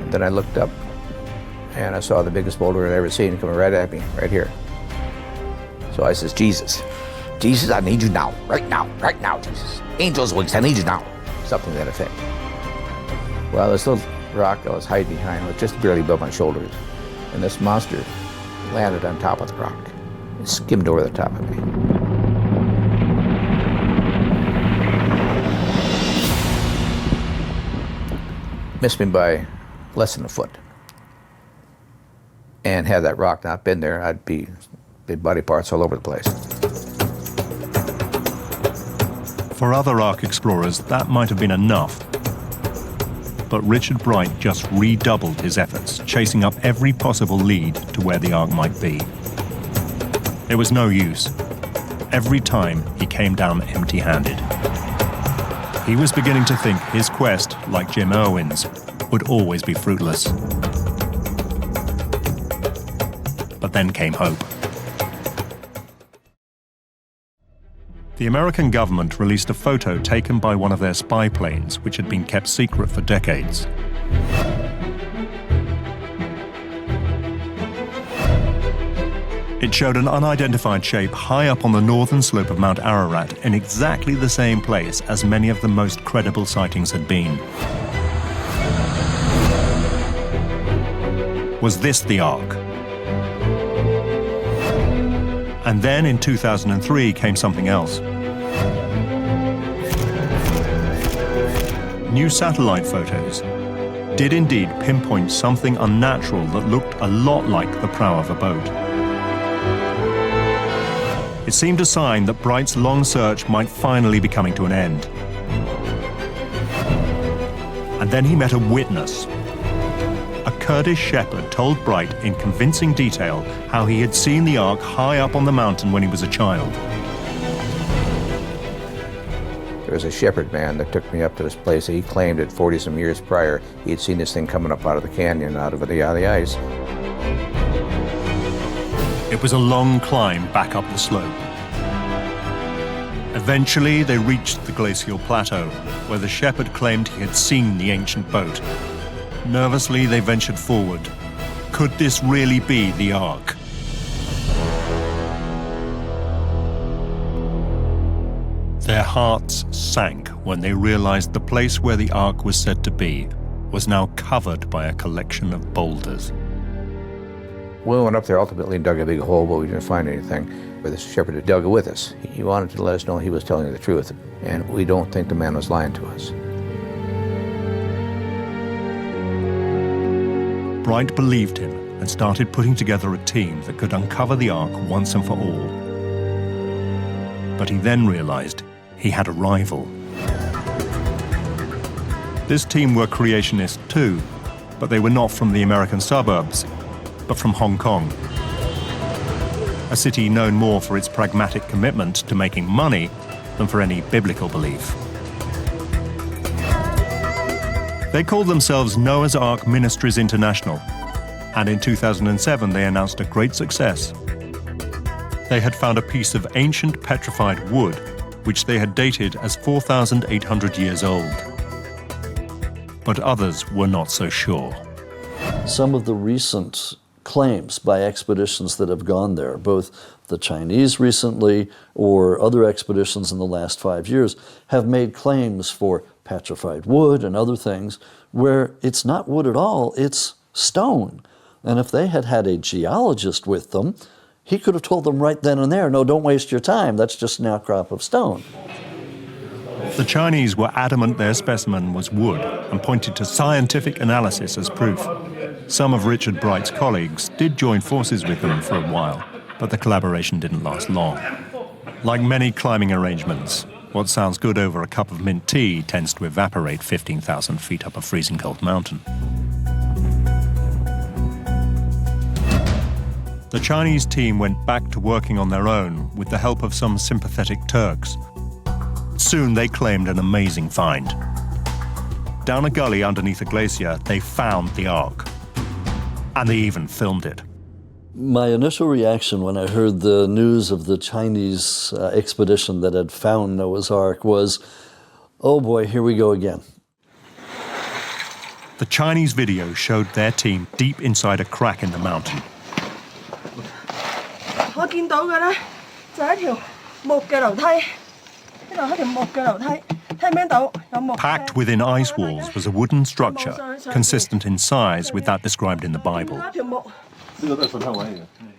And then I looked up, and I saw the biggest boulder I'd ever seen coming right at me, right here. So I says, Jesus, I need you now, right now, Jesus. Angel's wings, I need you now. Something to that effect. Well, this little rock I was hiding behind was just barely above my shoulders, and this monster landed on top of the rock. It skimmed over the top of me. Missed me by less than a foot. And had that rock not been there, I'd be big body parts all over the place. For other Ark explorers, that might have been enough. But Richard Bright just redoubled his efforts, chasing up every possible lead to where the Ark might be. It was no use. Every time he came down empty-handed. He was beginning to think his quest, like Jim Irwin's, would always be fruitless. But then came hope. The American government released a photo taken by one of their spy planes, which had been kept secret for decades. It showed an unidentified shape high up on the northern slope of Mount Ararat in exactly the same place as many of the most credible sightings had been. Was this the Ark? And then in 2003 came something else. New satellite photos did indeed pinpoint something unnatural that looked a lot like the prow of a boat. It seemed a sign that Bright's long search might finally be coming to an end. And then he met a witness. A Kurdish shepherd told Bright in convincing detail how he had seen the Ark high up on the mountain when he was a child. There was a shepherd man that took me up to this place. He claimed that 40-some years prior, he had seen this thing coming up out of the canyon, out of the ice. It was a long climb back up the slope. Eventually, they reached the glacial plateau, where the shepherd claimed he had seen the ancient boat. Nervously, they ventured forward. Could this really be the Ark? Their hearts sank when they realized the place where the Ark was said to be was now covered by a collection of boulders. We went up there ultimately and dug a big hole, but we didn't find anything. But the shepherd had dug it with us. He wanted to let us know he was telling the truth, and we don't think the man was lying to us. Bright believed him and started putting together a team that could uncover the Ark once and for all. But he then realized he had a rival. This team were creationists too, but they were not from the American suburbs, but from Hong Kong, a city known more for its pragmatic commitment to making money than for any biblical belief. They called themselves Noah's Ark Ministries International, and in 2007 they announced a great success. They had found a piece of ancient petrified wood, which they had dated as 4,800 years old. But others were not so sure. Some of the recent claims by expeditions that have gone there, both the Chinese recently or other expeditions in the last 5 years, have made claims for petrified wood and other things where it's not wood at all, it's stone. And if they had had a geologist with them, he could have told them right then and there, no, don't waste your time, that's just an outcrop of stone. The Chinese were adamant their specimen was wood and pointed to scientific analysis as proof. Some of Richard Bright's colleagues did join forces with them for a while, but the collaboration didn't last long. Like many climbing arrangements, what sounds good over a cup of mint tea tends to evaporate 15,000 feet up a freezing cold mountain. The Chinese team went back to working on their own with the help of some sympathetic Turks. Soon they claimed an amazing find. Down a gully underneath a glacier, they found the Ark. And they even filmed it. My initial reaction when I heard the news of the Chinese expedition that had found Noah's Ark was, oh boy, here we go again. The Chinese video showed their team deep inside a crack in the mountain. Packed within ice walls was a wooden structure consistent in size with that described in the Bible.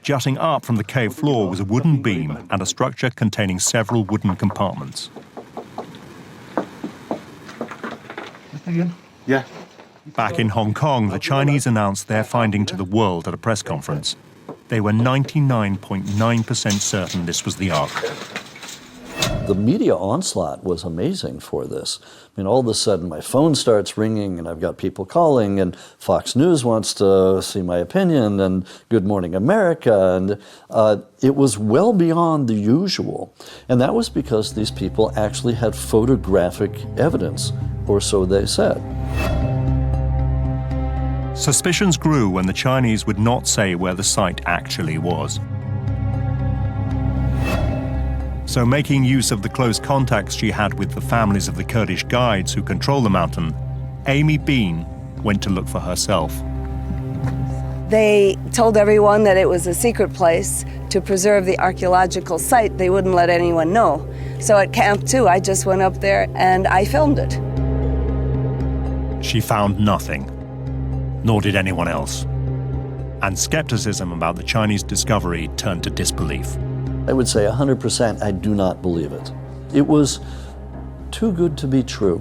Jutting up from the cave floor was a wooden beam and a structure containing several wooden compartments. Yeah. Back in Hong Kong, the Chinese announced their finding to the world at a press conference. They were 99.9% certain this was the Ark. The media onslaught was amazing for this. I mean, all of a sudden my phone starts ringing and I've got people calling and Fox News wants to see my opinion and Good Morning America, and it was well beyond the usual. And that was because these people actually had photographic evidence, or so they said. Suspicions grew when the Chinese would not say where the site actually was. So, making use of the close contacts she had with the families of the Kurdish guides who control the mountain, Amy Bean went to look for herself. They told everyone that it was a secret place to preserve the archaeological site. They wouldn't let anyone know. So at Camp 2, I just went up there and I filmed it. She found nothing, nor did anyone else. And skepticism about the Chinese discovery turned to disbelief. I would say 100% I do not believe it. It was too good to be true.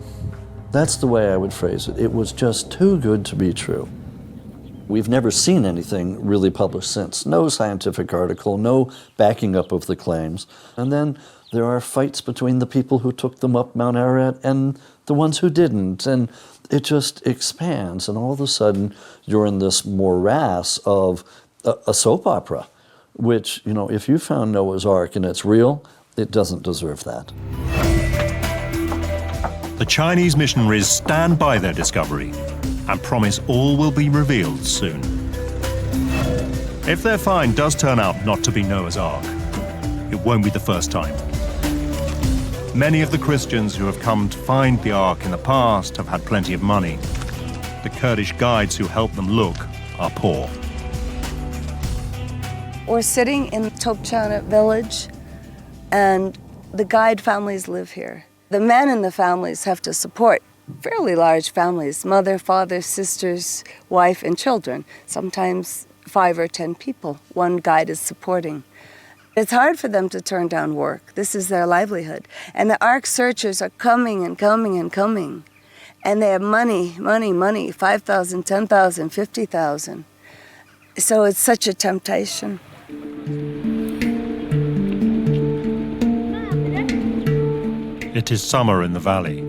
That's the way I would phrase it. It was just too good to be true. We've never seen anything really published since. No scientific article, no backing up of the claims. And then there are fights between the people who took them up Mount Ararat and the ones who didn't. And it just expands. And all of a sudden, you're in this morass of a soap opera, which, you know, if you found Noah's Ark and it's real, it doesn't deserve that. The Chinese missionaries stand by their discovery and promise all will be revealed soon. If their find does turn out not to be Noah's Ark, it won't be the first time. Many of the Christians who have come to find the Ark in the past have had plenty of money. The Kurdish guides who help them look are poor. We're sitting in Topchana village, and the guide families live here. The men in the families have to support fairly large families, mother, father, sisters, wife, and children. Sometimes 5 or 10 people one guide is supporting. It's hard for them to turn down work. This is their livelihood. And the Ark searchers are coming and coming and coming. And they have money, money, money, 5,000, 10,000, 50,000. So it's such a temptation. It is summer in the valley.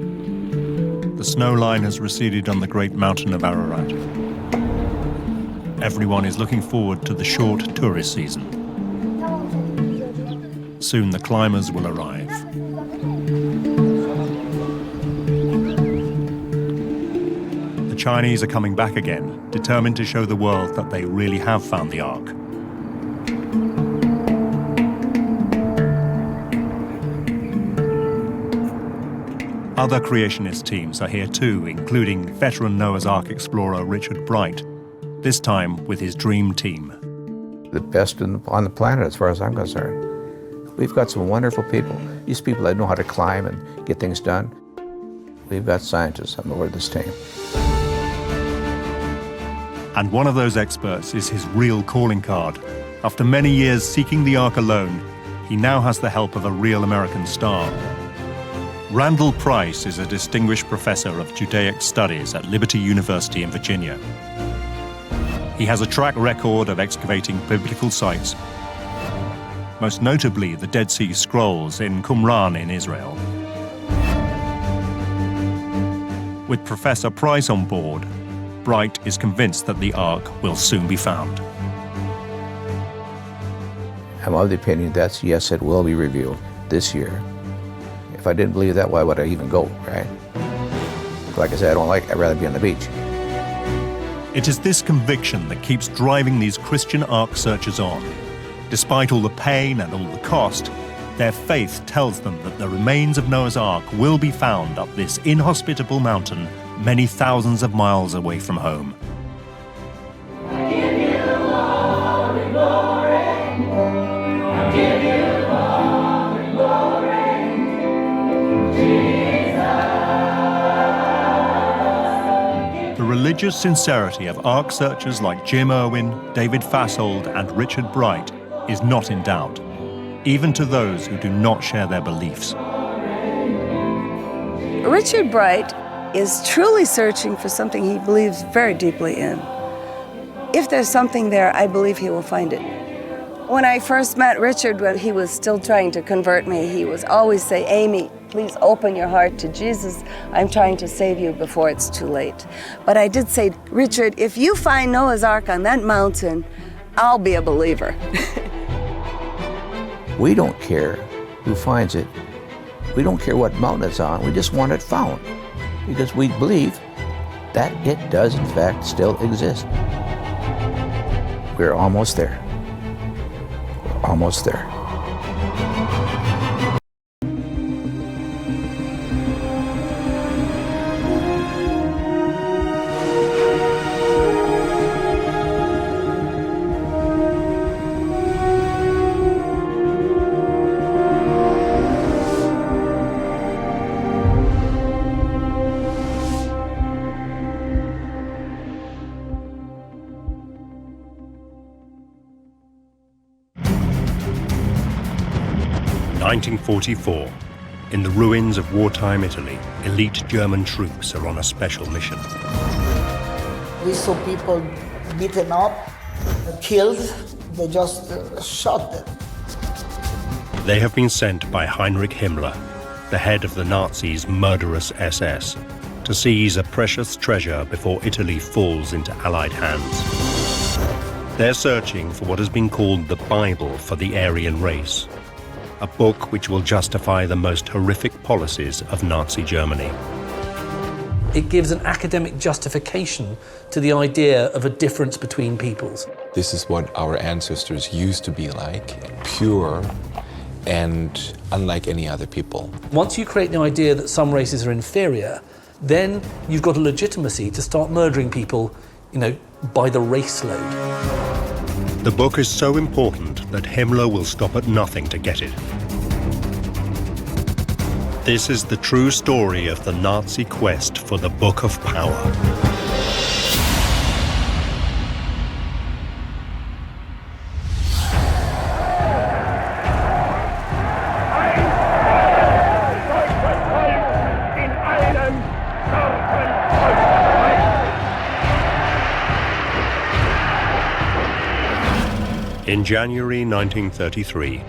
The snow line has receded on the great mountain of Ararat. Everyone is looking forward to the short tourist season. Soon the climbers will arrive. The Chinese are coming back again, determined to show the world that they really have found the Ark. Other creationist teams are here too, including veteran Noah's Ark explorer Richard Bright, this time with his dream team. The best on the planet as far as I'm concerned. We've got some wonderful people. These people that know how to climb and get things done. We've got scientists on board this team. And one of those experts is his real calling card. After many years seeking the Ark alone, he now has the help of a real American star. Randall Price is a distinguished professor of Judaic studies at Liberty University in Virginia. He has a track record of excavating biblical sites, most notably the Dead Sea Scrolls in Qumran in Israel. With Professor Price on board, Bright is convinced that the Ark will soon be found. I'm of the opinion that's yes, it will be revealed this year. If I didn't believe that, why would I even go, right? Like I said, I'd rather be on the beach. It is this conviction that keeps driving these Christian Ark searchers on. Despite all the pain and all the cost, their faith tells them that the remains of Noah's Ark will be found up this inhospitable mountain many thousands of miles away from home. The religious sincerity of Ark searchers like Jim Irwin, David Fassold, and Richard Bright is not in doubt, even to those who do not share their beliefs. Richard Bright is truly searching for something he believes very deeply in. If there's something there, I believe he will find it. When I first met Richard, when he was still trying to convert me, he was always say, "Amy, please open your heart to Jesus. I'm trying to save you before it's too late." But I did say, "Richard, if you find Noah's Ark on that mountain, I'll be a believer." We don't care who finds it. We don't care what mountain it's on. We just want it found because we believe that it does, in fact, still exist. We're almost there. We're almost there. In 1944, in the ruins of wartime Italy, elite German troops are on a special mission. We saw people beaten up, killed. They just shot them. They have been sent by Heinrich Himmler, the head of the Nazis' murderous SS, to seize a precious treasure before Italy falls into Allied hands. They're searching for what has been called the Bible for the Aryan race, a book which will justify the most horrific policies of Nazi Germany. It gives an academic justification to the idea of a difference between peoples. This is what our ancestors used to be like, pure and unlike any other people. Once you create the idea that some races are inferior, then you've got a legitimacy to start murdering people, by the race load. The book is so important that Himmler will stop at nothing to get it. This is the true story of the Nazi quest for the Book of Power. In January 1933,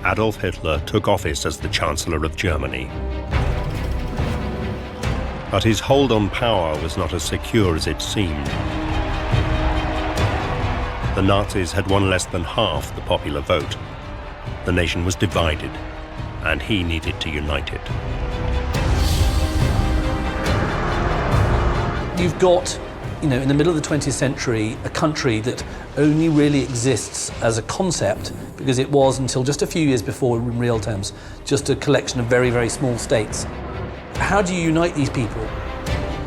Adolf Hitler took office as the Chancellor of Germany. But his hold on power was not as secure as it seemed. The Nazis had won less than half the popular vote. The nation was divided, and he needed to unite it. You've got, in the middle of the 20th century, a country that only really exists as a concept because it was, until just a few years before, in real terms, just a collection of very, very small states. How do you unite these people?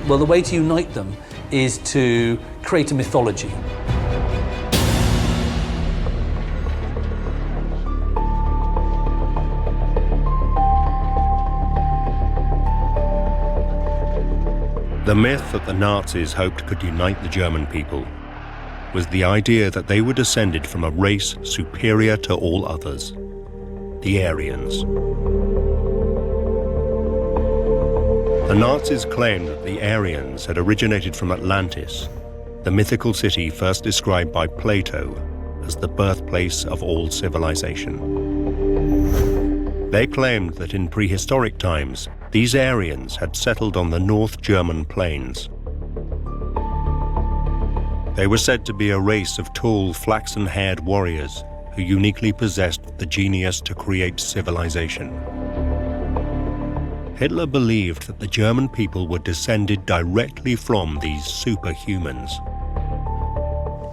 Well, the way to unite them is to create a mythology. The myth that the Nazis hoped could unite the German people was the idea that they were descended from a race superior to all others, the Aryans. The Nazis claimed that the Aryans had originated from Atlantis, the mythical city first described by Plato as the birthplace of all civilization. They claimed that in prehistoric times, these Aryans had settled on the North German plains. They were said to be a race of tall, flaxen-haired warriors who uniquely possessed the genius to create civilization. Hitler believed that the German people were descended directly from these superhumans.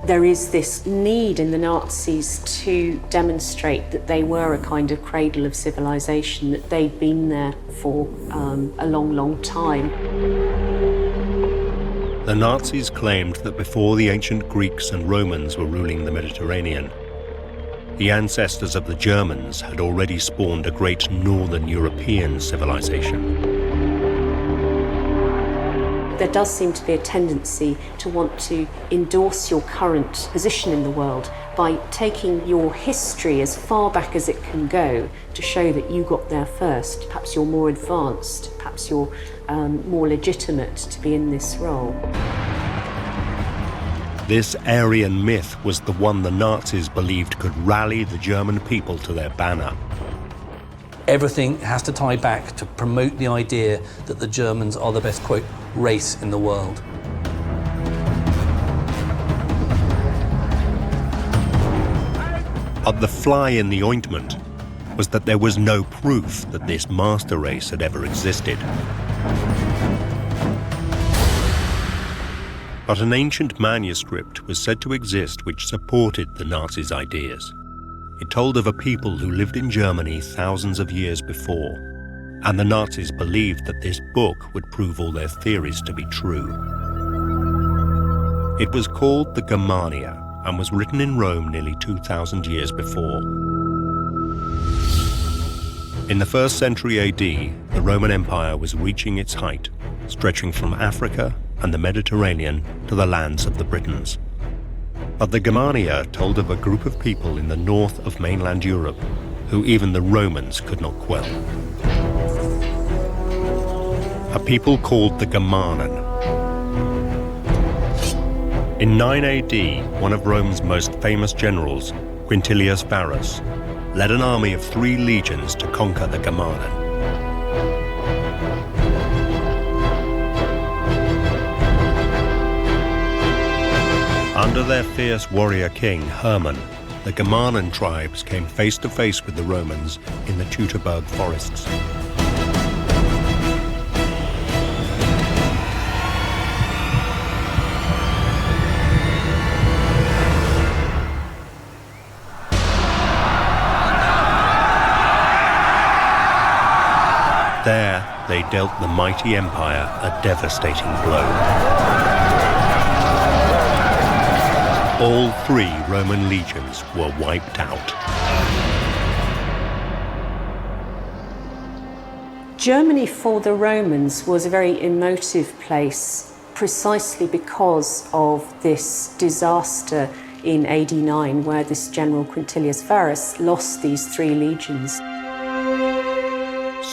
There is this need in the Nazis to demonstrate that they were a kind of cradle of civilization, that they'd been there for a long, long time. The Nazis claimed that before the ancient Greeks and Romans were ruling the Mediterranean, the ancestors of the Germans had already spawned a great northern European civilization. There does seem to be a tendency to want to endorse your current position in the world by taking your history as far back as it can go to show that you got there first. Perhaps you're more advanced, perhaps you're more legitimate to be in this role. This Aryan myth was the one the Nazis believed could rally the German people to their banner. Everything has to tie back to promote the idea that the Germans are the best, quote, race in the world. But the fly in the ointment was that there was no proof that this master race had ever existed. But an ancient manuscript was said to exist which supported the Nazis' ideas. It told of a people who lived in Germany thousands of years before, and the Nazis believed that this book would prove all their theories to be true. It was called the Germania and was written in Rome nearly 2,000 years before. In the 1st century AD, the Roman Empire was reaching its height, stretching from Africa and the Mediterranean to the lands of the Britons. But the Germania told of a group of people in the north of mainland Europe who even the Romans could not quell. A people called the Germanen. In 9 AD, one of Rome's most famous generals, Quintilius Varus, led an army of 3 legions to conquer the Germanen. Under their fierce warrior king, Hermann, the Germanen tribes came face to face with the Romans in the Teutoburg forests. There, they dealt the mighty empire a devastating blow. All 3 Roman legions were wiped out. Germany for the Romans was a very emotive place precisely because of this disaster in AD 9 where this general Quintilius Varus lost these 3 legions.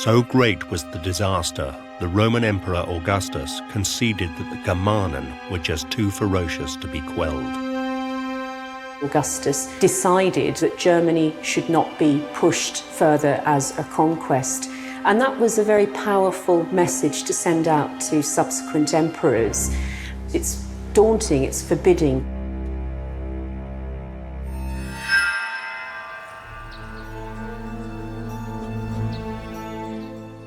So great was the disaster, the Roman Emperor Augustus conceded that the Germanen were just too ferocious to be quelled. Augustus decided that Germany should not be pushed further as a conquest. And that was a very powerful message to send out to subsequent emperors. It's daunting, it's forbidding.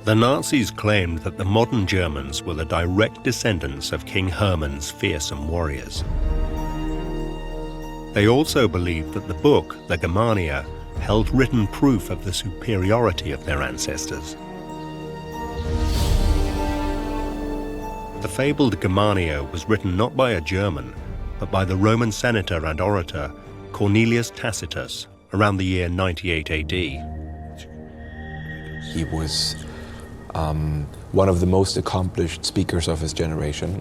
The Nazis claimed that the modern Germans were the direct descendants of King Hermann's fearsome warriors. They also believed that the book, the Germania, held written proof of the superiority of their ancestors. The fabled Germania was written not by a German, but by the Roman senator and orator Cornelius Tacitus around the year 98 AD. He was one of the most accomplished speakers of his generation,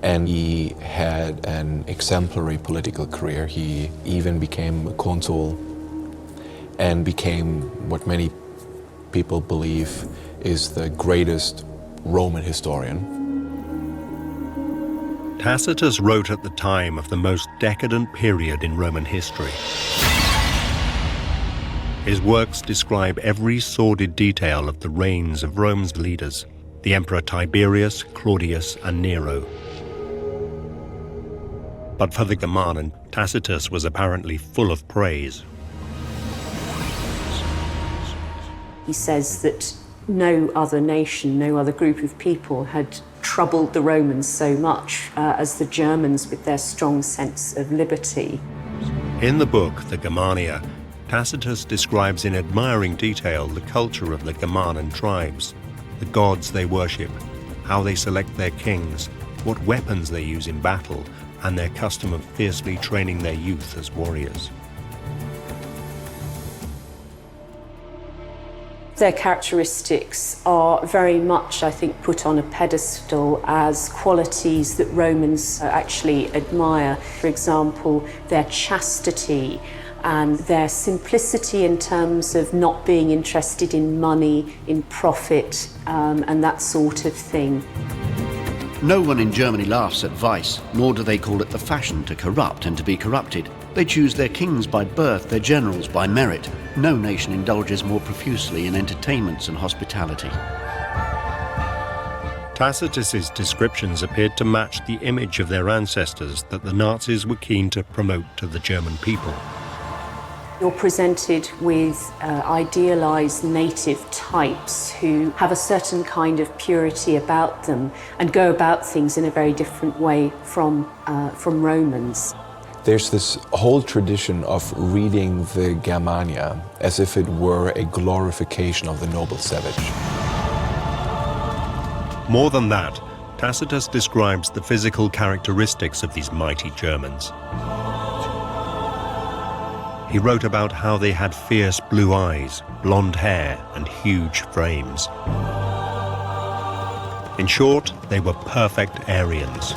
and he had an exemplary political career. He even became a consul and became what many people believe is the greatest Roman historian. Tacitus wrote at the time of the most decadent period in Roman history. His works describe every sordid detail of the reigns of Rome's leaders, the Emperor Tiberius, Claudius, and Nero. But for the Germanen, Tacitus was apparently full of praise. He says that no other nation, no other group of people had troubled the Romans so much as the Germans with their strong sense of liberty. In the book, The Germania, Tacitus describes in admiring detail the culture of the Germanen tribes, the gods they worship, how they select their kings, what weapons they use in battle, and their custom of fiercely training their youth as warriors. Their characteristics are very much, I think, put on a pedestal as qualities that Romans actually admire. For example, their chastity and their simplicity in terms of not being interested in money, in profit, and that sort of thing. No one in Germany laughs at vice, nor do they call it the fashion to corrupt and to be corrupted. They choose their kings by birth, their generals by merit. No nation indulges more profusely in entertainments and hospitality. Tacitus's descriptions appeared to match the image of their ancestors that the Nazis were keen to promote to the German people. You're presented with idealized native types who have a certain kind of purity about them and go about things in a very different way from Romans. There's this whole tradition of reading the Germania as if it were a glorification of the noble savage. More than that, Tacitus describes the physical characteristics of these mighty Germans. He wrote about how they had fierce blue eyes, blonde hair, and huge frames. In short, they were perfect Aryans.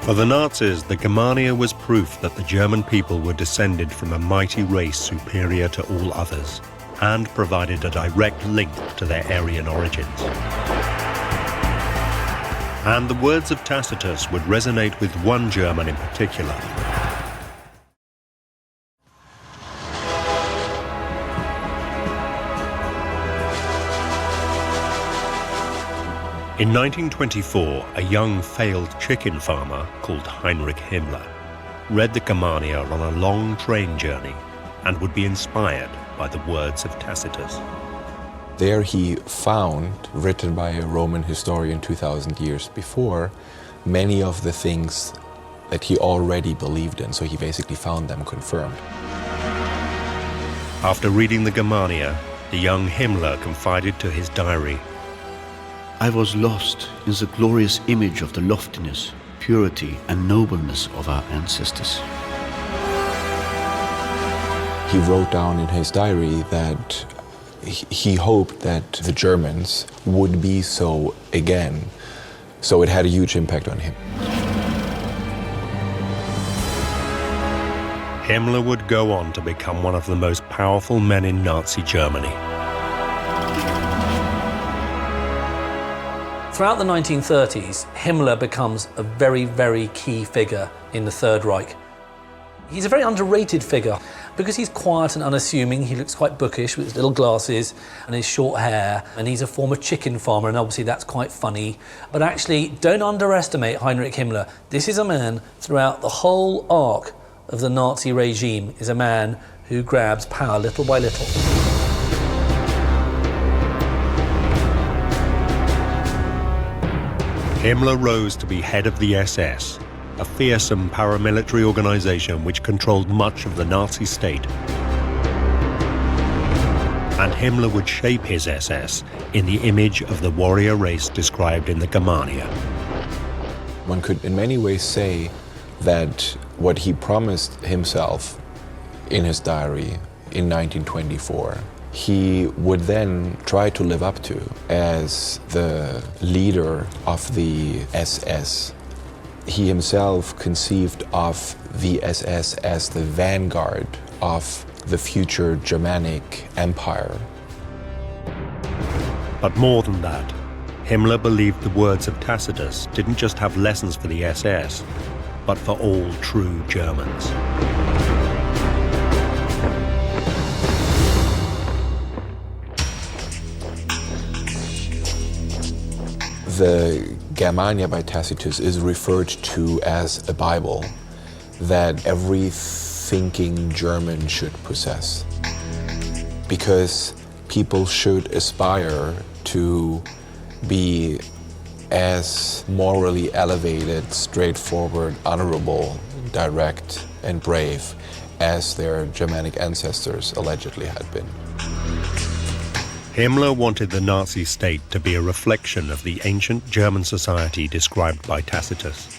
For the Nazis, the Germania was proof that the German people were descended from a mighty race superior to all others, and provided a direct link to their Aryan origins. And the words of Tacitus would resonate with one German in particular. In 1924, a young failed chicken farmer called Heinrich Himmler read the Germania on a long train journey and would be inspired by the words of Tacitus. There he found, written by a Roman historian 2,000 years before, many of the things that he already believed in, so he basically found them confirmed. After reading the Germania, the young Himmler confided to his diary, I was lost in the glorious image of the loftiness, purity, and nobleness of our ancestors. He wrote down in his diary that he hoped that the Germans would be so again, so it had a huge impact on him. Himmler would go on to become one of the most powerful men in Nazi Germany. Throughout the 1930s, Himmler becomes a very, very key figure in the Third Reich. He's a very underrated figure because he's quiet and unassuming. He looks quite bookish with his little glasses and his short hair, and he's a former chicken farmer, and obviously that's quite funny. But actually, don't underestimate Heinrich Himmler. This is a man, throughout the whole arc of the Nazi regime, is a man who grabs power little by little. Himmler rose to be head of the SS, a fearsome paramilitary organization which controlled much of the Nazi state. and Himmler would shape his SS in the image of the warrior race described in the Germania. One could in many ways say that what he promised himself in his diary in 1924, he would then try to live up to as the leader of the SS. He himself conceived of the SS as the vanguard of the future Germanic Empire. But more than that, Himmler believed the words of Tacitus didn't just have lessons for the SS, but for all true Germans. The Germania by Tacitus is referred to as a Bible that every thinking German should possess, because people should aspire to be as morally elevated, straightforward, honorable, direct, and brave as their Germanic ancestors allegedly had been. Himmler wanted the Nazi state to be a reflection of the ancient German society described by Tacitus.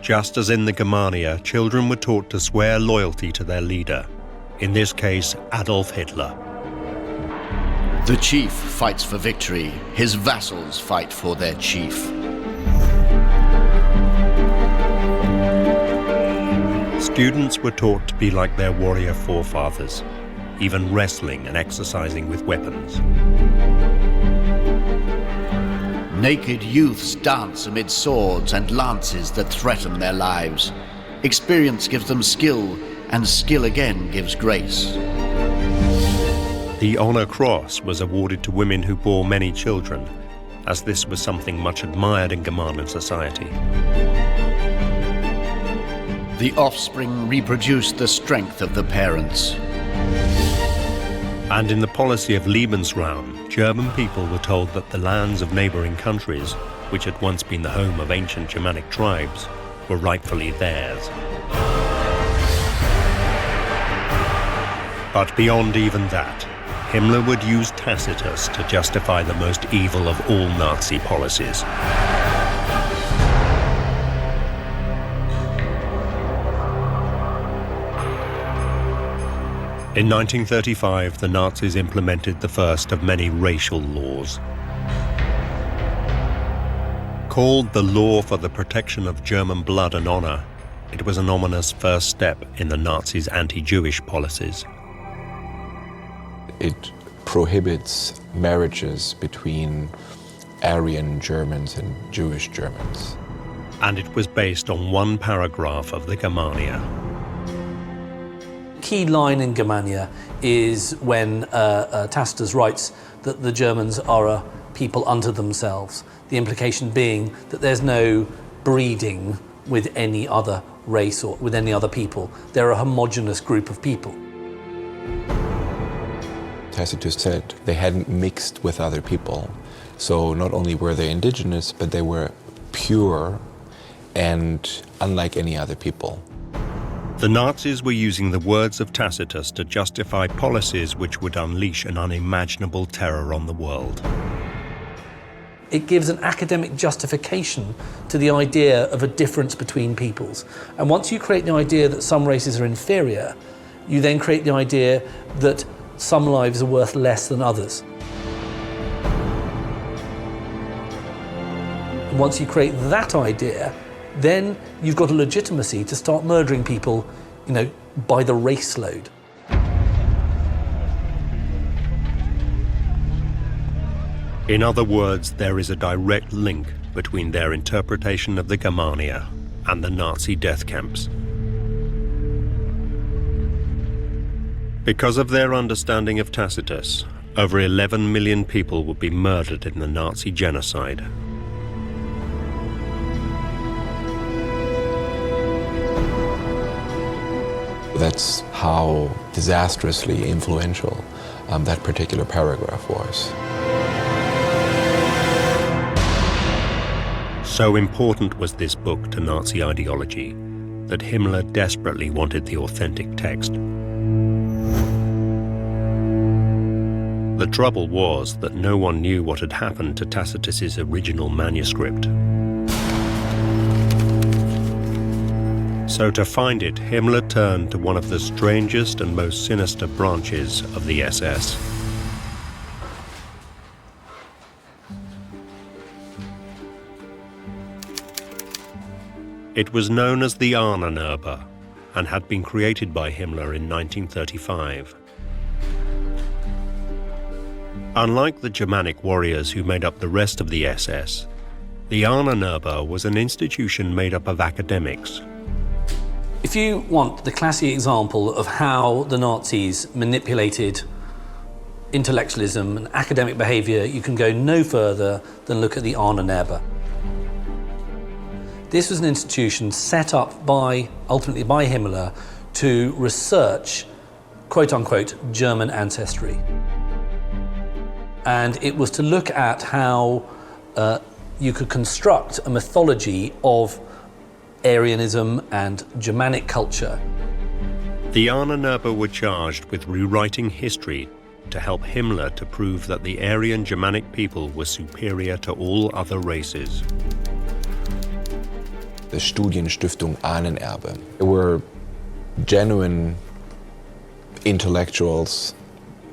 Just as in the Germania, children were taught to swear loyalty to their leader, in this case, Adolf Hitler. The chief fights for victory. His vassals fight for their chief. Students were taught to be like their warrior forefathers, even wrestling and exercising with weapons. Naked youths dance amid swords and lances that threaten their lives. Experience gives them skill, and skill again gives grace. The Honor Cross was awarded to women who bore many children, as this was something much admired in Germanic society. The offspring reproduced the strength of the parents. And in the policy of Lebensraum, German people were told that the lands of neighboring countries, which had once been the home of ancient Germanic tribes, were rightfully theirs. But beyond even that, Himmler would use Tacitus to justify the most evil of all Nazi policies. In 1935, the Nazis implemented the first of many racial laws. Called the Law for the Protection of German Blood and Honor, it was an ominous first step in the Nazis' anti-Jewish policies. It prohibits marriages between Aryan Germans and Jewish Germans. And it was based on one paragraph of the Germania. Key line in Germania is when Tacitus writes that the Germans are a people unto themselves, the implication being that there's no breeding with any other race or with any other people. They're a homogeneous group of people. Tacitus said they hadn't mixed with other people. So not only were they indigenous, but they were pure and unlike any other people. The Nazis were using the words of Tacitus to justify policies which would unleash an unimaginable terror on the world. It gives an academic justification to the idea of a difference between peoples. And once you create the idea that some races are inferior, you then create the idea that some lives are worth less than others. And once you create that idea, then you've got a legitimacy to start murdering people, by the race load. In other words, there is a direct link between their interpretation of the Germania and the Nazi death camps. Because of their understanding of Tacitus, over 11 million people would be murdered in the Nazi genocide. That's how disastrously influential that particular paragraph was. So important was this book to Nazi ideology that Himmler desperately wanted the authentic text. The trouble was that no one knew what had happened to Tacitus's original manuscript. So to find it, Himmler turned to one of the strangest and most sinister branches of the SS. It was known as the Ahnenerbe and had been created by Himmler in 1935. Unlike the Germanic warriors who made up the rest of the SS, the Ahnenerbe was an institution made up of academics. If you want the classic example of how the Nazis manipulated intellectualism and academic behavior, you can go no further than look at the Ahnenerbe. This was an institution set up ultimately by Himmler to research, quote-unquote, German ancestry. And it was to look at how you could construct a mythology of Aryanism and Germanic culture. The Ahnenerbe were charged with rewriting history to help Himmler to prove that the Aryan Germanic people were superior to all other races. The Studienstiftung Ahnenerbe. There were genuine intellectuals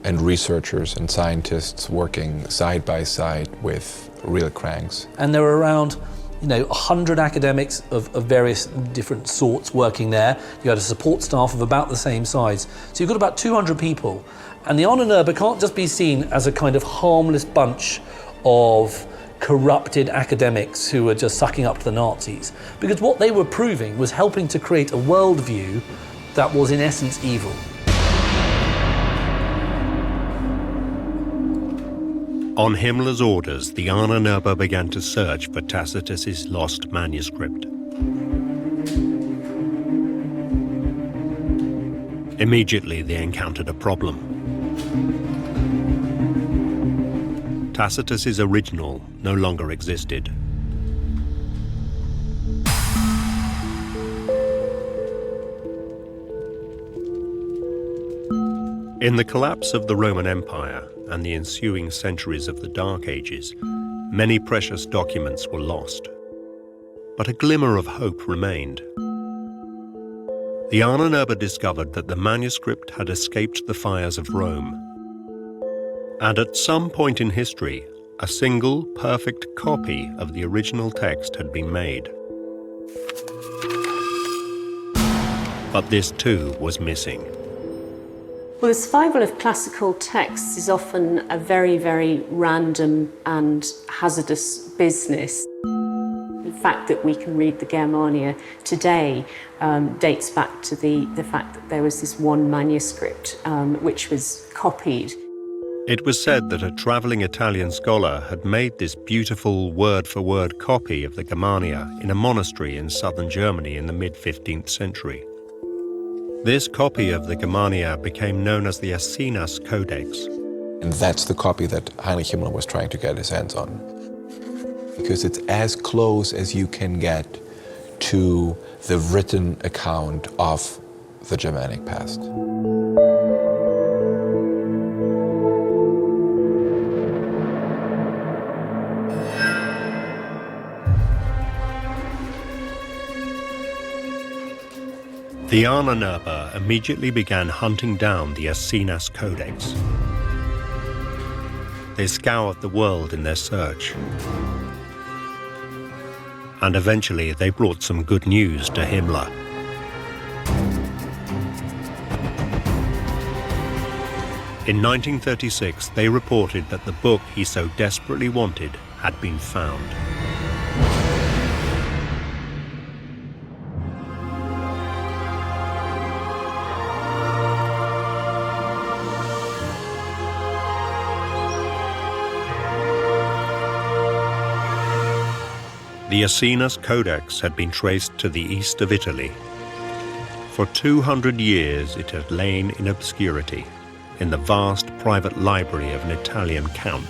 and researchers and scientists working side by side with real cranks. And there were around 100 academics of various different sorts working there. You had a support staff of about the same size. So you've got about 200 people. And the Ahnenerbe can't just be seen as a kind of harmless bunch of corrupted academics who were just sucking up to the Nazis. Because what they were proving was helping to create a worldview that was in essence evil. On Himmler's orders, the Ahnenerbe began to search for Tacitus's lost manuscript. Immediately, they encountered a problem. Tacitus's original no longer existed. In the collapse of the Roman Empire and the ensuing centuries of the Dark Ages, many precious documents were lost. But a glimmer of hope remained. The Ahnenerbe discovered that the manuscript had escaped the fires of Rome. And at some point in history, a single, perfect copy of the original text had been made. But this too was missing. Well, the survival of classical texts is often a very, very random and hazardous business. The fact that we can read the Germania today dates back to the fact that there was this one manuscript which was copied. It was said that a traveling Italian scholar had made this beautiful word-for-word copy of the Germania in a monastery in southern Germany in the mid-15th century. This copy of the Germania became known as the Assinas Codex. And that's the copy that Heinrich Himmler was trying to get his hands on. Because it's as close as you can get to the written account of the Germanic past. The Ahnenerbe immediately began hunting down the Assinas Codex. They scoured the world in their search. And eventually they brought some good news to Himmler. In 1936, they reported that the book he so desperately wanted had been found. The Assinas Codex had been traced to the east of Italy. For 200 years it had lain in obscurity in the vast private library of an Italian count,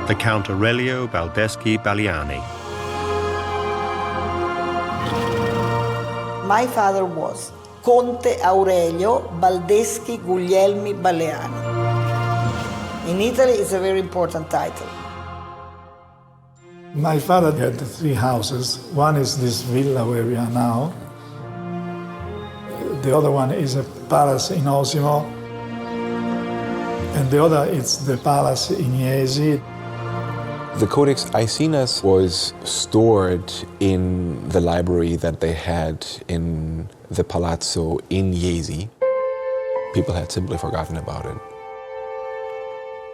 the Count Aurelio Baldeschi Baliani. My father was Conte Aurelio Baldeschi Guglielmi Baleani. In Italy, it's a very important title. My father had 3 houses. One is this villa where we are now. The other one is a palace in Osimo. And the other is the palace in Iesi. The Codex Aeschines was stored in the library that they had in the Palazzo in Iesi. People had simply forgotten about it.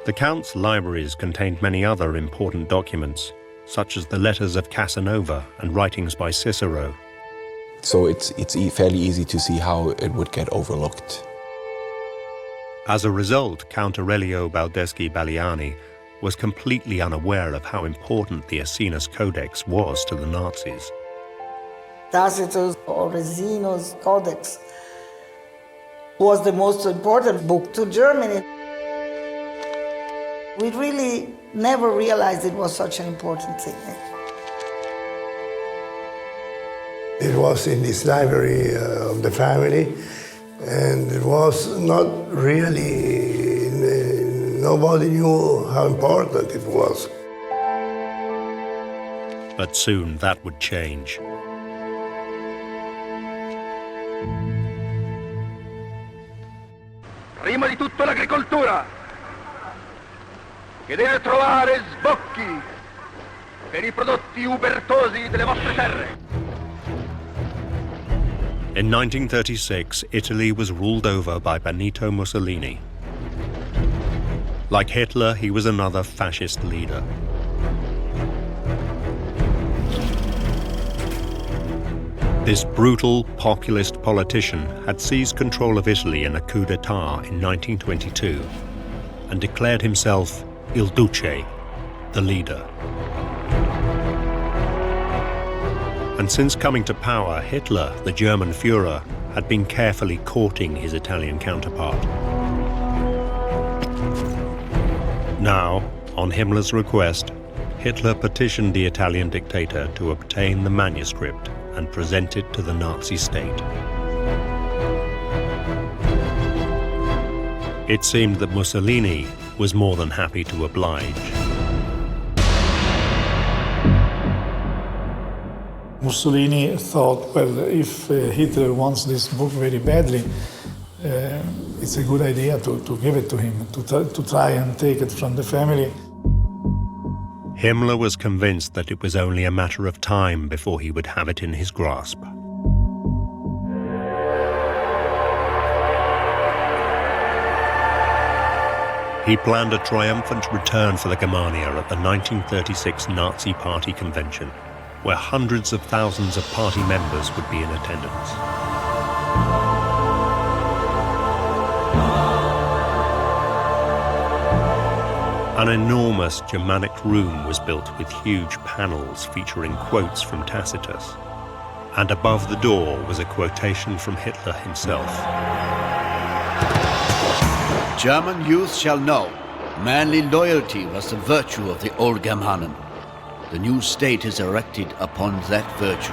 The Count's libraries contained many other important documents, such as the letters of Casanova and writings by Cicero. So it's fairly easy to see how it would get overlooked. As a result, Count Aurelio Baldeschi Baliani was completely unaware of how important the Aeschines Codex was to the Nazis. Tacitus or Resino's Codex was the most important book to Germany. We really never realized it was such an important thing. It was in this library of the family, and it was not really, nobody knew how important it was. But soon that would change. Prima di tutto l'agricoltura, che deve trovare sbocchi per I prodotti ubertosi delle vostre terre. In 1936, Italy was ruled over by Benito Mussolini. Like Hitler, he was another fascist leader. This brutal, populist politician had seized control of Italy in a coup d'etat in 1922 and declared himself Il Duce, the leader. And since coming to power, Hitler, the German Führer, had been carefully courting his Italian counterpart. Now, on Himmler's request, Hitler petitioned the Italian dictator to obtain the manuscript and present it to the Nazi state. It seemed that Mussolini was more than happy to oblige. Mussolini thought, well, if Hitler wants this book very badly, it's a good idea to give it to him, to try and take it from the family. Himmler was convinced that it was only a matter of time before he would have it in his grasp. He planned a triumphant return for the Germania at the 1936 Nazi Party convention, where hundreds of thousands of party members would be in attendance. An enormous Germanic room was built with huge panels featuring quotes from Tacitus, and above the door was a quotation from Hitler himself. German youth shall know, manly loyalty was the virtue of the old Germanen. The new state is erected upon that virtue.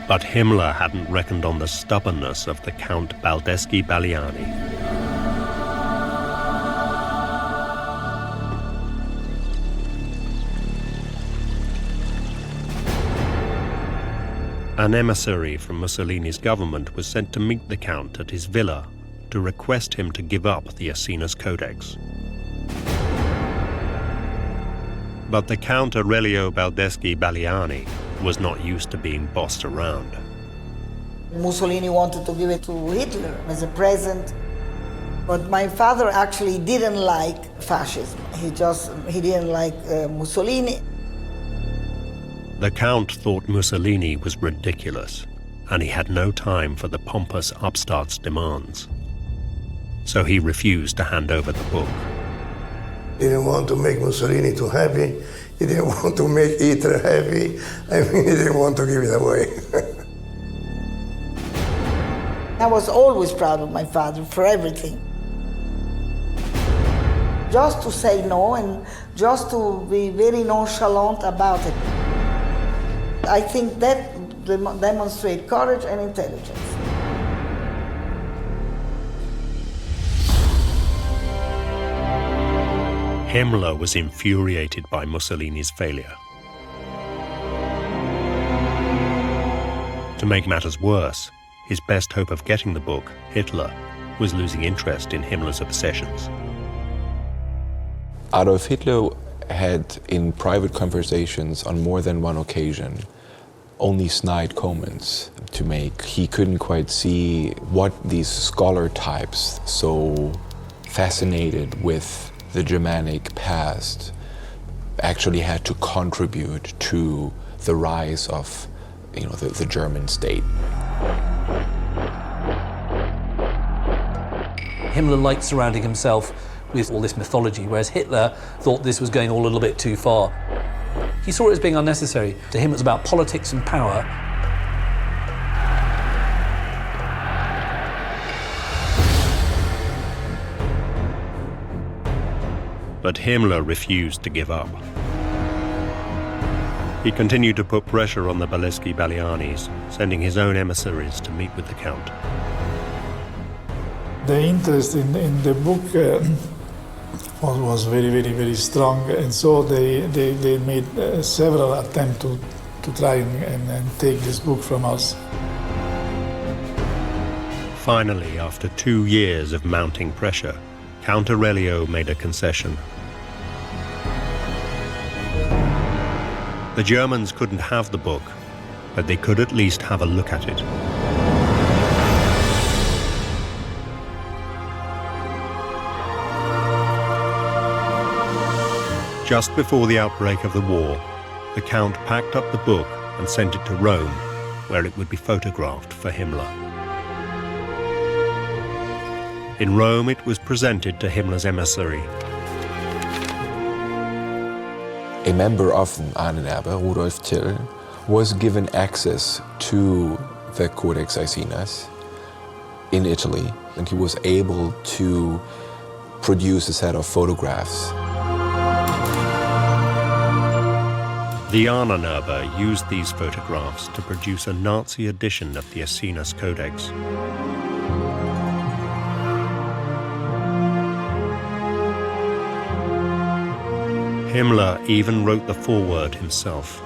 But Himmler hadn't reckoned on the stubbornness of the Count Baldeschi Baliani. An emissary from Mussolini's government was sent to meet the Count at his villa to request him to give up the Aeschines Codex. But the Count Aurelio Baldeschi Baliani was not used to being bossed around. Mussolini wanted to give it to Hitler as a present, but my father actually didn't like fascism. He didn't like Mussolini. The Count thought Mussolini was ridiculous, and he had no time for the pompous upstart's demands. So he refused to hand over the book. He didn't want to make Mussolini too happy. He didn't want to make Hitler happy. I mean, he didn't want to give it away. I was always proud of my father for everything. Just to say no and just to be very nonchalant about it. I think that demonstrates courage and intelligence. Himmler was infuriated by Mussolini's failure. To make matters worse, his best hope of getting the book, Hitler, was losing interest in Himmler's obsessions. Adolf Hitler had, in private conversations on more than one occasion, only snide comments to make. He couldn't quite see what these scholar types, so fascinated with the Germanic past, actually had to contribute to the rise of, the German state. Himmler liked surrounding himself with all this mythology, whereas Hitler thought this was going all a little bit too far. He saw it as being unnecessary. To him, it was about politics and power. But Himmler refused to give up. He continued to put pressure on the Baleski-Balianis, sending his own emissaries to meet with the Count. The interest in the book was very, very, very strong, and so they made several attempts to try and take this book from us. Finally, after 2 years of mounting pressure, Count Aurelio made a concession. The Germans couldn't have the book, but they could at least have a look at it. Just before the outbreak of the war, the Count packed up the book and sent it to Rome, where it would be photographed for Himmler. In Rome, it was presented to Himmler's emissary. A member of the Ahnenerbe, Rudolf Till, was given access to the Codex Aesinas in Italy, and he was able to produce a set of photographs. The Ahnenerbe used these photographs to produce a Nazi edition of the Aesinas Codex. Himmler even wrote the foreword himself.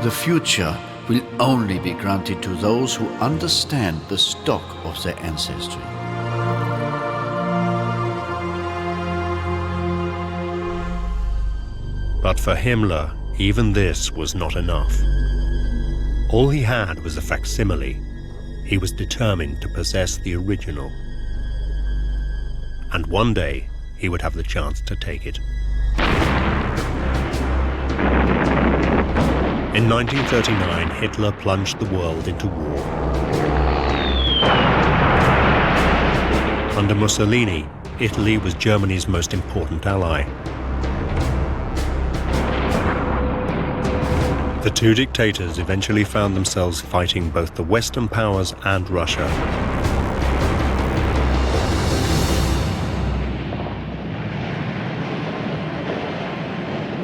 The future will only be granted to those who understand the stock of their ancestry. But for Himmler, even this was not enough. All he had was a facsimile. He was determined to possess the original. And one day, he would have the chance to take it. In 1939, Hitler plunged the world into war. Under Mussolini, Italy was Germany's most important ally. The two dictators eventually found themselves fighting both the Western powers and Russia.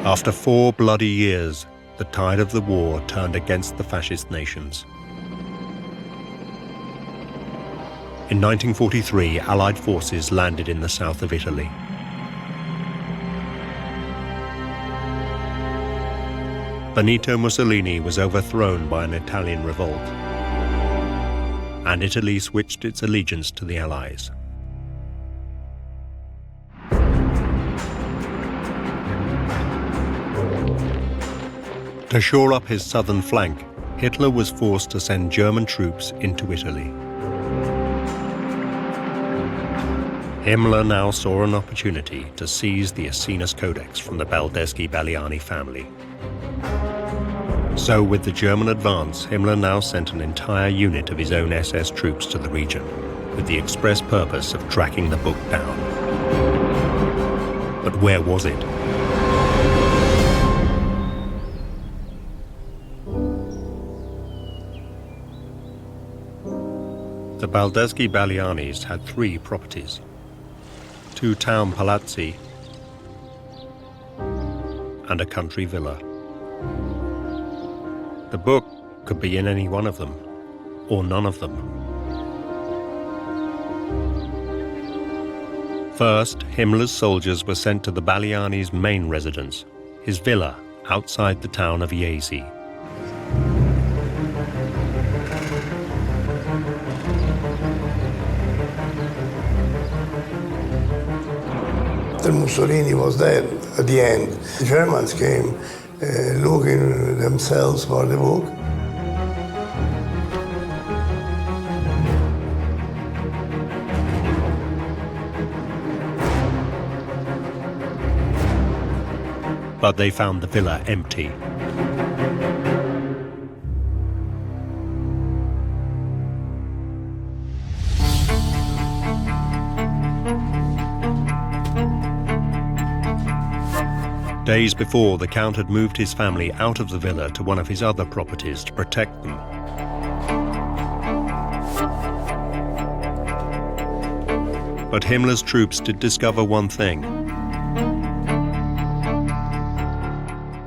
After 4 bloody years, the tide of the war turned against the fascist nations. In 1943, Allied forces landed in the south of Italy. Benito Mussolini was overthrown by an Italian revolt, and Italy switched its allegiance to the Allies. To shore up his southern flank, Hitler was forced to send German troops into Italy. Himmler now saw an opportunity to seize the Aesinas Codex from the Baldeschi-Baliani family. So with the German advance, Himmler now sent an entire unit of his own SS troops to the region, with the express purpose of tracking the book down. But where was it? The Baldeschi-Balianis had 3 properties: 2 town palazzi and a country villa. The book could be in any one of them, or none of them. First, Himmler's soldiers were sent to the Baliani's main residence, his villa outside the town of Jesi. After Mussolini was dead, at the end, the Germans came looking themselves for the book. But they found the villa empty. Days before, the Count had moved his family out of the villa to one of his other properties to protect them. But Himmler's troops did discover one thing.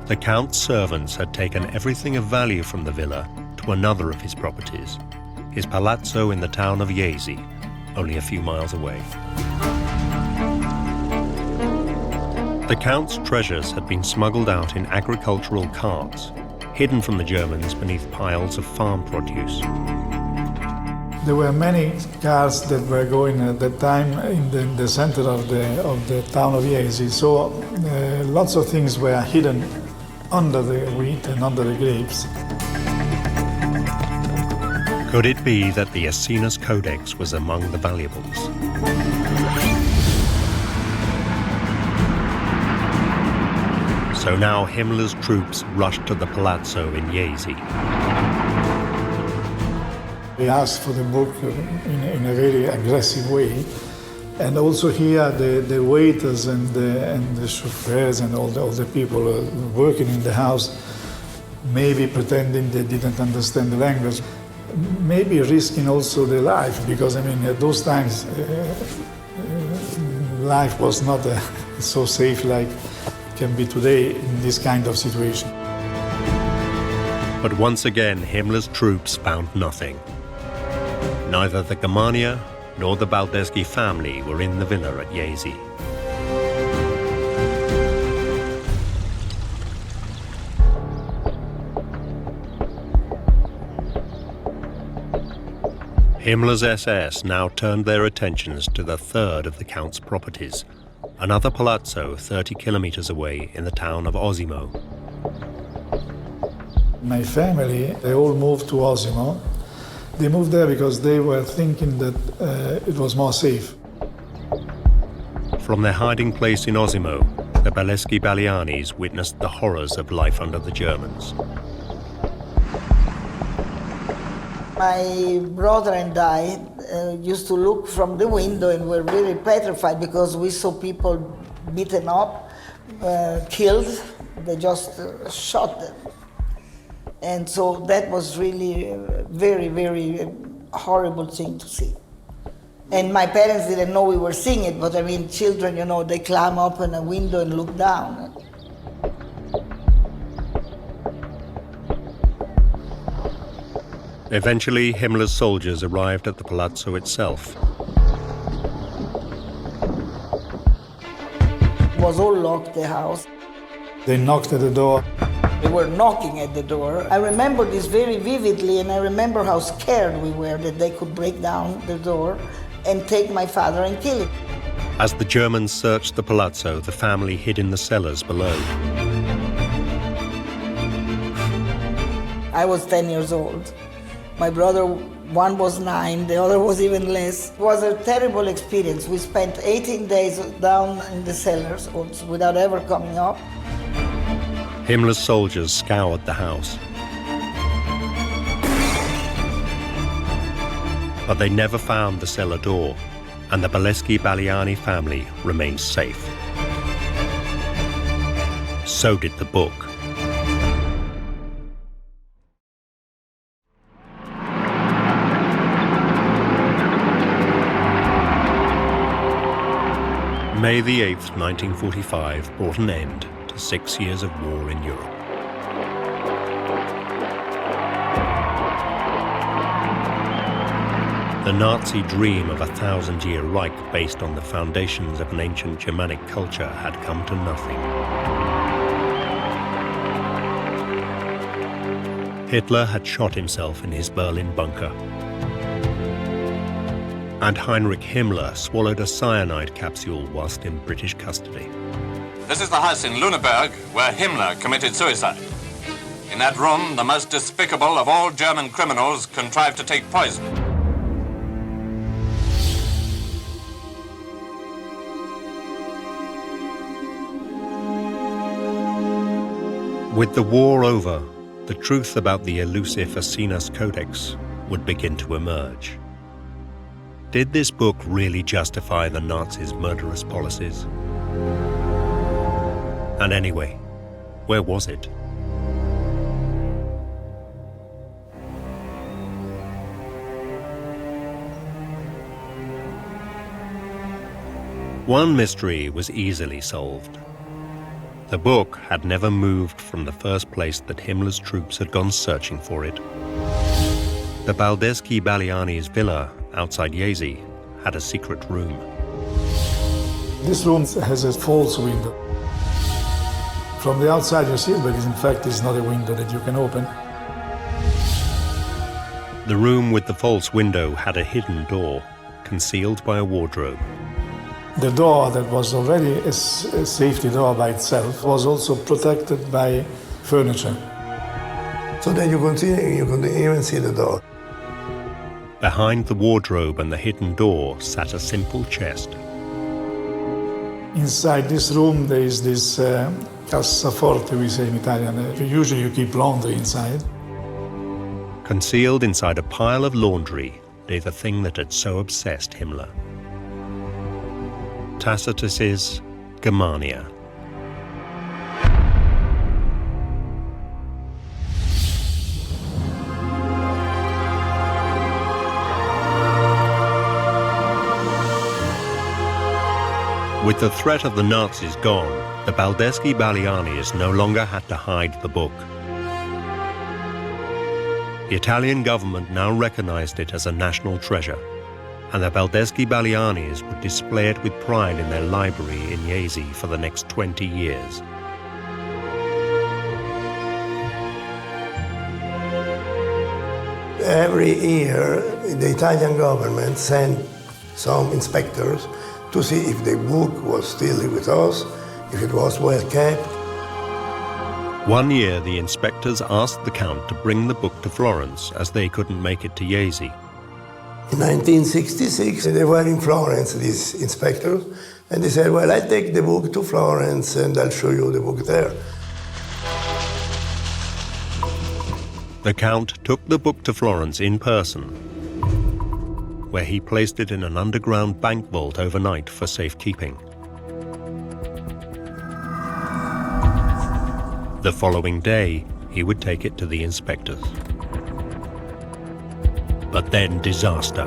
The Count's servants had taken everything of value from the villa to another of his properties, his palazzo in the town of Jesi, only a few miles away. The Count's treasures had been smuggled out in agricultural carts, hidden from the Germans beneath piles of farm produce. There were many cars that were going at that time in the center of the town of Jesi, so lots of things were hidden under the wheat and under the grapes. Could it be that the Asinus Codex was among the valuables? So now Himmler's troops rushed to the palazzo in Jesi. They asked for the book in a very aggressive way. And also here the waiters and the chauffeurs and all the people working in the house, maybe pretending they didn't understand the language, maybe risking also their life, because I mean at those times life was not so safe like can be today in this kind of situation. But once again, Himmler's troops found nothing. Neither the Germania nor the Baldeschi family were in the villa at Jesi. Himmler's SS now turned their attentions to the third of the Count's properties, another palazzo 30 kilometers away in the town of Osimo. My family, they all moved to Osimo. They moved there because they were thinking that it was more safe. From their hiding place in Osimo, the Baldeschi-Balianis witnessed the horrors of life under the Germans. My brother and I used to look from the window and were really petrified because we saw people beaten up, killed. They just shot them. And so that was really a very, very horrible thing to see. And my parents didn't know we were seeing it, but I mean, children, you know, they climb up in a window and look down. Eventually, Himmler's soldiers arrived at the palazzo itself. It was all locked, the house. They knocked at the door. They were knocking at the door. I remember this very vividly, and I remember how scared we were that they could break down the door and take my father and kill him. As the Germans searched the palazzo, the family hid in the cellars below. I was 10 years old. My brother, one was 9, the other was even less. It was a terrible experience. We spent 18 days down in the cellars without ever coming up. Himmler's soldiers scoured the house. But they never found the cellar door, and the Baldeschi-Baliani family remained safe. So did the book. May the 8th, 1945 brought an end to 6 years of war in Europe. The Nazi dream of a 1,000-year Reich based on the foundations of an ancient Germanic culture had come to nothing. Hitler had shot himself in his Berlin bunker. And Heinrich Himmler swallowed a cyanide capsule whilst in British custody. This is the house in Lüneburg where Himmler committed suicide. In that room, the most despicable of all German criminals contrived to take poison. With the war over, the truth about the elusive Assinas Codex would begin to emerge. Did this book really justify the Nazis' murderous policies? And anyway, where was it? One mystery was easily solved. The book had never moved from the first place that Himmler's troops had gone searching for it. The Baldeschi-Baliani's villa outside Jesi had a secret room. This room has a false window. From the outside you see it, but in fact it's not a window that you can open. The room with the false window had a hidden door, concealed by a wardrobe. The door that was already a safety door by itself was also protected by furniture. So that you could even see the door. Behind the wardrobe and the hidden door sat a simple chest. Inside this room there is this cassaforte, we say in Italian. Usually you keep laundry inside. Concealed inside a pile of laundry lay the thing that had so obsessed Himmler. Tacitus's Germania. With the threat of the Nazis gone, the Baldeschi-Balianis no longer had to hide the book. The Italian government now recognized it as a national treasure, and the Baldeschi-Balianis would display it with pride in their library in Jesi for the next 20 years. Every year, the Italian government sent some inspectors to see if the book was still with us, if it was well kept. One year, the inspectors asked the Count to bring the book to Florence, as they couldn't make it to Jesi. In 1966, they were in Florence, these inspectors, and they said, well, I'll take the book to Florence and I'll show you the book there. The Count took the book to Florence in person, where he placed it in an underground bank vault overnight for safekeeping. The following day, he would take it to the inspectors. But then disaster.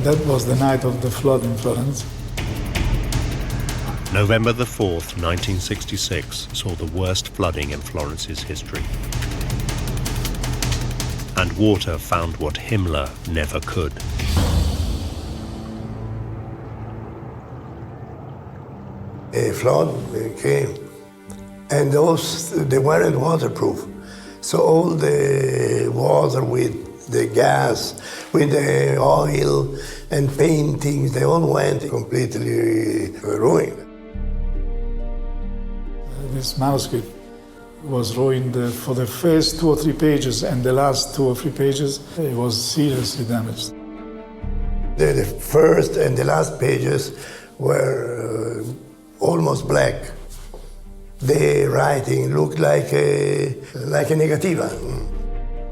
That was the night of the flood in Florence. November the 4th, 1966, saw the worst flooding in Florence's history. And water found what Himmler never could. A flood came, and they weren't waterproof. So all the water with the gas, with the oil and paintings, they all went completely ruined. This manuscript was ruined for the first 2 or 3 pages, and the last 2 or 3 pages, it was seriously damaged. The first and the last pages were almost black. The writing looked like a negativa.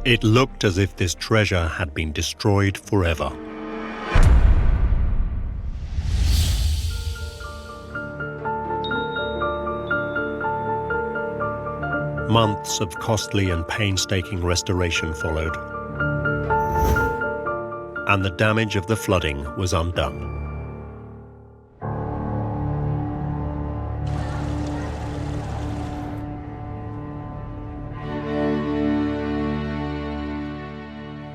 It looked as if this treasure had been destroyed forever. Months of costly and painstaking restoration followed, and the damage of the flooding was undone.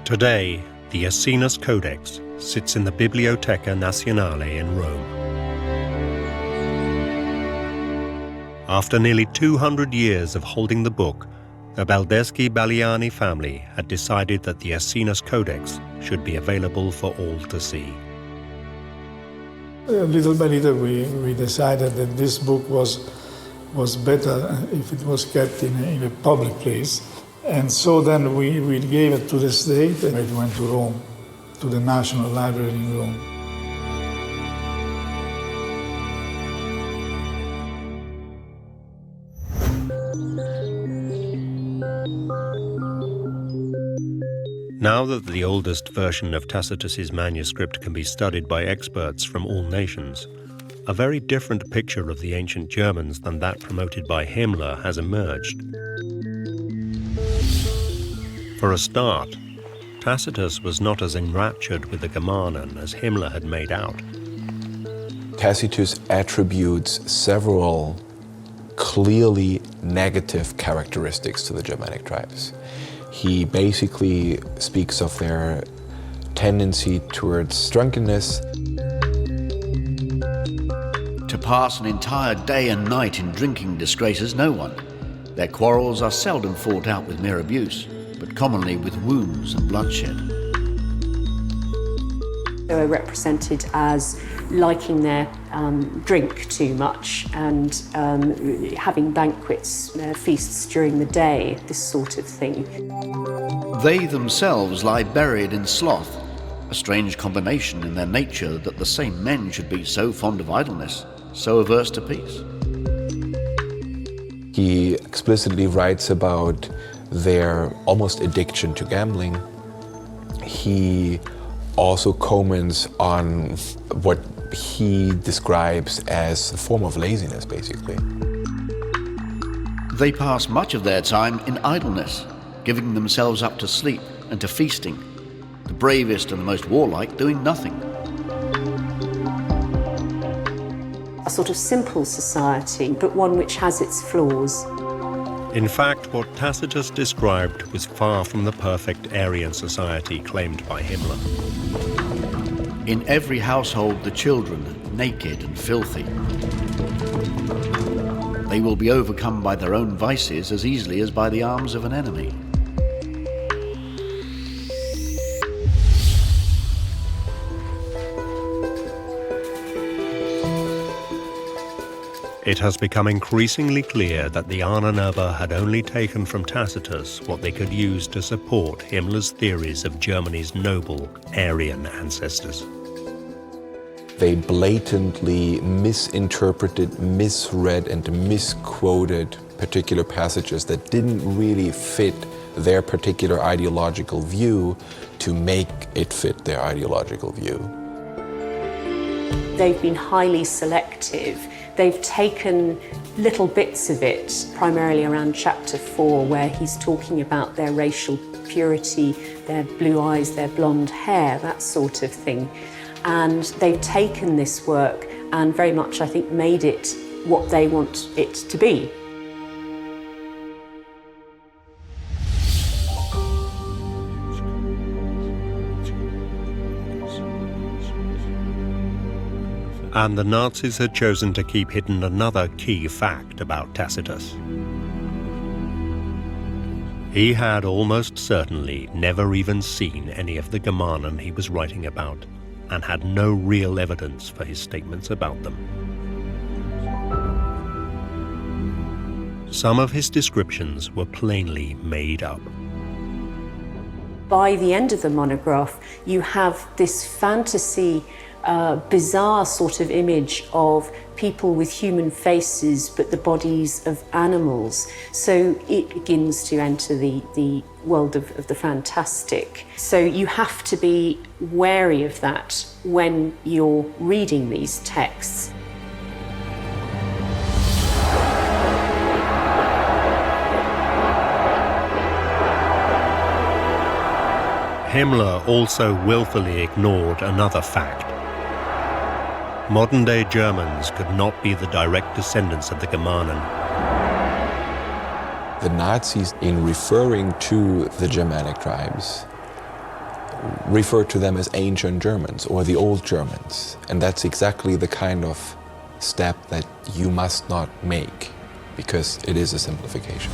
Today, the Essenes Codex sits in the Biblioteca Nazionale in Rome. After nearly 200 years of holding the book, the Baldeschi-Baliani family had decided that the Essenes Codex should be available for all to see. Little by little, we decided that this book was better if it was kept in a public place. And so then we gave it to the state, and it went to Rome, to the National Library in Rome. Now that the oldest version of Tacitus's manuscript can be studied by experts from all nations, a very different picture of the ancient Germans than that promoted by Himmler has emerged. For a start, Tacitus was not as enraptured with the Germanen as Himmler had made out. Tacitus attributes several clearly negative characteristics to the Germanic tribes. He basically speaks of their tendency towards drunkenness. To pass an entire day and night in drinking disgraces no one. Their quarrels are seldom fought out with mere abuse, but commonly with wounds and bloodshed. They were represented as liking their drink too much and having banquets, feasts during the day, this sort of thing. They themselves lie buried in sloth, a strange combination in their nature that the same men should be so fond of idleness, so averse to peace. He explicitly writes about their almost addiction to gambling. He also comments on what he describes as a form of laziness, basically. They pass much of their time in idleness, giving themselves up to sleep and to feasting, the bravest and the most warlike doing nothing. A sort of simple society, but one which has its flaws. In fact, what Tacitus described was far from the perfect Aryan society claimed by Himmler. In every household, the children, naked and filthy. They will be overcome by their own vices as easily as by the arms of an enemy. It has become increasingly clear that the Ahnenerbe had only taken from Tacitus what they could use to support Himmler's theories of Germany's noble Aryan ancestors. They blatantly misinterpreted, misread, and misquoted particular passages that didn't really fit their particular ideological view to make it fit their ideological view. They've been highly selective. They've taken little bits of it, primarily around chapter 4, where he's talking about their racial purity, their blue eyes, their blonde hair, that sort of thing. And they've taken this work and very much, I think, made it what they want it to be. And the Nazis had chosen to keep hidden another key fact about Tacitus. He had almost certainly never even seen any of the Germanen he was writing about, and had no real evidence for his statements about them. Some of his descriptions were plainly made up. By the end of the monograph, you have this fantasy, bizarre sort of image of people with human faces but the bodies of animals. So it begins to enter the world of the fantastic. So you have to be wary of that when you're reading these texts. Himmler also willfully ignored another fact. Modern-day Germans could not be the direct descendants of the Germanen. The Nazis, in referring to the Germanic tribes, referred to them as ancient Germans or the old Germans. And that's exactly the kind of step that you must not make, because it is a simplification.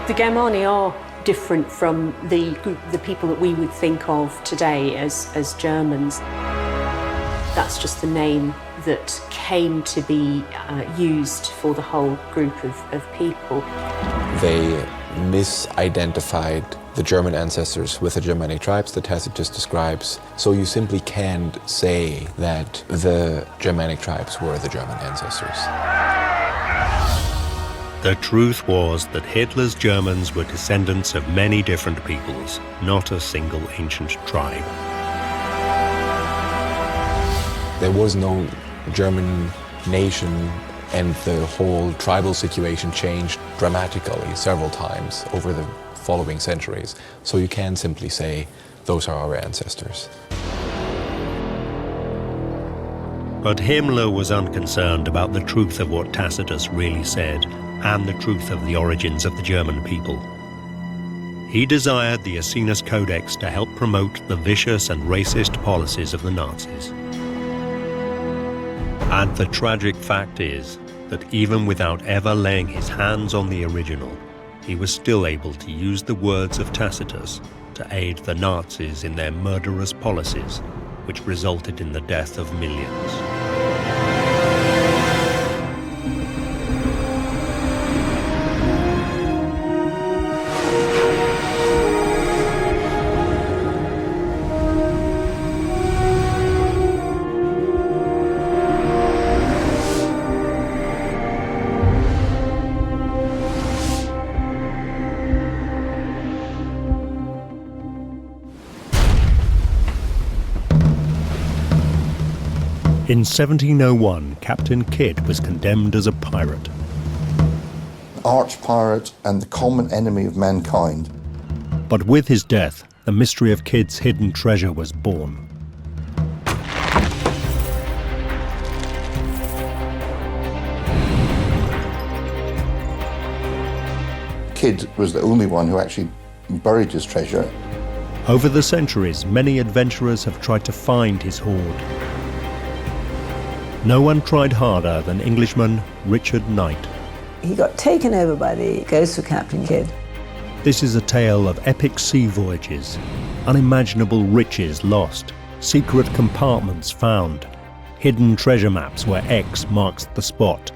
The Germani are different from the people that we would think of today as Germans. That's just the name that came to be used for the whole group of people. They misidentified the German ancestors with the Germanic tribes that Tacitus describes, so you simply can't say that the Germanic tribes were the German ancestors. The truth was that Hitler's Germans were descendants of many different peoples, not a single ancient tribe. There was no German nation, and the whole tribal situation changed dramatically several times over the following centuries. So you can simply say, those are our ancestors. But Himmler was unconcerned about the truth of what Tacitus really said, and the truth of the origins of the German people. He desired the Asinus Codex to help promote the vicious and racist policies of the Nazis. And the tragic fact is that even without ever laying his hands on the original, he was still able to use the words of Tacitus to aid the Nazis in their murderous policies, which resulted in the death of millions. In 1701, Captain Kidd was condemned as a pirate. Arch-pirate and the common enemy of mankind. But with his death, the mystery of Kidd's hidden treasure was born. Kidd was the only one who actually buried his treasure. Over the centuries, many adventurers have tried to find his hoard. No one tried harder than Englishman Richard Knight. He got taken over by the ghost of Captain Kidd. This is a tale of epic sea voyages, unimaginable riches lost, secret compartments found, hidden treasure maps where X marks the spot,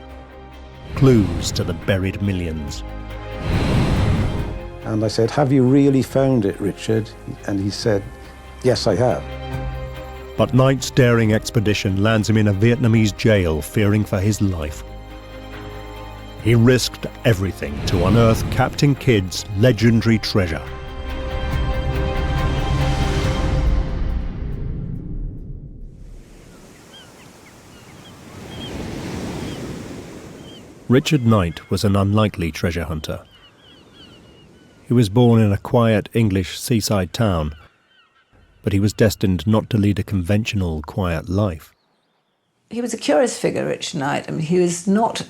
clues to the buried millions. And I said, "Have you really found it, Richard?" And he said, "Yes, I have." But Knight's daring expedition lands him in a Vietnamese jail, fearing for his life. He risked everything to unearth Captain Kidd's legendary treasure. Richard Knight was an unlikely treasure hunter. He was born in a quiet English seaside town, but he was destined not to lead a conventional, quiet life. He was a curious figure, Richard Knight. I mean, he was not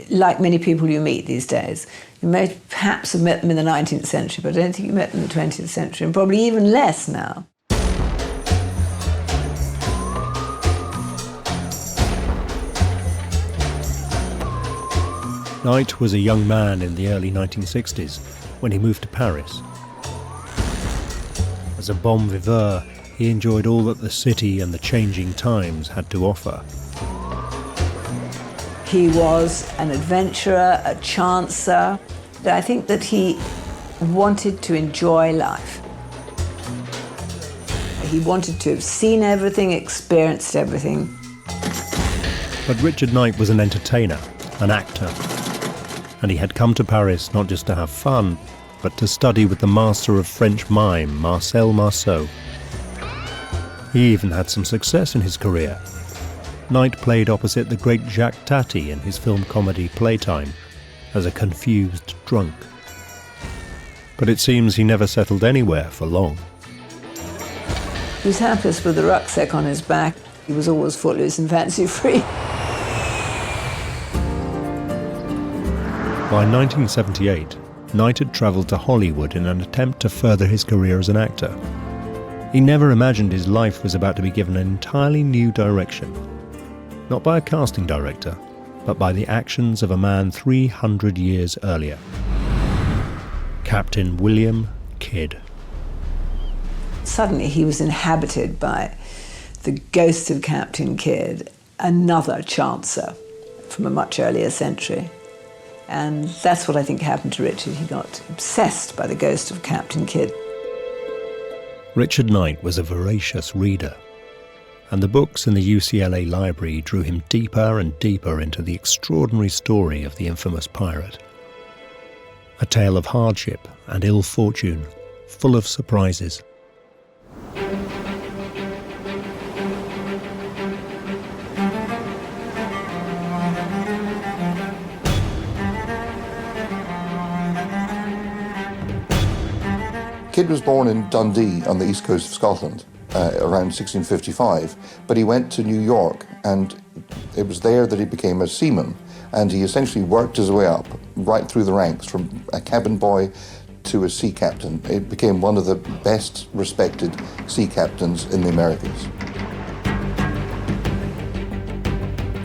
like many people you meet these days. You may perhaps have met them in the 19th century, but I don't think you met them in the 20th century, and probably even less now. Knight was a young man in the early 1960s when he moved to Paris. As a bon viveur, he enjoyed all that the city and the changing times had to offer. He was an adventurer, a chancer. I think that he wanted to enjoy life. He wanted to have seen everything, experienced everything. But Richard Knight was an entertainer, an actor. And he had come to Paris not just to have fun, but to study with the master of French mime, Marcel Marceau. He even had some success in his career. Knight played opposite the great Jacques Tati in his film comedy Playtime, as a confused drunk. But it seems he never settled anywhere for long. He was happiest with the rucksack on his back. He was always footloose and fancy-free. By 1978, Knight had travelled to Hollywood in an attempt to further his career as an actor. He never imagined his life was about to be given an entirely new direction. Not by a casting director, but by the actions of a man 300 years earlier. Captain William Kidd. Suddenly he was inhabited by the ghost of Captain Kidd, another chancer from a much earlier century. And that's what I think happened to Richard. He got obsessed by the ghost of Captain Kidd. Richard Knight was a voracious reader, and the books in the UCLA library drew him deeper and deeper into the extraordinary story of the infamous pirate. A tale of hardship and ill fortune, full of surprises. Kidd was born in Dundee on the east coast of Scotland around 1655, but he went to New York, and it was there that he became a seaman, and he essentially worked his way up right through the ranks from a cabin boy to a sea captain. It became one of the best respected sea captains in the Americas.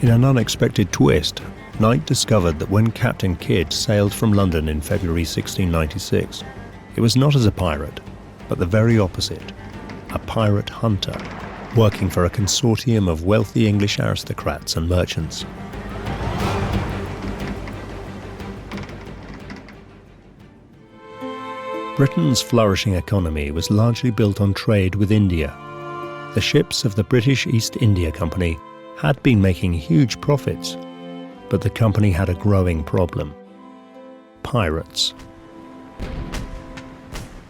In an unexpected twist, Knight discovered that when Captain Kidd sailed from London in February 1696, it was not as a pirate, but the very opposite, a pirate hunter, working for a consortium of wealthy English aristocrats and merchants. Britain's flourishing economy was largely built on trade with India. The ships of the British East India Company had been making huge profits, but the company had a growing problem: pirates.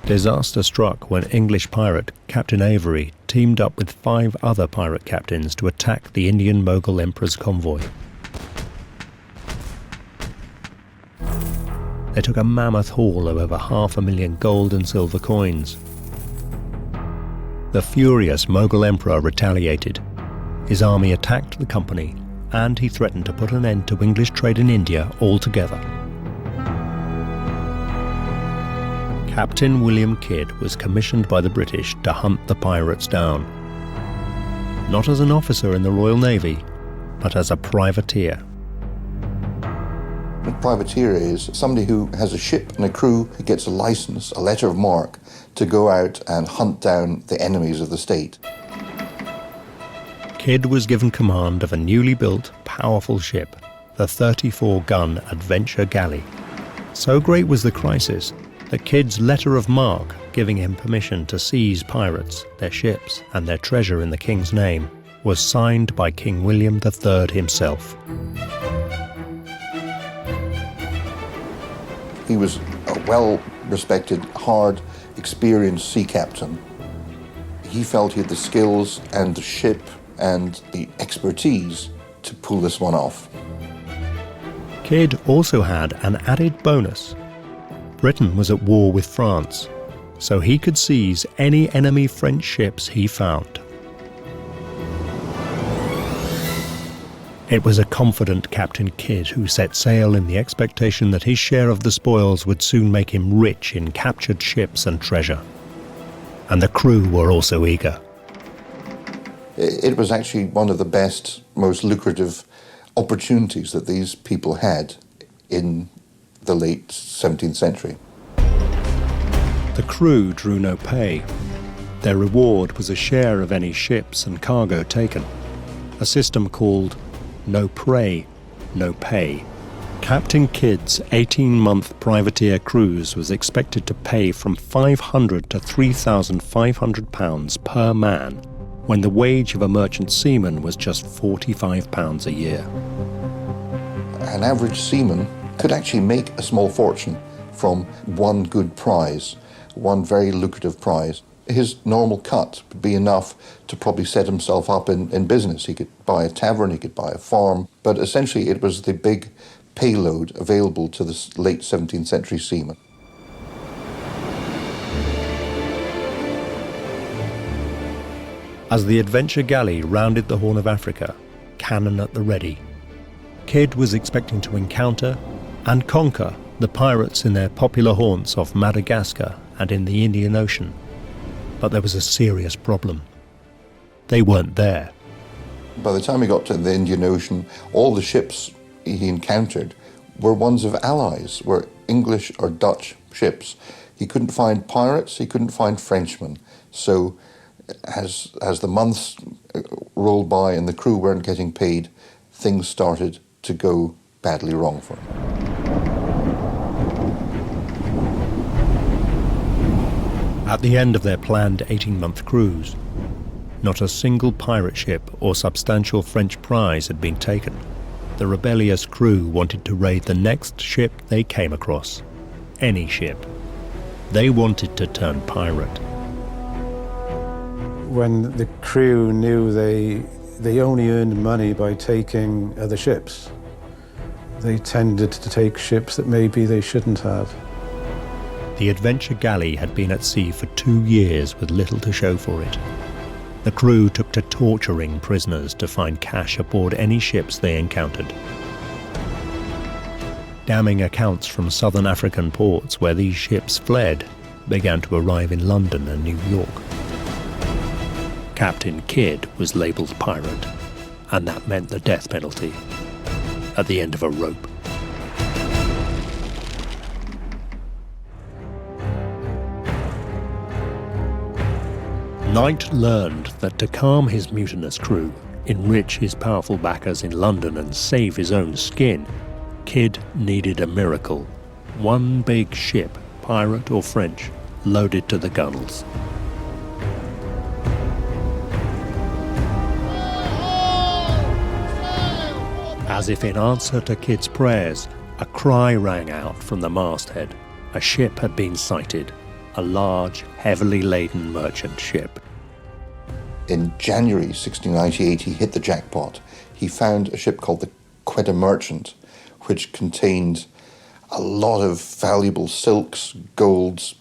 Disaster struck when English pirate Captain Avery teamed up with 5 other pirate captains to attack the Indian Mughal Emperor's convoy. They took a mammoth haul of over 500,000 gold and silver coins. The furious Mughal Emperor retaliated. His army attacked the company, and he threatened to put an end to English trade in India altogether. Captain William Kidd was commissioned by the British to hunt the pirates down. Not as an officer in the Royal Navy, but as a privateer. A privateer is somebody who has a ship and a crew who gets a license, a letter of marque, to go out and hunt down the enemies of the state. Kidd was given command of a newly built, powerful ship, the 34-gun Adventure Galley. So great was the crisis that Kidd's letter of marque, giving him permission to seize pirates, their ships, and their treasure in the king's name, was signed by King William III himself. He was a well-respected, hard, experienced sea captain. He felt he had the skills and the ship and the expertise to pull this one off. Kidd also had an added bonus. Britain was at war with France, so he could seize any enemy French ships he found. It was a confident Captain Kidd who set sail in the expectation that his share of the spoils would soon make him rich in captured ships and treasure. And the crew were also eager. It was actually one of the best, most lucrative opportunities that these people had in the late 17th century. The crew drew no pay. Their reward was a share of any ships and cargo taken, a system called no prey, no pay. Captain Kidd's 18-month privateer cruise was expected to pay from £500 to £3,500 per man, when the wage of a merchant seaman was just £45 a year. An average seaman could actually make a small fortune from one good prize, one very lucrative prize. His normal cut would be enough to probably set himself up in business. He could buy a tavern, he could buy a farm, but essentially it was the big payload available to the late 17th century seaman. As the adventure galley rounded the Horn of Africa, cannon at the ready, Kidd was expecting to encounter and conquer the pirates in their popular haunts off Madagascar and in the Indian Ocean. But there was a serious problem. They weren't there. By the time he got to the Indian Ocean, all the ships he encountered were ones of allies, were English or Dutch ships. He couldn't find pirates, he couldn't find Frenchmen. So as the months rolled by and the crew weren't getting paid, things started to go badly wrong for him. At the end of their planned 18-month cruise, not a single pirate ship or substantial French prize had been taken. The rebellious crew wanted to raid the next ship they came across. Any ship. They wanted to turn pirate. When the crew knew they only earned money by taking other ships, they tended to take ships that maybe they shouldn't have. The adventure galley had been at sea for 2 years with little to show for it. The crew took to torturing prisoners to find cash aboard any ships they encountered. Damning accounts from southern African ports where these ships fled began to arrive in London and New York. Captain Kidd was labelled pirate, and that meant the death penalty at the end of a rope. Knight learned that to calm his mutinous crew, enrich his powerful backers in London and save his own skin, Kidd needed a miracle. One big ship, pirate or French, loaded to the gunwales. As if in answer to Kidd's prayers, a cry rang out from the masthead. A ship had been sighted, a large, heavily laden merchant ship. In January 1698, he hit the jackpot. He found a ship called the Quetta Merchant, which contained a lot of valuable silks, gold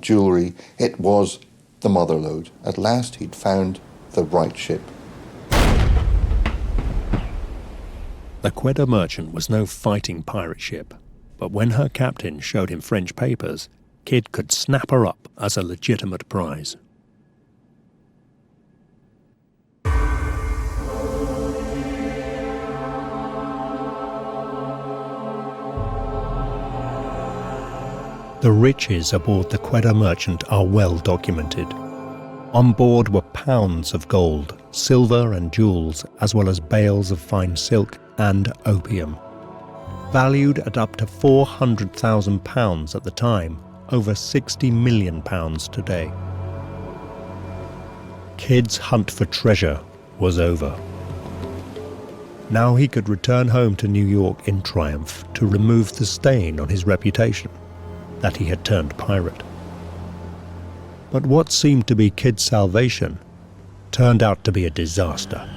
jewellery. It was the mother lode. At last he'd found the right ship. The Quetta Merchant was no fighting pirate ship, but when her captain showed him French papers, Kidd could snap her up as a legitimate prize. The riches aboard the Quetta Merchant are well documented. On board were pounds of gold, silver and jewels, as well as bales of fine silk and opium. Valued at up to £400,000 at the time, over £60 million today. Kidd's hunt for treasure was over. Now he could return home to New York in triumph to remove the stain on his reputation that he had turned pirate. But what seemed to be Kidd's salvation turned out to be a disaster.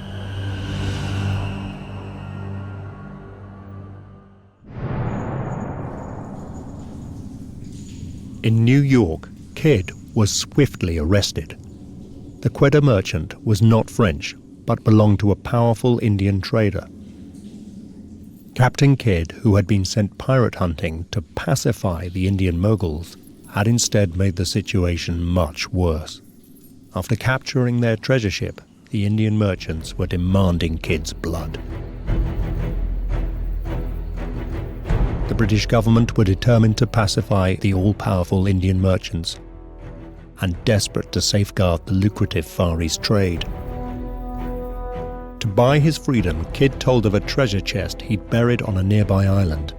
In New York, Kidd was swiftly arrested. The Quetta Merchant was not French, but belonged to a powerful Indian trader. Captain Kidd, who had been sent pirate hunting to pacify the Indian Mughals, had instead made the situation much worse. After capturing their treasure ship, the Indian merchants were demanding Kidd's blood. The British government were determined to pacify the all-powerful Indian merchants and desperate to safeguard the lucrative Far East trade. To buy his freedom, Kidd told of a treasure chest he'd buried on a nearby island.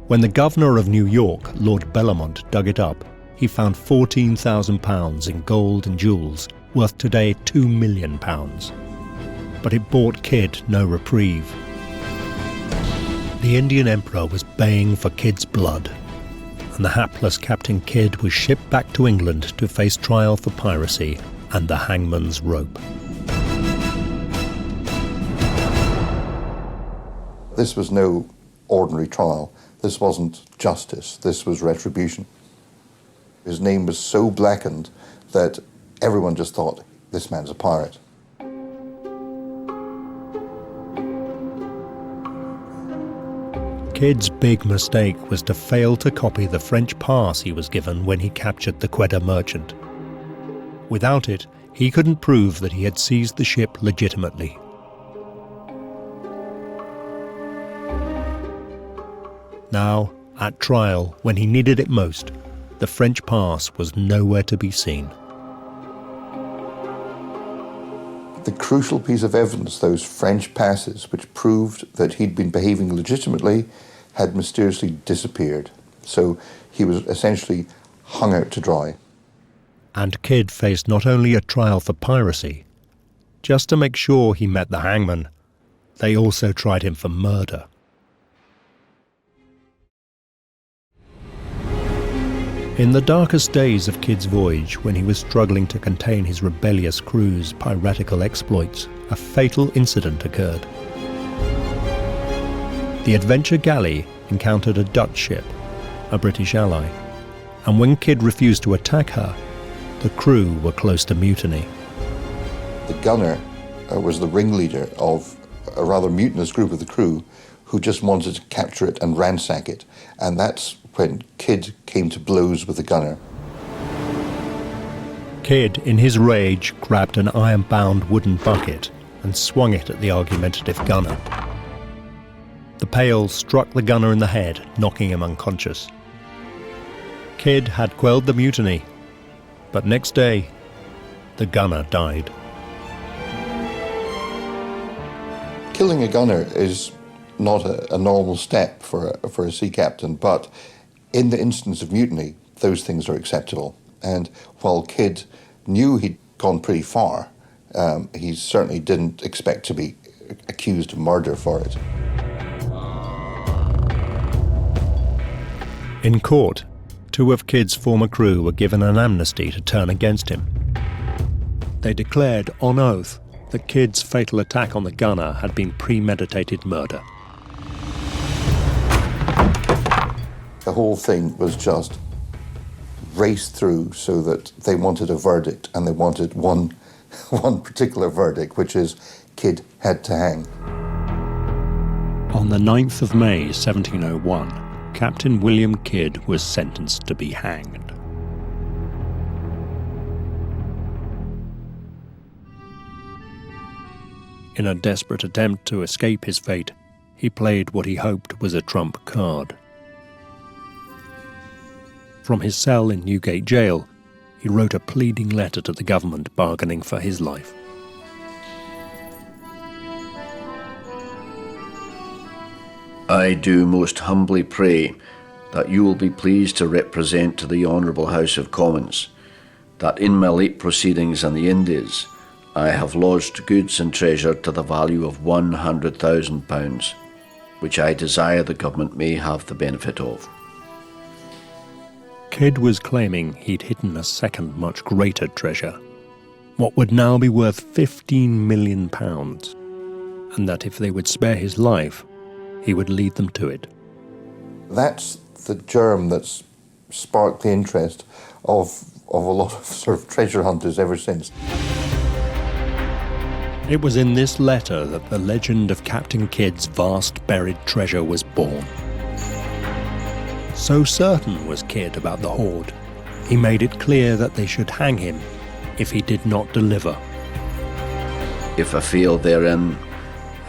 When the governor of New York, Lord Bellamont, dug it up, he found £14,000 in gold and jewels, worth today £2 million. But it bought Kidd no reprieve. The Indian emperor was baying for Kidd's blood, and the hapless Captain Kidd was shipped back to England to face trial for piracy and the hangman's rope. This was no ordinary trial. This wasn't justice. This was retribution. His name was so blackened that everyone just thought this man's a pirate. Kidd's big mistake was to fail to copy the French pass he was given when he captured the Quetta merchant. Without it, he couldn't prove that he had seized the ship legitimately. Now, at trial, when he needed it most, the French pass was nowhere to be seen. The crucial piece of evidence, those French passes, which proved that he'd been behaving legitimately, had mysteriously disappeared. So he was essentially hung out to dry. And Kidd faced not only a trial for piracy. Just to make sure he met the hangman, they also tried him for murder. In the darkest days of Kidd's voyage, when he was struggling to contain his rebellious crew's piratical exploits, a fatal incident occurred. The Adventure Galley encountered a Dutch ship, a British ally, and when Kidd refused to attack her, the crew were close to mutiny. The gunner was the ringleader of a rather mutinous group of the crew who just wanted to capture it and ransack it, and that's when Kidd came to blows with the gunner. Kidd, in his rage, grabbed an iron-bound wooden bucket and swung it at the argumentative gunner. The pail struck the gunner in the head, knocking him unconscious. Kidd had quelled the mutiny, but next day, the gunner died. Killing a gunner is not a normal step for a sea captain, but in the instance of mutiny, those things are acceptable. And while Kidd knew he'd gone pretty far, he certainly didn't expect to be accused of murder for it. In court, 2 of Kidd's former crew were given an amnesty to turn against him. They declared on oath that Kidd's fatal attack on the gunner had been premeditated murder. The whole thing was just raced through so that they wanted a verdict, and they wanted one particular verdict, which is Kidd had to hang. On the 9th of May 1701, Captain William Kidd was sentenced to be hanged. In a desperate attempt to escape his fate, he played what he hoped was a trump card. From his cell in Newgate Jail, he wrote a pleading letter to the government bargaining for his life. I do most humbly pray that you will be pleased to represent to the Honourable House of Commons that in my late proceedings in the Indies I have lodged goods and treasure to the value of £100,000, which I desire the government may have the benefit of. Kidd was claiming he'd hidden a second, much greater treasure, what would now be worth £15 million, and that if they would spare his life, he would lead them to it. That's the germ that's sparked the interest of a lot of sort of treasure hunters ever since. It was in this letter that the legend of Captain Kidd's vast buried treasure was born. So certain was Kidd about the hoard, he made it clear that they should hang him if he did not deliver. If I fail therein,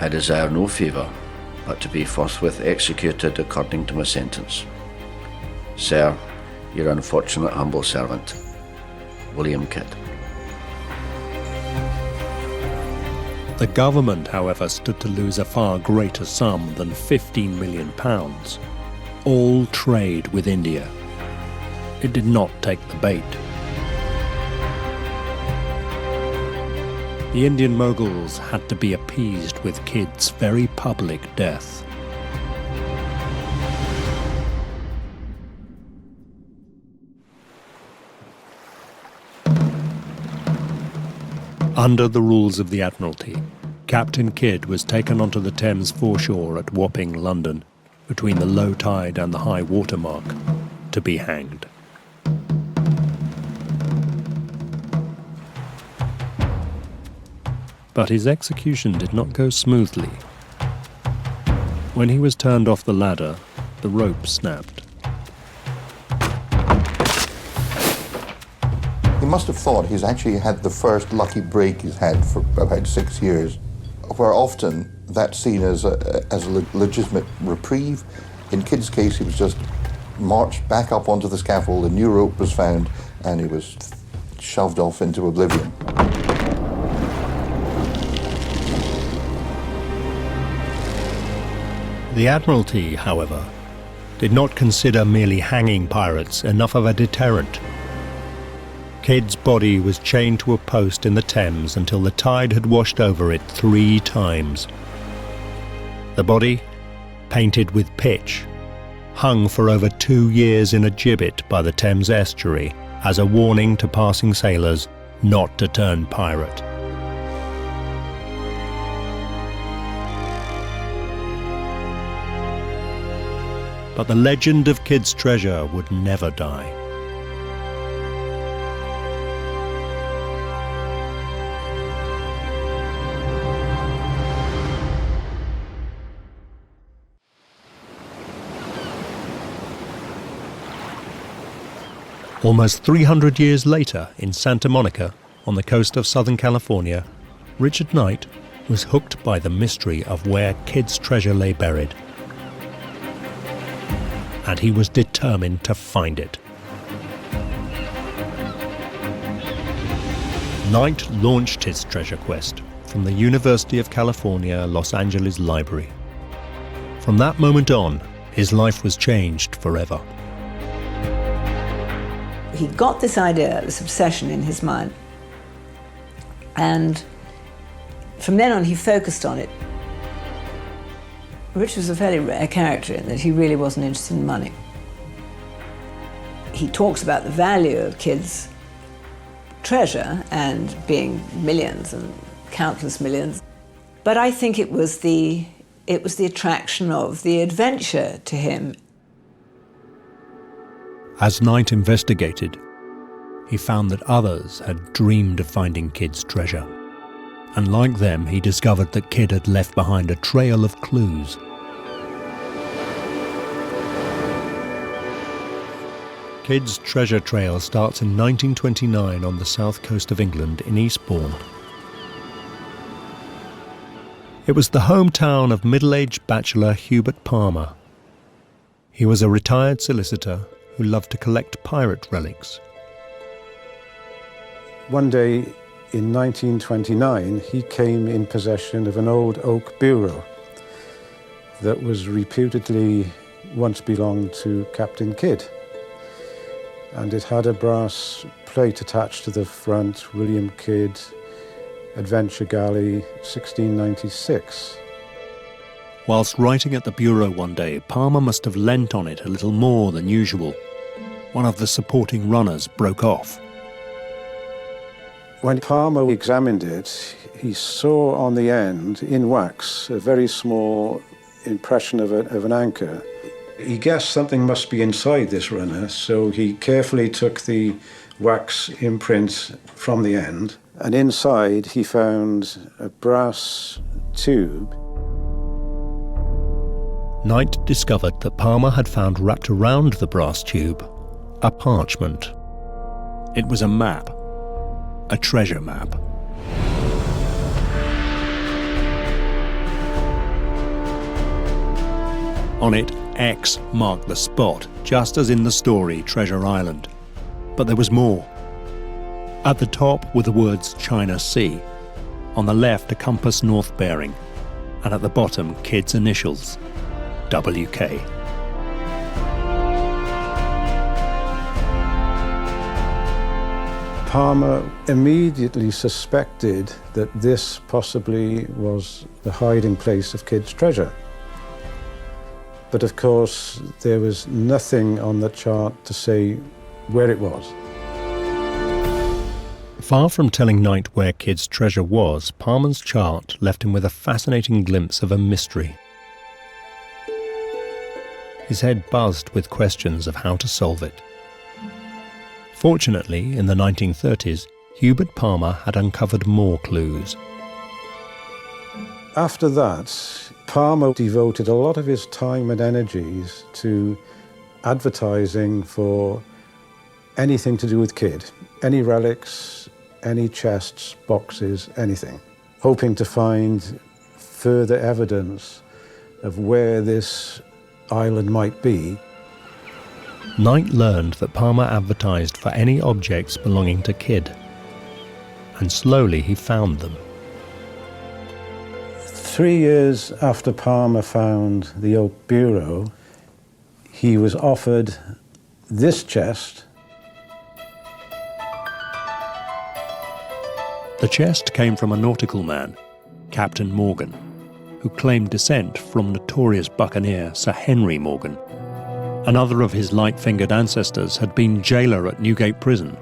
I desire no favour, but to be forthwith executed according to my sentence. Sir, your unfortunate humble servant, William Kidd. The government, however, stood to lose a far greater sum than £15 million. All trade with India. It did not take the bait. The Indian moguls had to be appeased with Kidd's very public death. Under the rules of the Admiralty, Captain Kidd was taken onto the Thames foreshore at Wapping, London, between the low tide and the high water mark, to be hanged. But his execution did not go smoothly. When he was turned off the ladder, the rope snapped. He must have thought he's actually had the first lucky break he's had for about 6 years, where often that's seen as a legitimate reprieve. In Kidd's case, he was just marched back up onto the scaffold, a new rope was found, and he was shoved off into oblivion. The Admiralty, however, did not consider merely hanging pirates enough of a deterrent. Kidd's body was chained to a post in the Thames until the tide had washed over it 3 times. The body, painted with pitch, hung for over 2 years in a gibbet by the Thames estuary as a warning to passing sailors not to turn pirate. But the legend of Kidd's treasure would never die. Almost 300 years later, in Santa Monica, on the coast of Southern California, Richard Knight was hooked by the mystery of where Kidd's treasure lay buried. And he was determined to find it. Knight launched his treasure quest from the University of California, Los Angeles Library. From that moment on, his life was changed forever. He got this idea, this obsession in his mind, and from then on he focused on it. Rich was a fairly rare character in that he really wasn't interested in money. He talks about the value of Kidd's treasure and being millions and countless millions, but I think it was the attraction of the adventure to him. As Knight investigated, he found that others had dreamed of finding Kidd's treasure. And like them, he discovered that Kidd had left behind a trail of clues. Kidd's treasure trail starts in 1929 on the south coast of England in Eastbourne. It was the hometown of middle-aged bachelor Hubert Palmer. He was a retired solicitor who loved to collect pirate relics. One day in 1929, he came in possession of an old oak bureau that was reputedly once belonged to Captain Kidd. And it had a brass plate attached to the front, William Kidd, Adventure Galley, 1696. Whilst writing at the bureau one day, Palmer must have leant on it a little more than usual. One of the supporting runners broke off. When Palmer examined it, he saw on the end, in wax, a very small impression of an anchor. He guessed something must be inside this runner, so he carefully took the wax imprint from the end, and inside he found a brass tube. Knight discovered that Palmer had found wrapped around the brass tube a parchment. It was a map, a treasure map. On it, X marked the spot, just as in the story Treasure Island. But there was more. At the top were the words China Sea, on the left a compass north bearing, and at the bottom Kidd's initials, WK. Palmer immediately suspected that this possibly was the hiding place of Kidd's treasure. But of course, there was nothing on the chart to say where it was. Far from telling Knight where Kidd's treasure was, Palmer's chart left him with a fascinating glimpse of a mystery. His head buzzed with questions of how to solve it. Fortunately, in the 1930s, Hubert Palmer had uncovered more clues. After that, Palmer devoted a lot of his time and energies to advertising for anything to do with Kidd. Any relics, any chests, boxes, anything. Hoping to find further evidence of where this island might be. Knight learned that Palmer advertised for any objects belonging to Kidd, and slowly he found them. 3 years after Palmer found the Oak Bureau, he was offered this chest. The chest came from a nautical man, Captain Morgan, who claimed descent from notorious buccaneer Sir Henry Morgan. Another of his light-fingered ancestors had been jailer at Newgate Prison,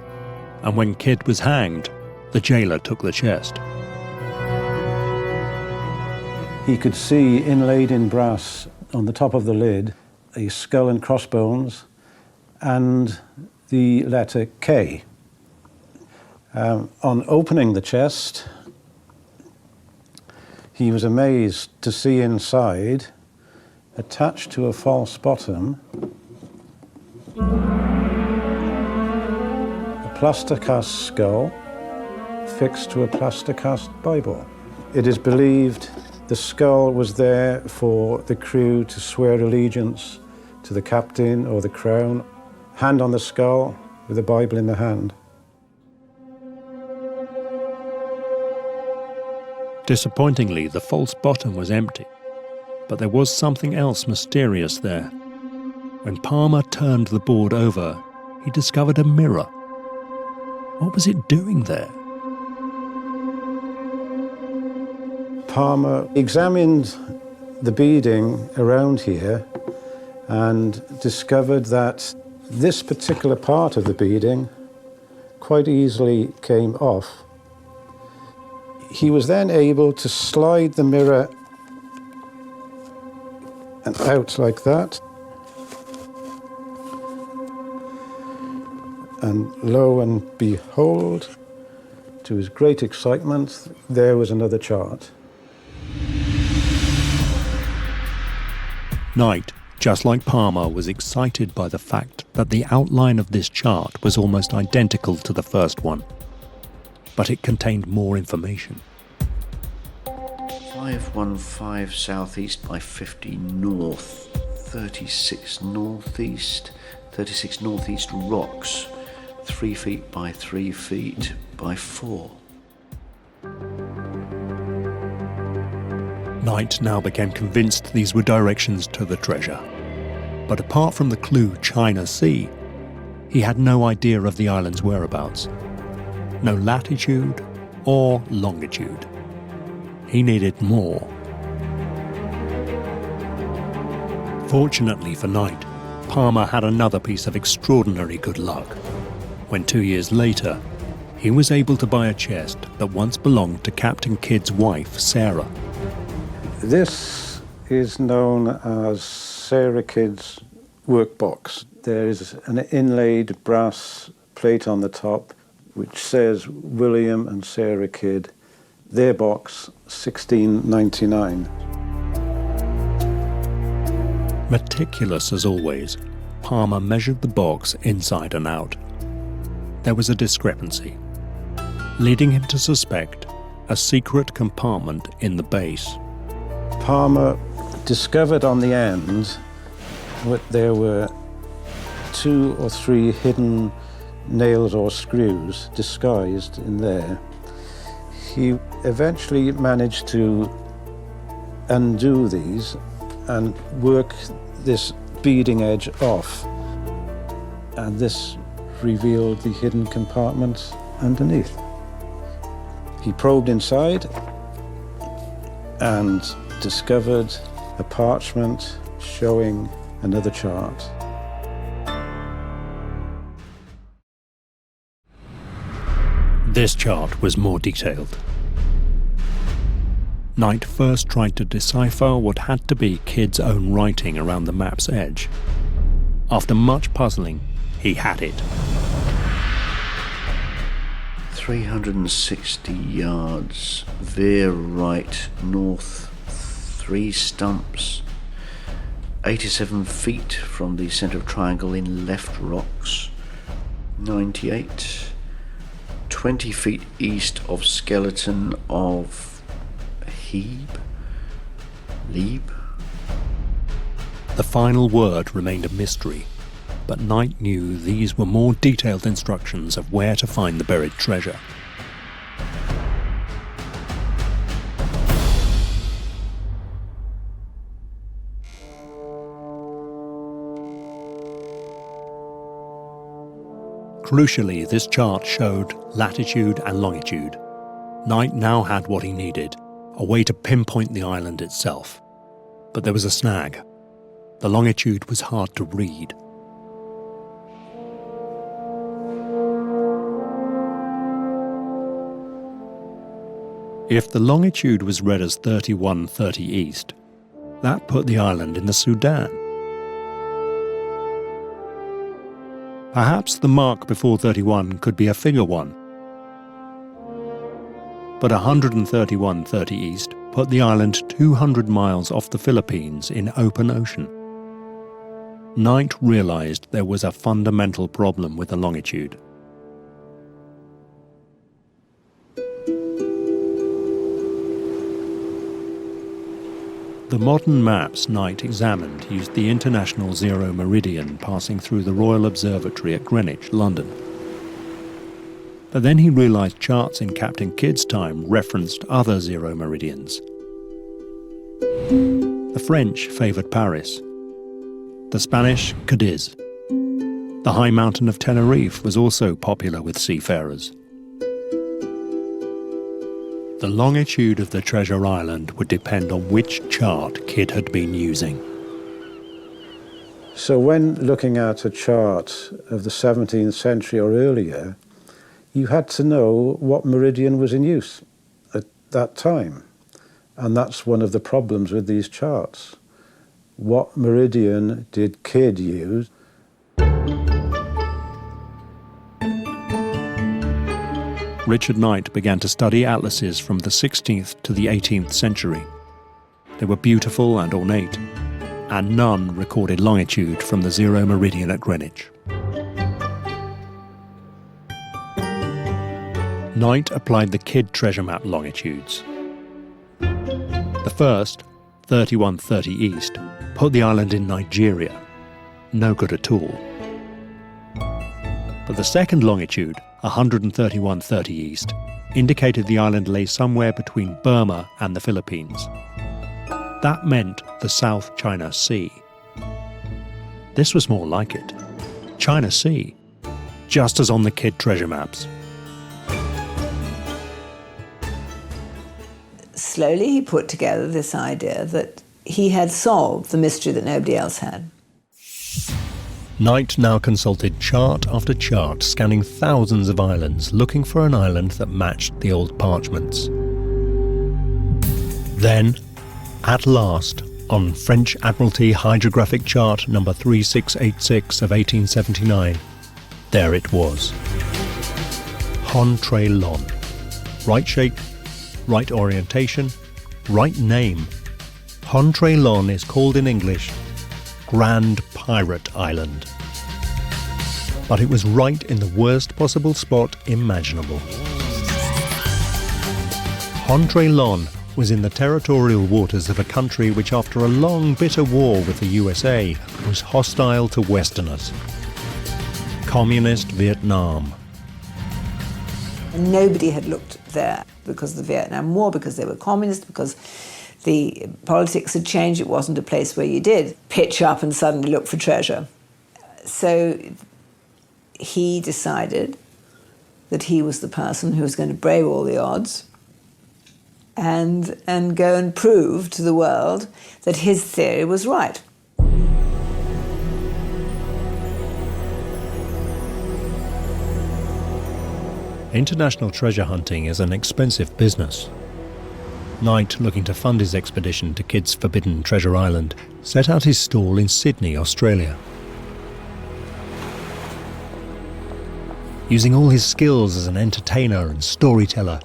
and when Kidd was hanged, the jailer took the chest. He could see inlaid in brass on the top of the lid a skull and crossbones and the letter K. On opening the chest, he was amazed to see inside, attached to a false bottom, a plaster cast skull fixed to a plaster cast Bible. It is believed the skull was there for the crew to swear allegiance to the captain or the crown, hand on the skull with a Bible in the hand. Disappointingly, the false bottom was empty, but there was something else mysterious there. When Palmer turned the board over, he discovered a mirror. What was it doing there? Palmer examined the beading around here and discovered that this particular part of the beading quite easily came off. He was then able to slide the mirror and out like that. And lo and behold, to his great excitement, there was another chart. Knight, just like Palmer, was excited by the fact that the outline of this chart was almost identical to the first one, but it contained more information. 515 southeast by 50 north, 36 northeast rocks, 3 feet by 3 feet by 4. Knight now became convinced these were directions to the treasure. But apart from the clue China Sea, he had no idea of the island's whereabouts. No latitude or longitude. He needed more. Fortunately for Knight, Palmer had another piece of extraordinary good luck. When 2 years later, he was able to buy a chest that once belonged to Captain Kidd's wife, Sarah. This is known as Sarah Kidd's workbox. There is an inlaid brass plate on the top which says William and Sarah Kidd, their box, 1699. Meticulous as always, Palmer measured the box inside and out. There was a discrepancy, leading him to suspect a secret compartment in the base. Palmer discovered on the end that there were 2 or 3 hidden nails or screws disguised in there. He eventually managed to undo these and work this beading edge off, and this revealed the hidden compartment underneath. He probed inside and discovered a parchment showing another chart. This chart was more detailed. Knight first tried to decipher what had to be Kidd's own writing around the map's edge. After much puzzling, he had it. 360 yards, veer right, north 3 stumps, 87 feet from the centre of triangle in left rocks, 98, 20 feet east of skeleton of Lieb. The final word remained a mystery, but Knight knew these were more detailed instructions of where to find the buried treasure. Crucially, this chart showed latitude and longitude. Knight now had what he needed, a way to pinpoint the island itself. But there was a snag. The longitude was hard to read. If the longitude was read as 3130 east, that put the island in the Sudan. Perhaps the mark before 31 could be a figure 1. But 131.30 east put the island 200 miles off the Philippines in open ocean. Knight realized there was a fundamental problem with the longitude. The modern maps Knight examined used the International Zero Meridian passing through the Royal Observatory at Greenwich, London. But then he realized charts in Captain Kidd's time referenced other zero meridians. The French favoured Paris. The Spanish, Cadiz. The high mountain of Tenerife was also popular with seafarers. The longitude of the treasure island would depend on which chart Kidd had been using. So when looking at a chart of the 17th century or earlier, you had to know what meridian was in use at that time. And that's one of the problems with these charts. What meridian did Kidd use? Richard Knight began to study atlases from the 16th to the 18th century. They were beautiful and ornate, and none recorded longitude from the zero meridian at Greenwich. Knight applied the Kidd treasure map longitudes. The first, 3130 east, put the island in Nigeria. No good at all. But the second longitude, 131.30 east, indicated the island lay somewhere between Burma and the Philippines. That meant the South China Sea. This was more like it. China Sea, just as on the Kidd treasure maps. Slowly he put together this idea that he had solved the mystery that nobody else had. Knight now consulted chart after chart, scanning thousands of islands, looking for an island that matched the old parchments. Then, at last, on French Admiralty Hydrographic Chart number 3686 of 1879, there it was. Hon-tre-lon. Right shape, right orientation, right name. Hon-tre-lon is called in English Grand Pirate Island. But it was right in the worst possible spot imaginable. Hon-tre-lon was in the territorial waters of a country which, after a long, bitter war with the USA, was hostile to Westerners. Communist Vietnam. Nobody had looked there because of the Vietnam War, because they were communist, because the politics had changed. It wasn't a place where you did pitch up and suddenly look for treasure. So he decided that he was the person who was going to brave all the odds and go and prove to the world that his theory was right. International treasure hunting is an expensive business. Knight, looking to fund his expedition to Kidd's forbidden treasure island, set out his stall in Sydney, Australia. Using all his skills as an entertainer and storyteller,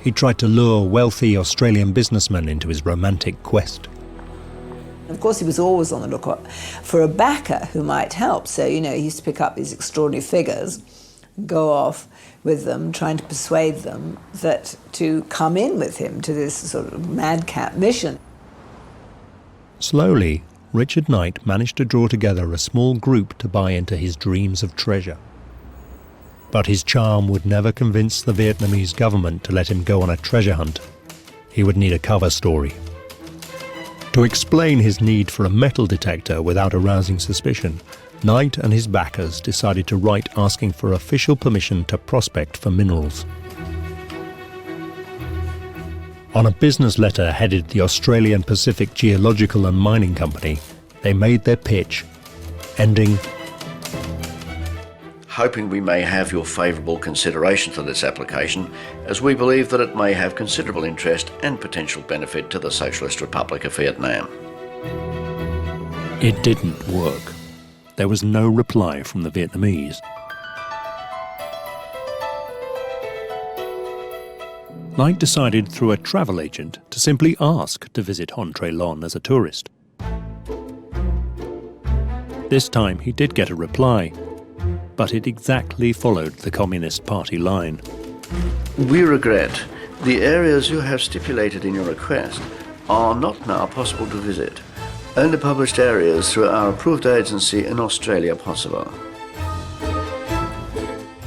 he tried to lure wealthy Australian businessmen into his romantic quest. Of course, he was always on the lookout for a backer who might help. So, he used to pick up these extraordinary figures, go off with them, trying to persuade them that to come in with him to this sort of madcap mission. Slowly, Richard Knight managed to draw together a small group to buy into his dreams of treasure. But his charm would never convince the Vietnamese government to let him go on a treasure hunt. He would need a cover story. To explain his need for a metal detector without arousing suspicion, Knight and his backers decided to write asking for official permission to prospect for minerals. On a business letter headed the Australian Pacific Geological and Mining Company, they made their pitch, ending, hoping we may have your favourable consideration for this application, as we believe that it may have considerable interest and potential benefit to the Socialist Republic of Vietnam. It didn't work. There was no reply from the Vietnamese. Knight decided through a travel agent to simply ask to visit Hon Tre Lon as a tourist. This time he did get a reply, but it exactly followed the Communist Party line. We regret the areas you have stipulated in your request are not now possible to visit. Only published areas through our approved agency in Australia possible.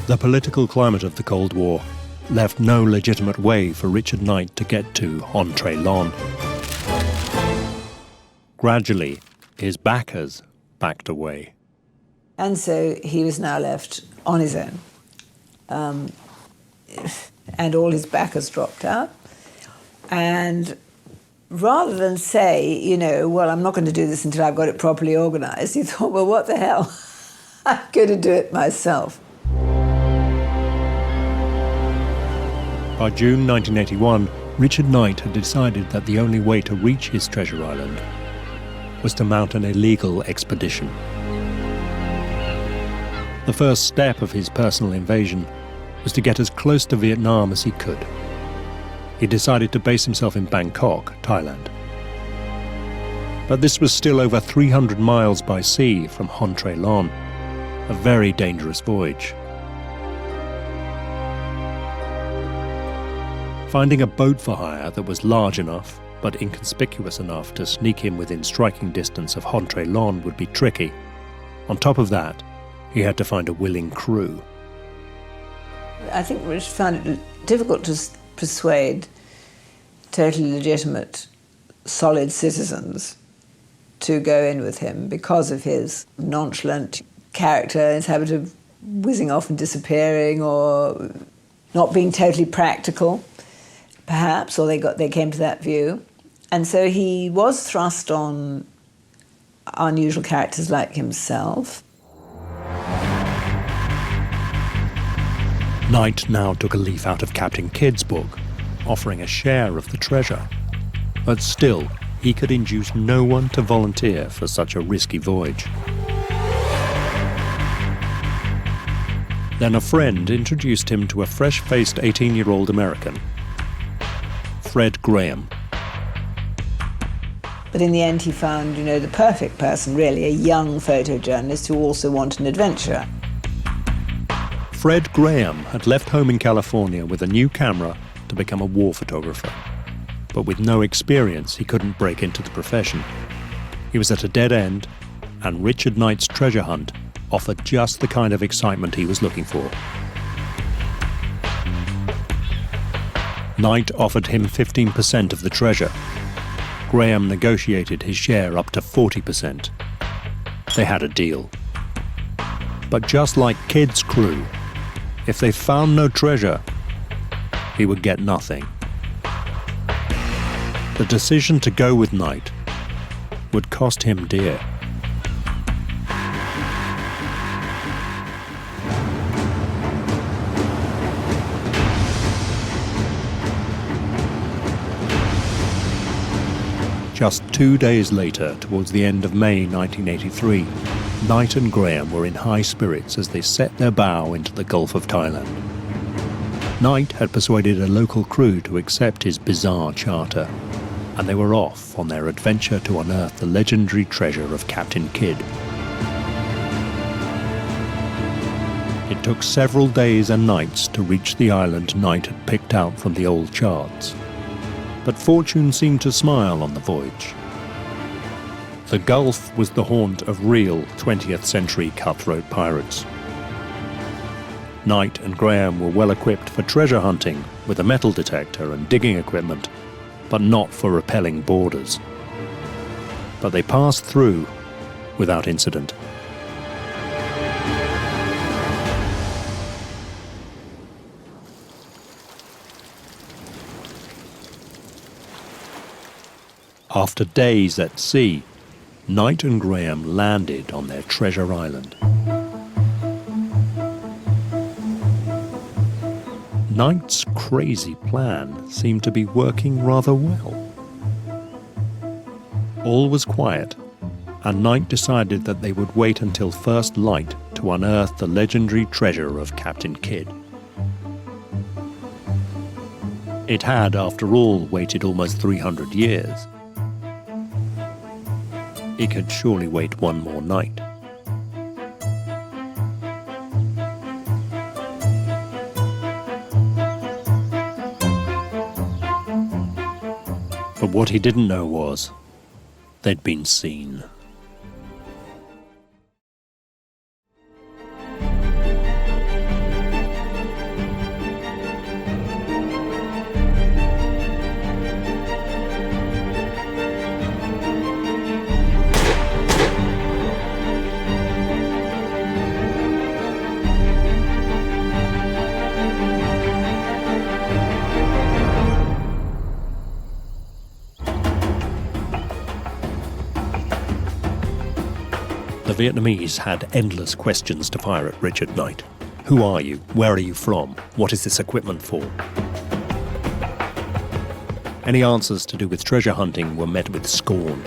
The political climate of the Cold War left no legitimate way for Richard Knight to get to Hon Tre Lon. Gradually, his backers backed away. And so he was now left on his own. And all his backers dropped out. And rather than say, well, I'm not going to do this until I've got it properly organised, he thought, well, what the hell? I'm going to do it myself. By June 1981, Richard Knight had decided that the only way to reach his treasure island was to mount an illegal expedition. The first step of his personal invasion was to get as close to Vietnam as he could. He decided to base himself in Bangkok, Thailand. But this was still over 300 miles by sea from Hon Tre Lon, a very dangerous voyage. Finding a boat for hire that was large enough but inconspicuous enough to sneak him within striking distance of Hon Tre Lon would be tricky. On top of that, he had to find a willing crew. I think Rich found it difficult to persuade totally legitimate, solid citizens to go in with him because of his nonchalant character, his habit of whizzing off and disappearing, or not being totally practical, perhaps, or they came to that view. And so he was thrust on unusual characters like himself. Knight now took a leaf out of Captain Kidd's book, offering a share of the treasure. But still, he could induce no one to volunteer for such a risky voyage. Then a friend introduced him to a fresh-faced 18-year-old American, Fred Graham. But in the end he found, the perfect person, really, a young photojournalist who also wanted an adventure. Fred Graham had left home in California with a new camera to become a war photographer. But with no experience, he couldn't break into the profession. He was at a dead end, and Richard Knight's treasure hunt offered just the kind of excitement he was looking for. Knight offered him 15% of the treasure. Graham negotiated his share up to 40%. They had a deal. But just like Kidd's crew, if they found no treasure, he would get nothing. The decision to go with Knight would cost him dear. Just 2 days later, towards the end of May 1983, Knight and Graham were in high spirits as they set their bow into the Gulf of Thailand. Knight had persuaded a local crew to accept his bizarre charter, and they were off on their adventure to unearth the legendary treasure of Captain Kidd. It took several days and nights to reach the island Knight had picked out from the old charts. But fortune seemed to smile on the voyage. The Gulf was the haunt of real 20th century cutthroat pirates. Knight and Graham were well equipped for treasure hunting with a metal detector and digging equipment, but not for rappelling boarders. But they passed through without incident. After days at sea, Knight and Graham landed on their treasure island. Knight's crazy plan seemed to be working rather well. All was quiet, and Knight decided that they would wait until first light to unearth the legendary treasure of Captain Kidd. It had, after all, waited almost 300 years. It could surely wait one more night. But what he didn't know was, they'd been seen. The Vietnamese had endless questions to fire at Richard Knight. Who are you? Where are you from? What is this equipment for? Any answers to do with treasure hunting were met with scorn.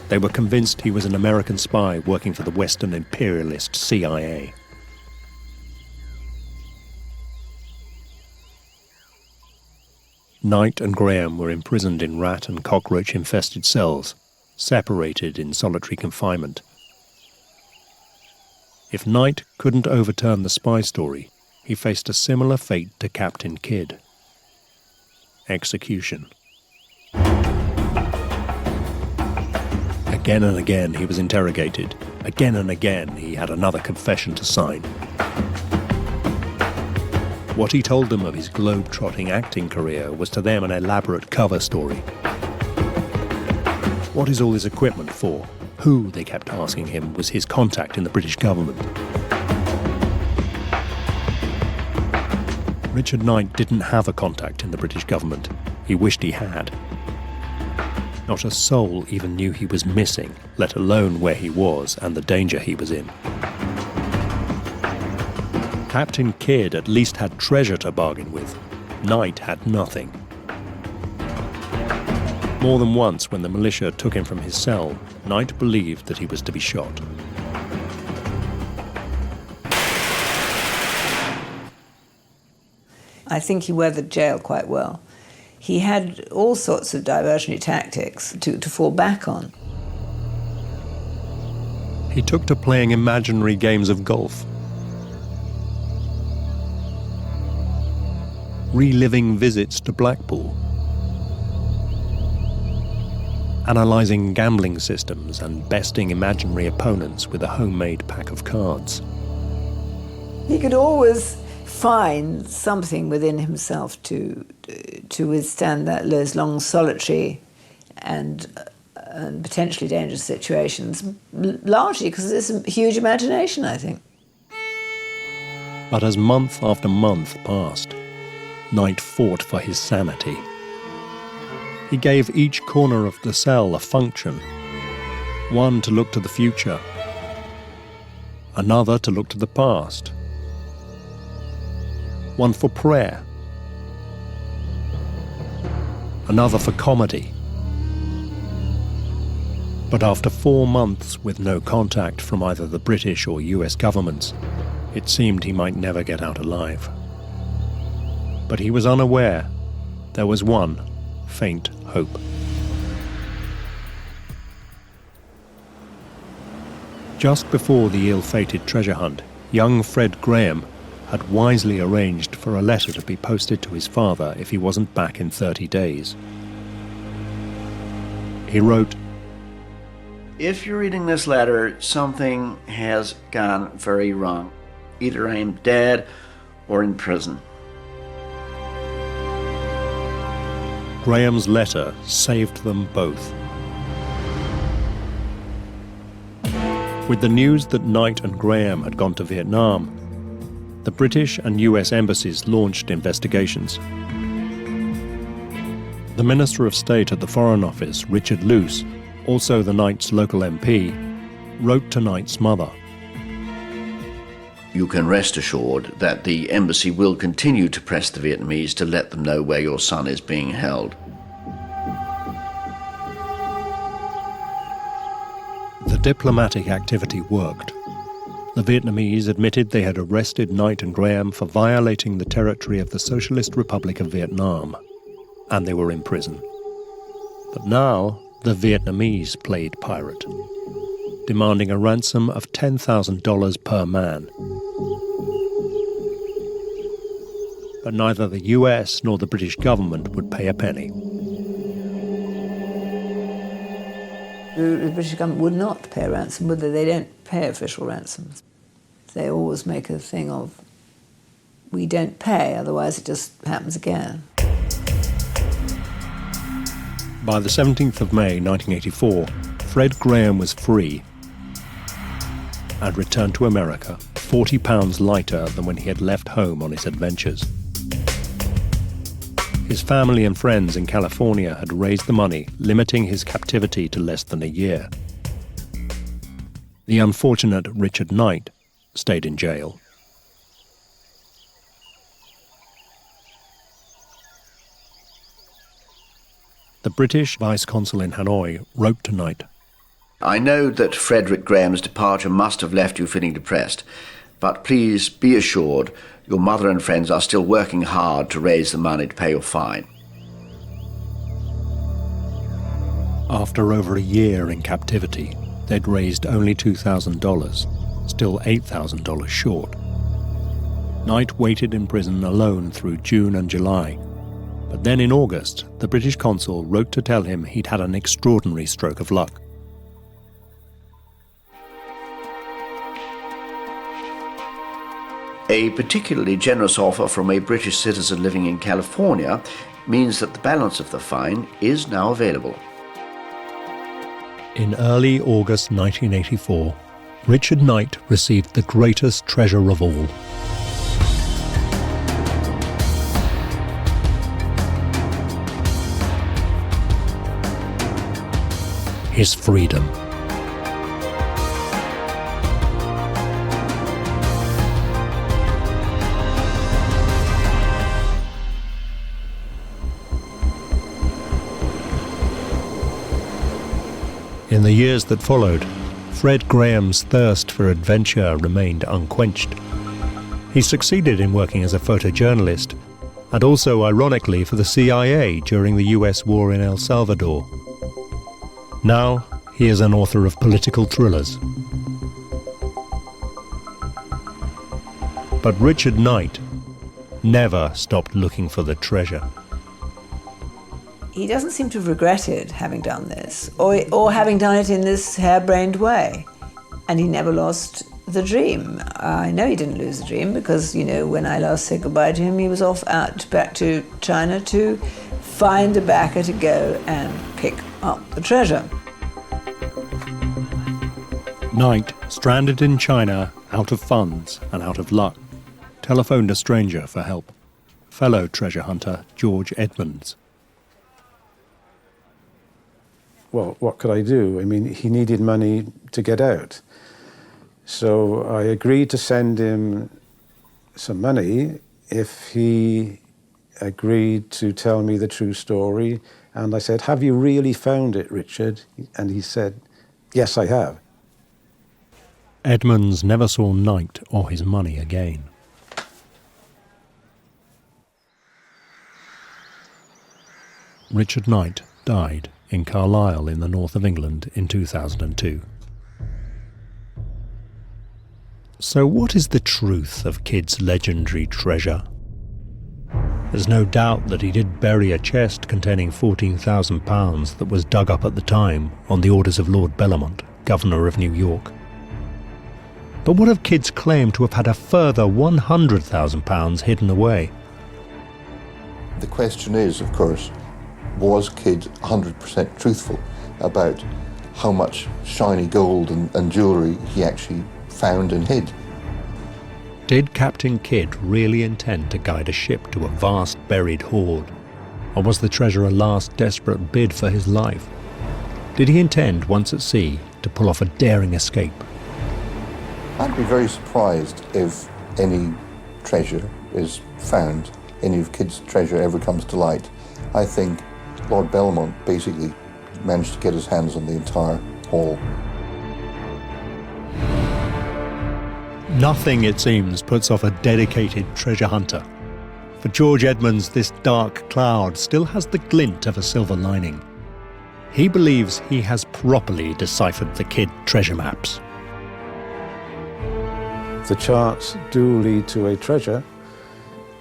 They were convinced he was an American spy working for the Western imperialist CIA. Knight and Graham were imprisoned in rat and cockroach-infested cells, separated in solitary confinement. If Knight couldn't overturn the spy story, he faced a similar fate to Captain Kidd. Execution. Again and again he was interrogated. Again and again he had another confession to sign. What he told them of his globe-trotting acting career was to them an elaborate cover story. What is all this equipment for? Who, they kept asking him, was his contact in the British government? Richard Knight didn't have a contact in the British government. He wished he had. Not a soul even knew he was missing, let alone where he was and the danger he was in. Captain Kidd at least had treasure to bargain with. Knight had nothing. More than once, when the militia took him from his cell, Knight believed that he was to be shot. I think he weathered jail quite well. He had all sorts of diversionary tactics to fall back on. He took to playing imaginary games of golf, reliving visits to Blackpool, analysing gambling systems and besting imaginary opponents with a homemade pack of cards. He could always find something within himself to withstand those long, solitary and potentially dangerous situations, largely because there's a huge imagination, I think. But as month after month passed, Knight fought for his sanity. He gave each corner of the cell a function, one to look to the future, another to look to the past, one for prayer, another for comedy. But after 4 months with no contact from either the British or US governments, it seemed he might never get out alive. But he was unaware there was one faint hope. Just before the ill-fated treasure hunt, young Fred Graham had wisely arranged for a letter to be posted to his father if he wasn't back in 30 days. He wrote, "If you're reading this letter, something has gone very wrong. Either I am dead or in prison." Graham's letter saved them both. With the news that Knight and Graham had gone to Vietnam, the British and US embassies launched investigations. The Minister of State at the Foreign Office, Richard Luce, also the Knight's local MP, wrote to Knight's mother. "You can rest assured that the embassy will continue to press the Vietnamese to let them know where your son is being held." The diplomatic activity worked. The Vietnamese admitted they had arrested Knight and Graham for violating the territory of the Socialist Republic of Vietnam, and they were in prison. But now the Vietnamese played pirate, demanding a ransom of $10,000 per man. But neither the US nor the British government would pay a penny. The British government would not pay a ransom, would they? They don't pay official ransoms. They always make a thing of, we don't pay, otherwise it just happens again. By the 17th of May 1984, Fred Graham was free and returned to America, 40 pounds lighter than when he had left home on his adventures. His family and friends in California had raised the money, limiting his captivity to less than a year. The unfortunate Richard Knight stayed in jail. The British Vice Consul in Hanoi wrote to Knight, "I know that Frederick Graham's departure must have left you feeling depressed, but please be assured your mother and friends are still working hard to raise the money to pay your fine." After over a year in captivity, they'd raised only $2,000, still $8,000 short. Knight waited in prison alone through June and July. But then in August, the British consul wrote to tell him he'd had an extraordinary stroke of luck. A particularly generous offer from a British citizen living in California means that the balance of the fine is now available. In early August 1984, Richard Knight received the greatest treasure of all. His freedom. In the years that followed, Fred Graham's thirst for adventure remained unquenched. He succeeded in working as a photojournalist, and also ironically for the CIA during the US war in El Salvador. Now, he is an author of political thrillers. But Richard Knight never stopped looking for the treasure. He doesn't seem to have regretted having done this, or having done it in this harebrained way. And he never lost the dream. I know he didn't lose the dream because, you know, when I last said goodbye to him, he was off back to China to find a backer to go and pick up the treasure. Knight, stranded in China, out of funds and out of luck, telephoned a stranger for help, fellow treasure hunter George Edmonds. Well, what could I do? I mean, he needed money to get out. So I agreed to send him some money if he agreed to tell me the true story. And I said, "Have you really found it, Richard?" And he said, Yes, I have. Edmonds never saw Knight or his money again. Richard Knight died in Carlisle in the north of England in 2002. So what is the truth of Kidd's legendary treasure? There's no doubt that he did bury a chest containing £14,000 that was dug up at the time on the orders of Lord Bellamont, Governor of New York. But what of Kidd's claim to have had a further £100,000 hidden away? The question is, of course, was Kidd 100% truthful about how much shiny gold and jewellery he actually found and hid? Did Captain Kidd really intend to guide a ship to a vast buried hoard? Or was the treasure a last desperate bid for his life? Did he intend, once at sea, to pull off a daring escape? I'd be very surprised if any treasure is found, any of Kidd's treasure ever comes to light. I think Lord Bellamont basically managed to get his hands on the entire haul. Nothing, it seems, puts off a dedicated treasure hunter. For George Edmonds, this dark cloud still has the glint of a silver lining. He believes he has properly deciphered the Kidd treasure maps. The charts do lead to a treasure,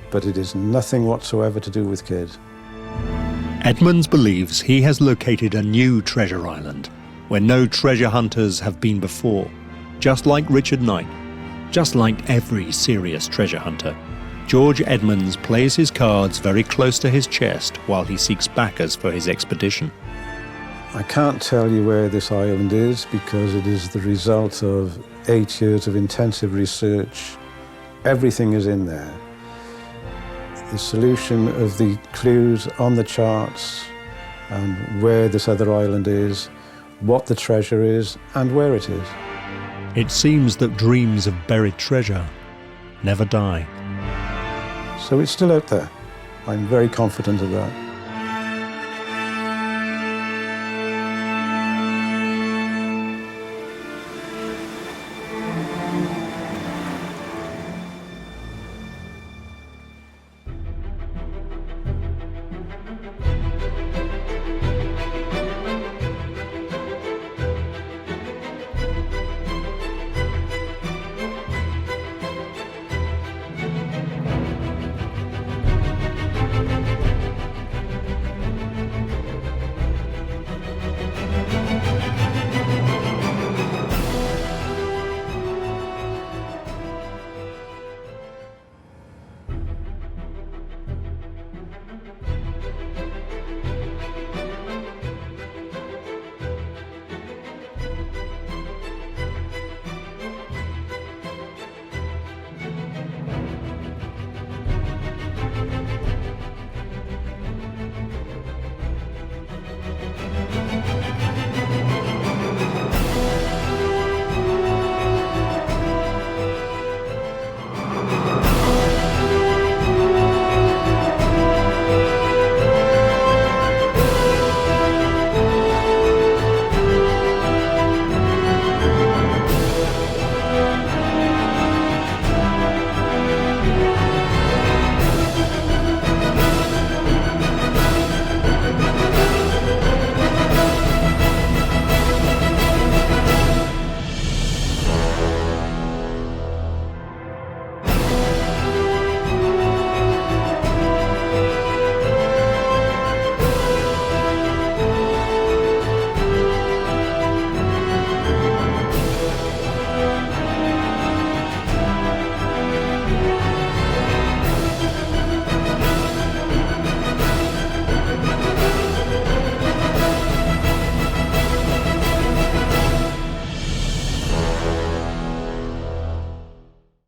but it is nothing whatsoever to do with Kidd. Edmonds believes he has located a new treasure island, where no treasure hunters have been before, just like Richard Knight. Just like every serious treasure hunter, George Edmonds plays his cards very close to his chest while he seeks backers for his expedition. I can't tell you where this island is because it is the result of 8 years of intensive research. Everything is in there. The solution of the clues on the charts and where this other island is, what the treasure is, and where it is. It seems that dreams of buried treasure never die. So it's still out there. I'm very confident of that.